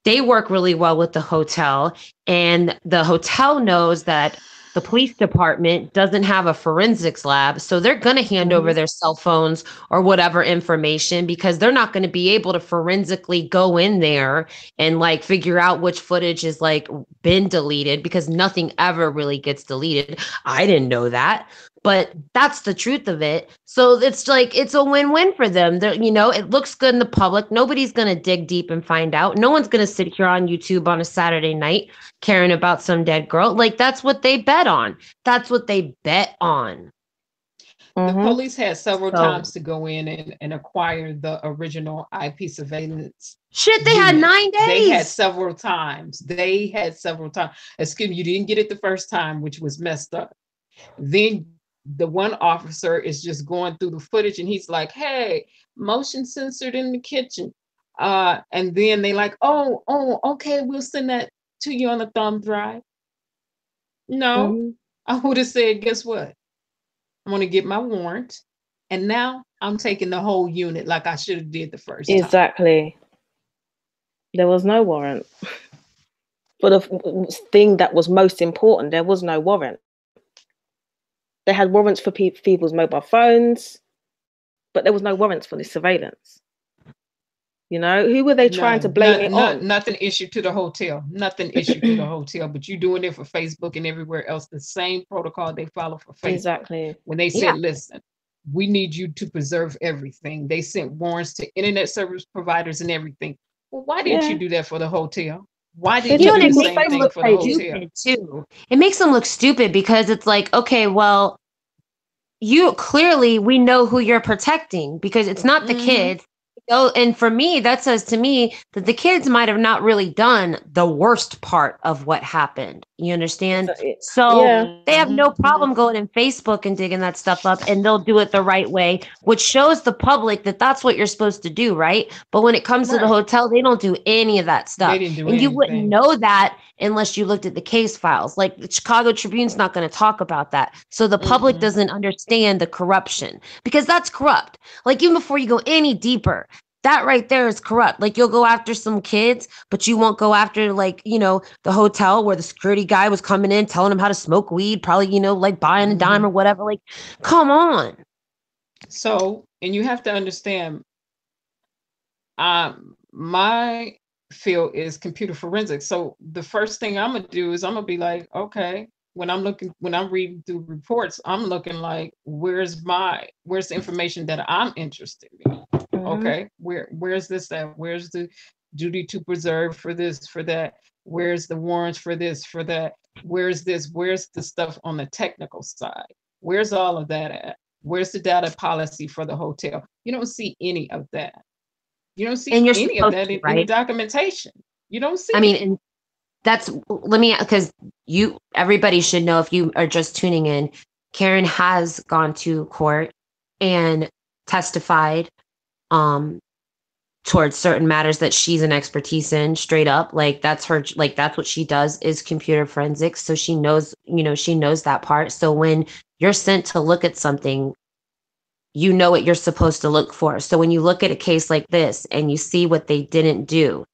they work really well with the hotel, and the hotel knows that the police department doesn't have a forensics lab, so they're going to hand over Mhm. their cell phones or whatever information because they're not going to be able to forensically go in there and like figure out which footage is like been deleted, because nothing ever really gets deleted. I didn't know that, but that's the truth of it. So it's like it's a win-win for them. It looks good in the public. Nobody's going to dig deep and find out. No one's going to sit here on YouTube on a Saturday night caring about some dead girl. Like that's what they bet on. That's what they bet on. The Mhm. police had several So times to go in and acquire the original IP surveillance shit, they had unit. 9 days. They had several times. Excuse me, you didn't get it the first time, which was messed up. Then the one officer is just going through the footage and he's like, hey, motion censored in the kitchen. And then they like, oh, okay, we'll send that to you on a thumb drive. No, Mhm. I would have said, guess what? I'm going to get my warrant. And now I'm taking the whole unit like I should have did the first time. Exactly. There was no warrant for the thing that was most important. There was no warrant. They had warrants for people's mobile phones, but there was no warrants for the surveillance. Who were they trying to None, blame it on? nothing issued to the hotel. Nothing issued to the hotel, but you doing it for Facebook and everywhere else. The same protocol they follow for Facebook. Exactly. When they Yeah. said, listen, we need you to preserve everything. They sent warrants to internet service providers and everything. Well, why didn't you Yeah. do that for the hotel? Why They didn't you took And do it the people's makes same them thing Facebook look for the pages. hotel? stupid too. It makes them look stupid because it's like, okay, well, we know who you're protecting because it's not the Mm-hmm. kids. And for me, that says to me that the kids might have not really done the worst part of what happened. You understand? So Yeah. they have no Mm-hmm. problem going in Facebook and digging that stuff up, and they'll do it the right way, which shows the public that that's what you're supposed to do, right? But when it comes to the Right. hotel, they don't do any of that They stuff. didn't do And you wouldn't anything. know that unless you looked at the case files. Like the Chicago Tribune's not going to talk about that. So the public Mm-mm. doesn't understand the corruption because that's corrupt. Like even before you go any deeper, that right there is corrupt. Like you'll go after some kids, but you won't go after the hotel where the security guy was coming in telling him how to smoke weed, probably, like buying a dime Mm-hmm. or whatever. Like, come on. So, and you have to understand, my field is computer forensics. So the first thing I'm gonna do is I'm gonna be like, okay, when I'm reading through reports, I'm looking like, where's the information that I'm interested in? Mhm. Okay, where's this at? Where's the duty to preserve for this, for that? Where's the warrants for this, for that? Where's this? Where's the stuff on the technical side? Where's all of that at? Where's the data policy for the hotel? You don't see any of that. You don't see And you're any of supposed that to, in the right? documentation. You don't see I mean, it. and because everybody should know if you are just tuning in, Karen has gone to court and testified. Um, towards certain matters that she's an expertise in, straight up. Like that's her, like that's what she does, is computer forensics. So she knows, she knows that part. So when you're sent to look at something, you know what you're supposed to look for. So when you look at a case like this and you see what they didn't do,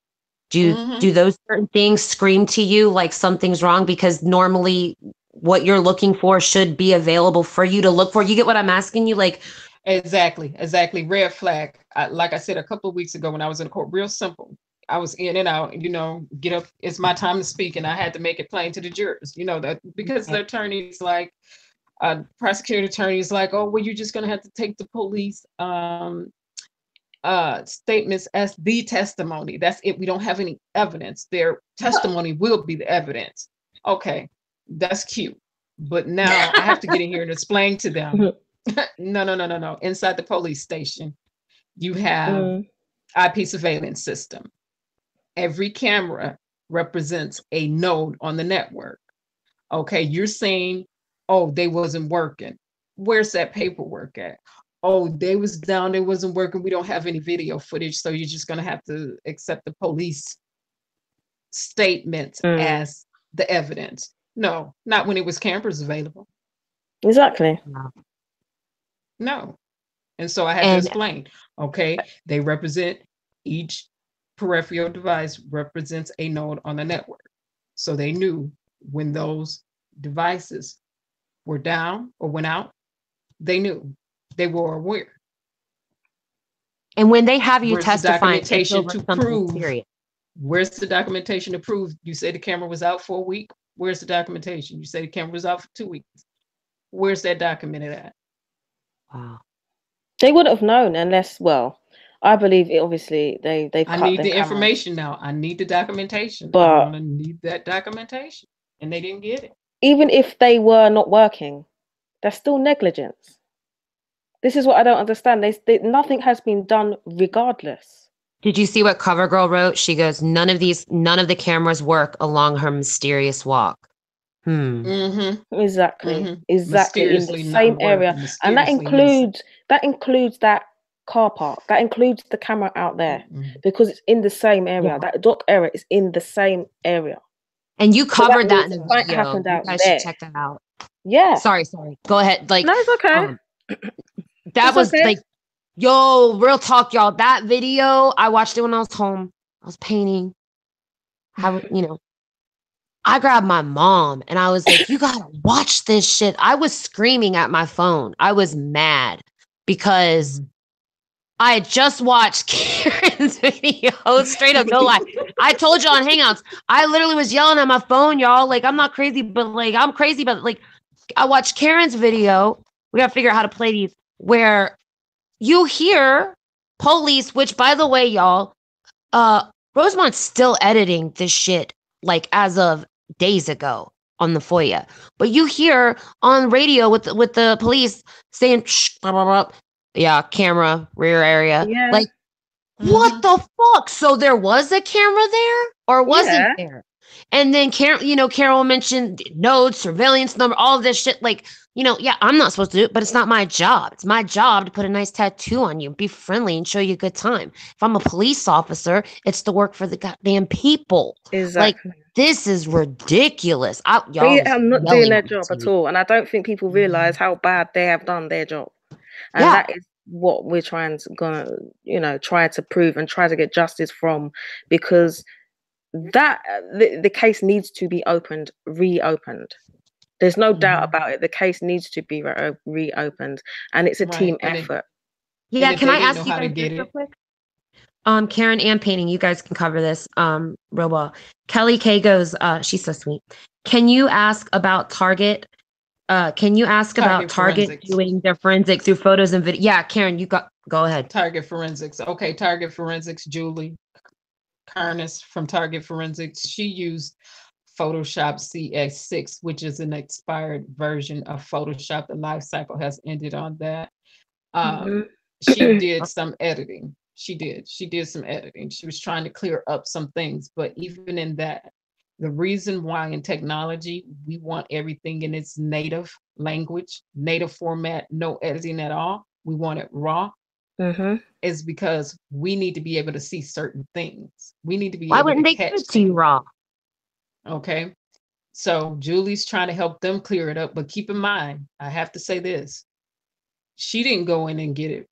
do those certain things scream to you like something's wrong? Because normally what you're looking for should be available for you to look for. You get what I'm asking you? Like, exactly. Red flag. Like I said a couple of weeks ago when I was in court, real simple. I was in and out, get up, it's my time to speak, and I had to make it plain to the jurors, that because the attorneys, like prosecuting attorneys, like, oh, well, you're just going to have to take the police statements as the testimony. That's it. We don't have any evidence. Their testimony will be the evidence. Okay, that's cute. But now I have to get in here and explain to them. No. Inside the police station, you have IP surveillance system. Every camera represents a node on the network. Okay, you're saying, oh, they wasn't working. Where's that paperwork at? Oh, they was down, they wasn't working. We don't have any video footage, so you're just going to have to accept the police statements as the evidence. No, not when it was cameras available. Exactly. No. And so I had to explain, okay, they represent, each peripheral device represents a node on the network. So they knew when those devices were down or went out, they knew, they were aware. And when they have you Where's testifying, the documentation to prove? Where's the documentation to prove? You say the camera was out for a week. Where's the documentation? You say the camera was out for 2 weeks. Where's that documented at? Wow. They would have known unless, well, I believe it. Obviously, they've. I need the information now. I need the documentation. But I'm gonna need that documentation, and they didn't get it. Even if they were not working, that's still negligence. This is what I don't understand. Nothing has been done regardless. Did you see what CoverGirl wrote? She goes, none of the cameras work along her mysterious walk. Exactly. In the same area, and that includes that car park. That includes the camera out there because it's in the same area. Yeah. That dock area is in the same area. And you covered that in the video. Happened out you guys there. Should check that out. Yeah. Sorry. Go ahead. Like, no, it's okay. That was okay. Like, yo, real talk, y'all. That video, I watched it when I was home. I was painting. I grabbed my mom and I was like, you gotta watch this shit. I was screaming at my phone. I was mad because I had just watched Karen's video. Straight up, no lie. I told you on Hangouts, I literally was yelling at my phone, y'all. Like, I'm not crazy, but like, I'm crazy, but like, I watched Karen's video. We gotta figure out how to play these, where you hear police, which, by the way, y'all, Rosemont's still editing this shit, like, as of days ago on the FOIA. But you hear on radio with the police saying, shh, blah, blah, blah. Yeah, camera, rear area. Yeah. Like, what the fuck? So there was a camera there or wasn't there? And then Carol mentioned nodes, surveillance number, all of this shit. Like, I'm not supposed to do it, but it's not my job. It's my job to put a nice tattoo on you, be friendly, and show you a good time. If I'm a police officer, it's to work for the goddamn people. Exactly. Like, this is ridiculous. I'm not doing their job at all. And I don't think people realize how bad they have done their job. And that is what we're try to prove and try to get justice from, because that the case needs to be reopened. There's no doubt about it. The case needs to be reopened, and it's a team effort. Yeah, can I ask you guys real quick? Karen and Painting, you guys can cover this real well. Kelly K goes, she's so sweet. Can you ask about Target? Target doing their forensic through photos and video? Yeah, Karen, go ahead. Target Forensics. Okay, Target Forensics, Julie Carnes from Target Forensics. She used Photoshop CS6, which is an expired version of Photoshop. The life cycle has ended on that. She did some editing. She did some editing. She was trying to clear up some things, but even in that, the reason why in technology, we want everything in its native language, native format, no editing at all. We want it raw, is because we need to be able to see certain things. We need to be Why able to wouldn't they give catch it to you things. raw? Okay. So Julie's trying to help them clear it up. But keep in mind, I have to say this. She didn't go in and get it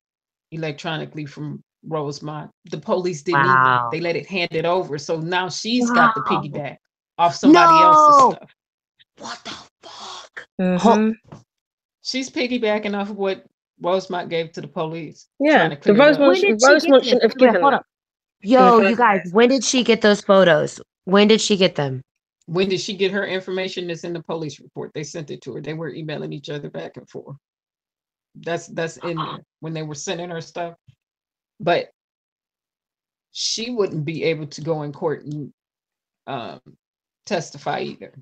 electronically from Rosemont. The police didn't either. Wow. They let it hand it over. So now she's got the Wow. piggyback off somebody else's No. stuff. What the fuck? She's piggybacking off of what Rosemont gave to the police. Yeah, Trying to the clear it up. When did she get Rosemont this? shouldn't have Wait, given hold it up. in the Yo, you first guys, place. when did she get those photos? When did she get them? When did she get her information? That's in the police report. They sent it to her. They were emailing each other back and forth. That's in there when they were sending her stuff. But she wouldn't be able to go in court and testify either,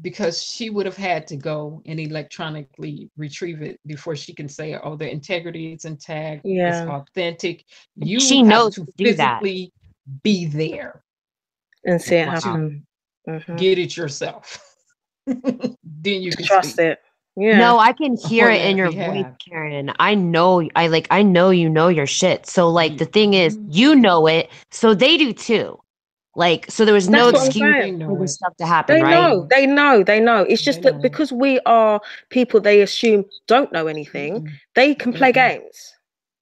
because she would have had to go and electronically retrieve it before she can say, oh, the integrity is intact, it's Yeah, authentic. You She have knows to to do that. physically be there and see it Wow. happen. to get it yourself. Then you can Trust speak it. Yeah. No, I can hear on it in that your voice, behalf. Karen. I know, I know you know your shit. So like the thing is, Mhm. you know it, so they do too. Like, so there was no That's what I'm excuse They saying. for know this it. stuff to happen, They right? know. It's They just that know it. because we are people they assume don't know anything, Mm-mm. they can play Mm-mm. games.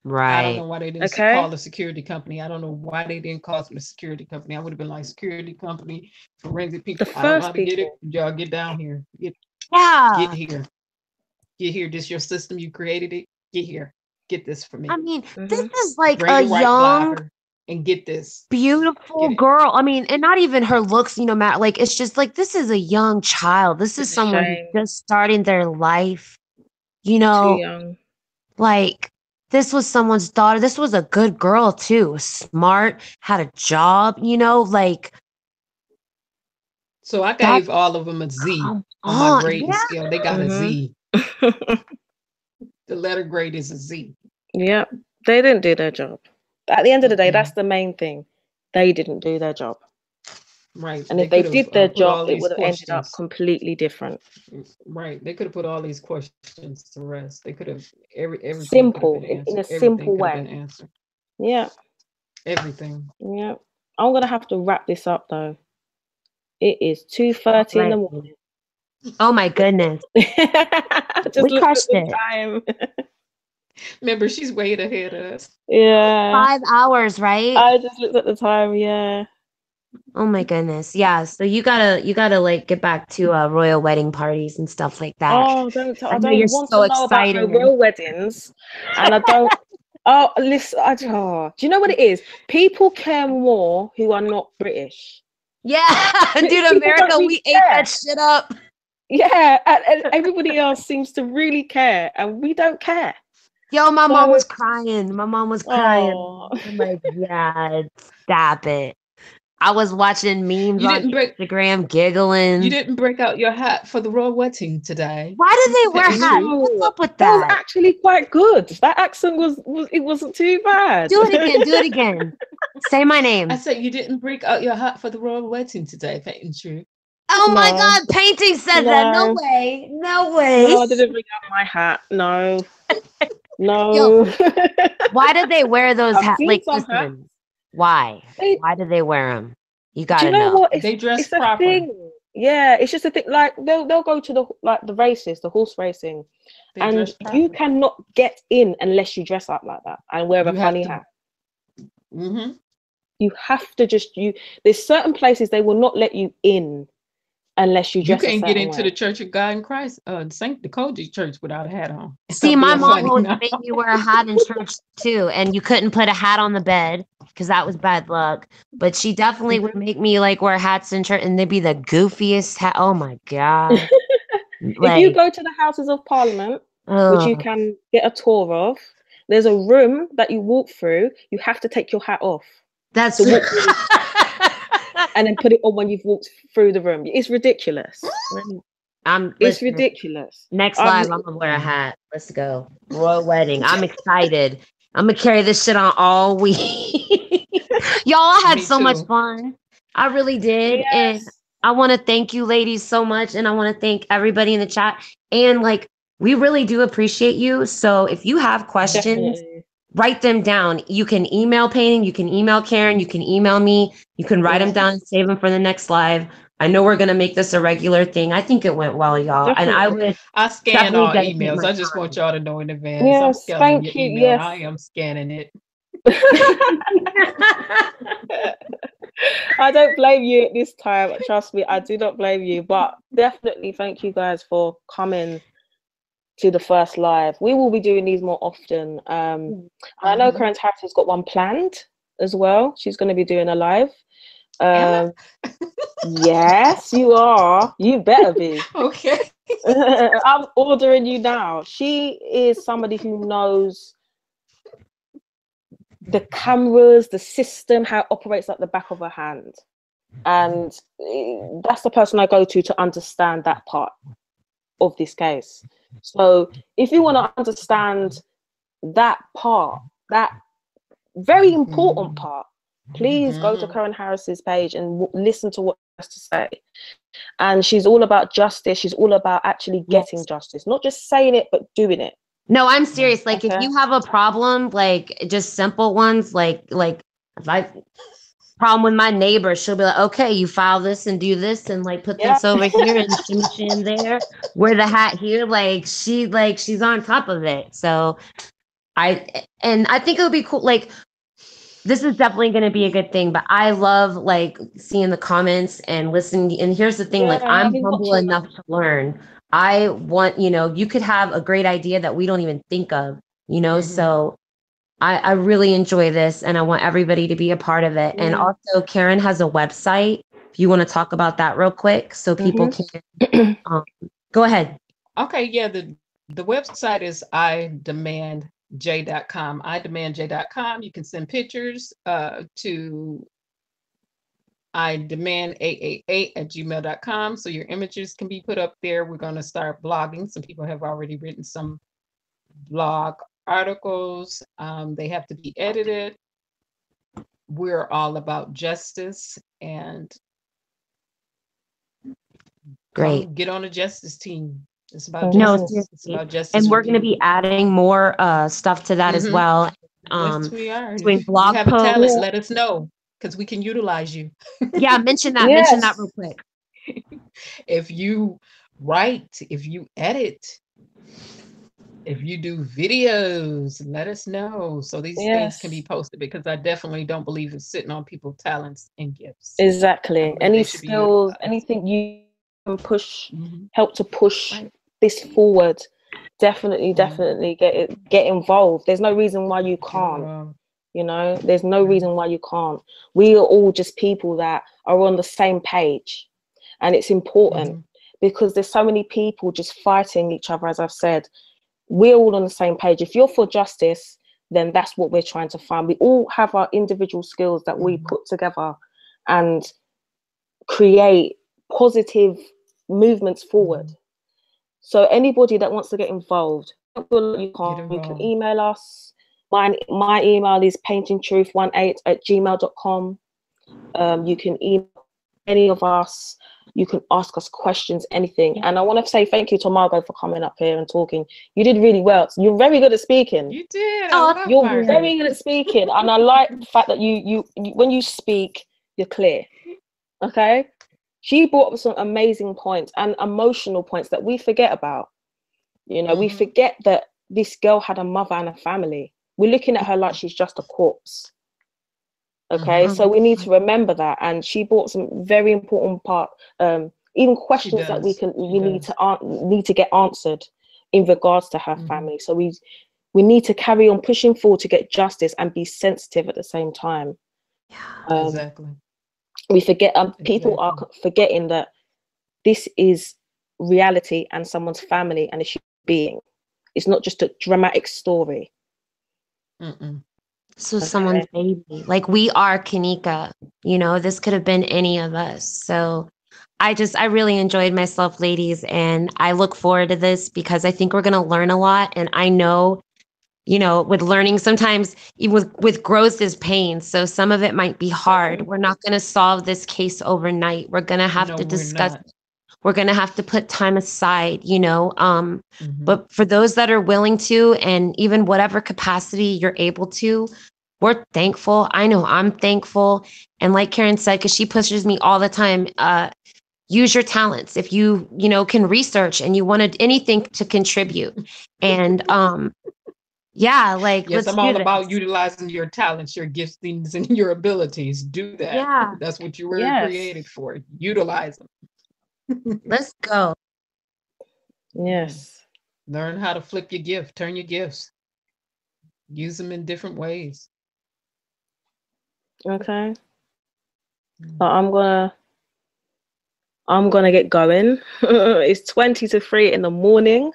I don't know Right. why they didn't Okay? call the security company. I don't know why they didn't call the security company. I would have been like, security company, forensic The people. I don't know how first to get it. people. Y'all get down here. Get Yeah. here. Get here. This your system. You created it. Get here. Get this for me. I mean, this Mhm. is like Bring a your white young, blotter and get this. beautiful Get it. girl. I mean, and not even her looks, Matt, like it's just like this is a young child. This is It's a someone who's shame. just starting their life, you Too know, young. like this was someone's daughter. This was a good girl too, smart, had a job, like So I that. gave all of them a Z Come on my on, grading yeah. scale. They got a Mhm. Z. The letter grade is a Z. Yeah. They didn't do their job. At the end of the day, that's Mm-mm. the main thing. They didn't do their job. Right. And They if they could have did their put job, all it these would have ended up questions. completely different. Right. They could have put all these questions to rest. They could have everything could have Simple, been in answered. a Everything simple could have been way. answered. Yeah. Everything. Yeah. I'm gonna have to wrap this up though. It is 2:30 in the Right. morning. Oh my goodness. I just We looked at crushed the it. time. Remember, she's way ahead of us. Yeah. 5 hours, right? I just looked at the time, yeah. Oh my goodness. Yeah. So you gotta like get back to royal wedding parties and stuff like that. Oh, I I know you're don't want so to know about no excited. royal weddings. And I don't listen, do you know what it is? People care more who are not British. Yeah, dude, People don't America, really we ate care. that shit up. Yeah, and everybody else seems to really care, and we don't care. Yo, my mom So, was crying. My mom was crying. oh, I'm like, yeah, stop it. I was watching memes You on didn't break Instagram, you giggling. didn't break out your hat for the royal wedding today. Why do they wear And hats? true. What's no, up with that was that? actually quite good. That accent was it wasn't too bad. Do it again. Do it again. Say my I name. said you didn't break out your hat for the royal wedding today, and true. Oh my No, God, Painting said that. No no, way. No way. no, I didn't bring out my hat. No, Yo, no. why did they wear those I've hats? seen Like, some hats. listen, why? They, Why did they wear them? You do you gotta know know. what? They dress It's a proper. thing. Yeah, it's just a thing. Like they'll go to the races, the horse racing, They and dress you proper. cannot get in unless you dress up like that and wear a You have funny to. hat. Mm-hmm. You have to just you. There's certain places they will not let you in unless you You dress a can't get certain into the way. Church of God in Christ, Saint Dakota Church without a hat on. See, I'm my being mom funny always now. made me wear a hat in church too, and you couldn't put a hat on the bed because that was bad luck. But she definitely would make me like wear hats in church, and they'd be the goofiest hat. Oh my God. If you Like, go to the Houses of Parliament, which you ugh, can get a tour of, there's a room that you walk through. You have to take your hat off that's to walk through and then put it on when you've walked through the room. It's ridiculous. It's listen, ridiculous. next I've live, I'm gonna wear a hat. Let's go. Royal wedding. I'm excited. I'm gonna carry this shit on all week. Y'all, I had Me so much too. fun. I really did. And yes, I want to thank you ladies so much. And I want to thank everybody in the chat. And like, we really do appreciate you. So if you have questions, definitely. write them down. You can email Painting, you can email Karen, you can email me, you can write them down and save them for the next live. I know we're going to make this a regular thing. I think it went well, y'all. And I would I scan definitely all dedicate emails. my I just want time. y'all to know in advance. I'm Yes, scanning your thank you. email. Yes. I am scanning it. I don't blame you at this time. Trust me, I do not blame you. But definitely thank you guys for coming to the first live. We will be doing these more often. I know Karen Harris has got one planned as well. She's going to be doing a live. Yes, you are. You better be. Okay. I'm ordering you now. She is somebody who knows the cameras, the system, how it operates like the back of her hand. And that's the person I go to understand that part of this case. So if you want to understand that part, that very important part, please go to Karen Harris's page and listen to what she has to say. And she's all about justice. She's all about actually getting justice, not just saying it, but doing it. No, I'm serious. Like, if you have a problem, like just simple ones, like if I problem with my neighbor, she'll be like, okay, you file this and do this and like put this over here and in there, wear the hat here. Like she's on top of it. So I think it would be cool. Like, this is definitely going to be a good thing, but I love like seeing the comments and listening. And here's the thing, like, I'm humble enough to learn. I want, you could have a great idea that we don't even think of, so I really enjoy this and I want everybody to be a part of it. And also Karen has a website. If you want to talk about that real quick so people can go ahead. Okay. Yeah. The website is idemandj.com. idemandj.com. You can send pictures to idemand888@gmail.com. So your images can be put up there. We're going to start blogging. Some people have already written some blog articles. They have to be edited. We're all about justice, and great. Get on a justice team. It's about justice. It's about justice. And we're going to be adding more stuff to that as well. Yes, we are. Doing If you have a posts. talent, let us know because we can utilize you. Yeah, mention that. Mention that real quick. If you write, if you edit, if you do videos, let us know so these things can be posted, because I definitely don't believe in sitting on people's talents and gifts. Exactly. Any skills, anything you can push, help to push this forward. Definitely get involved. There's no reason why you can't. There's no reason why you can't. We are all just people that are on the same page, and it's important because there's so many people just fighting each other. As I've said, we're all on the same page. If you're for justice, then that's what we're trying to find. We all have our individual skills that we put together and create positive movements forward. So anybody that wants to get involved, you can email us. My email is paintingtruth18@gmail.com. You can email any of us. You can ask us questions, anything. And I want to say thank you to Margot for coming up here and talking. You did really well. You're very good at speaking. You did. You're very good at speaking. And I like the fact that you when you speak, you're clear. Okay? She brought up some amazing points and emotional points that we forget about. We forget that this girl had a mother and a family. We're looking at her like she's just a corpse. Okay, so we need to remember that. And she brought some very important part, even questions that we need to get answered in regards to her family. So we need to carry on pushing forward to get justice and be sensitive at the same time. Exactly. We forget, people are forgetting that this is reality and someone's family and a human being. It's not just a dramatic story. So someone's baby. Like, we are Kanika, this could have been any of us. So I really enjoyed myself, ladies, and I look forward to this because I think we're going to learn a lot. And I know, with learning, sometimes even with growth is pain. So some of it might be hard. We're not going to solve this case overnight. We're going to have to discuss it. we're going to have to put time aside, you know. Mhm. But for those that are willing to, and even whatever capacity you're able to, we're thankful. I know I'm thankful. And like Karen said, because she pushes me all the time, use your talents. If you know, can research and you wanted anything to contribute. And yeah, like, Yes, let's I'm do all this. about utilizing your talents, your giftings, and your abilities. Do that. Yeah, That's what you were Yes. created for. Utilize them. let's go. Yes. Learn how to flip your gift, turn your gifts, use them in different ways. Okay. So I'm gonna get going. It's 20 to 3 in the morning.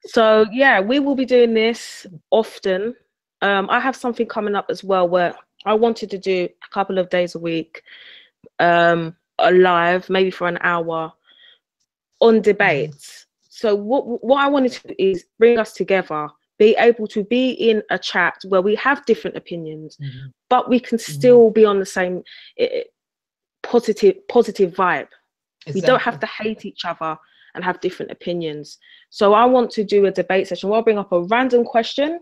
So yeah, we will be doing this often. I have something coming up as well where I wanted to do a couple of days a week, a live, maybe for an hour on debates. So what I wanted to do is bring us together, be able to be in a chat where we have different opinions, Mhm. but we can still be on the same positive vibe. We don't have Exactly. to hate each other and have different opinions. So I want to do a debate session where I'll bring up a random question,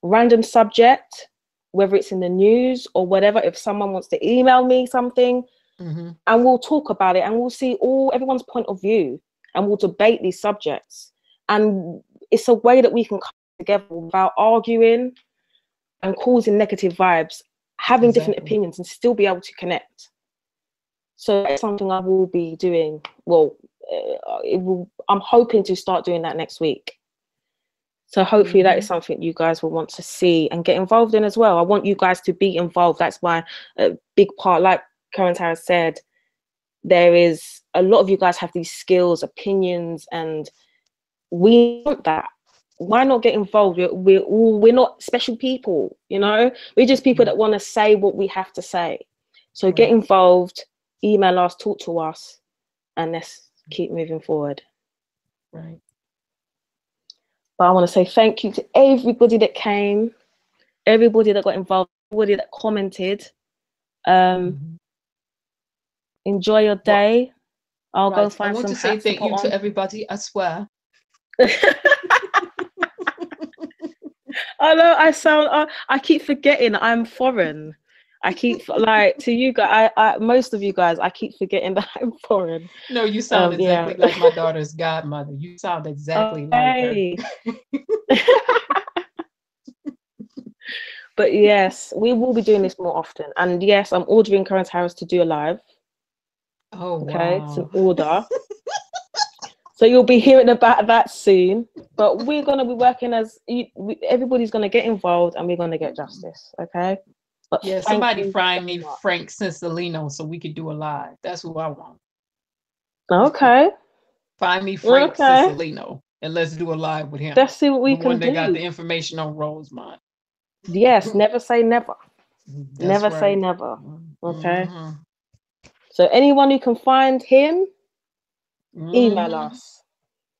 random subject, whether it's in the news or whatever. If someone wants to email me something, Mhm. and we'll talk about it and we'll see everyone's point of view and we'll debate these subjects. And it's a way that we can come together without arguing and causing negative vibes, having different Exactly. opinions and still be able to connect. So that's something I will be doing. Well, I'm hoping to start doing that next week. So hopefully that is something you guys will want to see and get involved in as well. I want you guys to be involved. That's why a big part, like Karen Tara said, there is a lot of you guys have these skills, opinions, and we want that. Why not get involved? We're not special people, you know. We're just people that want to say what we have to say. So get Right. involved, email us, talk to us, and let's keep moving forward. Right. But I want to say thank you to everybody that came, everybody that got involved, everybody that commented. Mhm. Enjoy your Well, day. I'll go right. I find want some to say hats to thank put you to on. everybody. I swear. I know I keep forgetting I'm foreign. I keep like to you guys. Most of you guys, I keep forgetting that I'm foreign. No, you sound Yeah. exactly like my daughter's godmother. You sound exactly like her. Okay. But yes, we will be doing this more often. And yes, I'm ordering Current Harris to do a live. Oh, Okay, it's an wow. order. So you'll be hearing about that soon. But we're gonna be working everybody's gonna get involved, and we're gonna get justice. Okay. But Yeah, thank somebody you find so me much. Frank Cincellino so we could do a live. That's who I want. Okay. Find me Frank Okay. Cincellino and let's do a live with him. Let's see what The we one can that got the do. information on Rosemont. Yes, never say never. That's Never say right. never. Okay. Mm-hmm. So anyone who can find him, email Mm-hmm. us.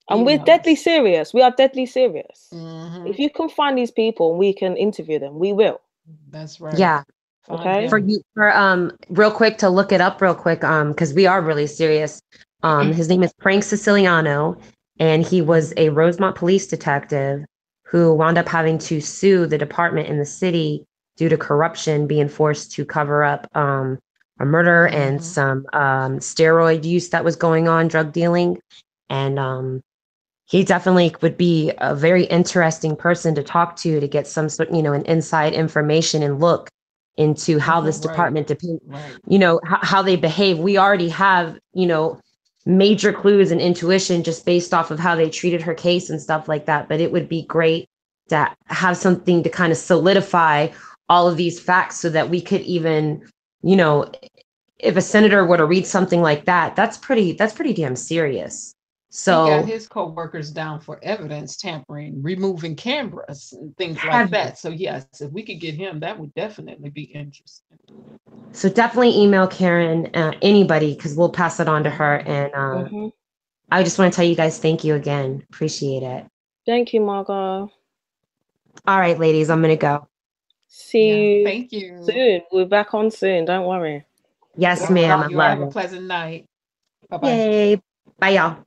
And we're Email deadly us. serious. We are deadly serious. Mm-hmm. If you can find these people and we can interview them, we will. That's right. Yeah. Find Okay. For him. you, for real quick, to look it up real quick, because we are really serious. His name is Frank Siciliano, and he was a Rosemont police detective who wound up having to sue the department in the city due to corruption, being forced to cover up a murder and Mm-hmm. some steroid use that was going on, drug dealing. And he definitely would be a very interesting person to talk to get some sort, you know, an inside information and look into how this Right. department, Right. you know, how they behave. We already have, you know, major clues and intuition just based off of how they treated her case and stuff like that. But it would be great to have something to kind of solidify all of these facts so that we could even, you know, if a senator were to read something like that, that's pretty damn serious. He got So his co-workers down for evidence tampering, removing cameras and things like heavy. that. So yes, if we could get him, that would definitely be interesting. So definitely email Karen, anybody, because we'll pass it on to her. And Mm-hmm. I just want to tell you guys thank you again. Appreciate it. Thank you, Margot. All right, ladies, I'm going to go. See Yeah. you Thank you. soon. We're back on soon. Don't worry. Yes, All ma'am. right, I you all have love a it. pleasant night. Bye-bye. Yay. Bye, y'all.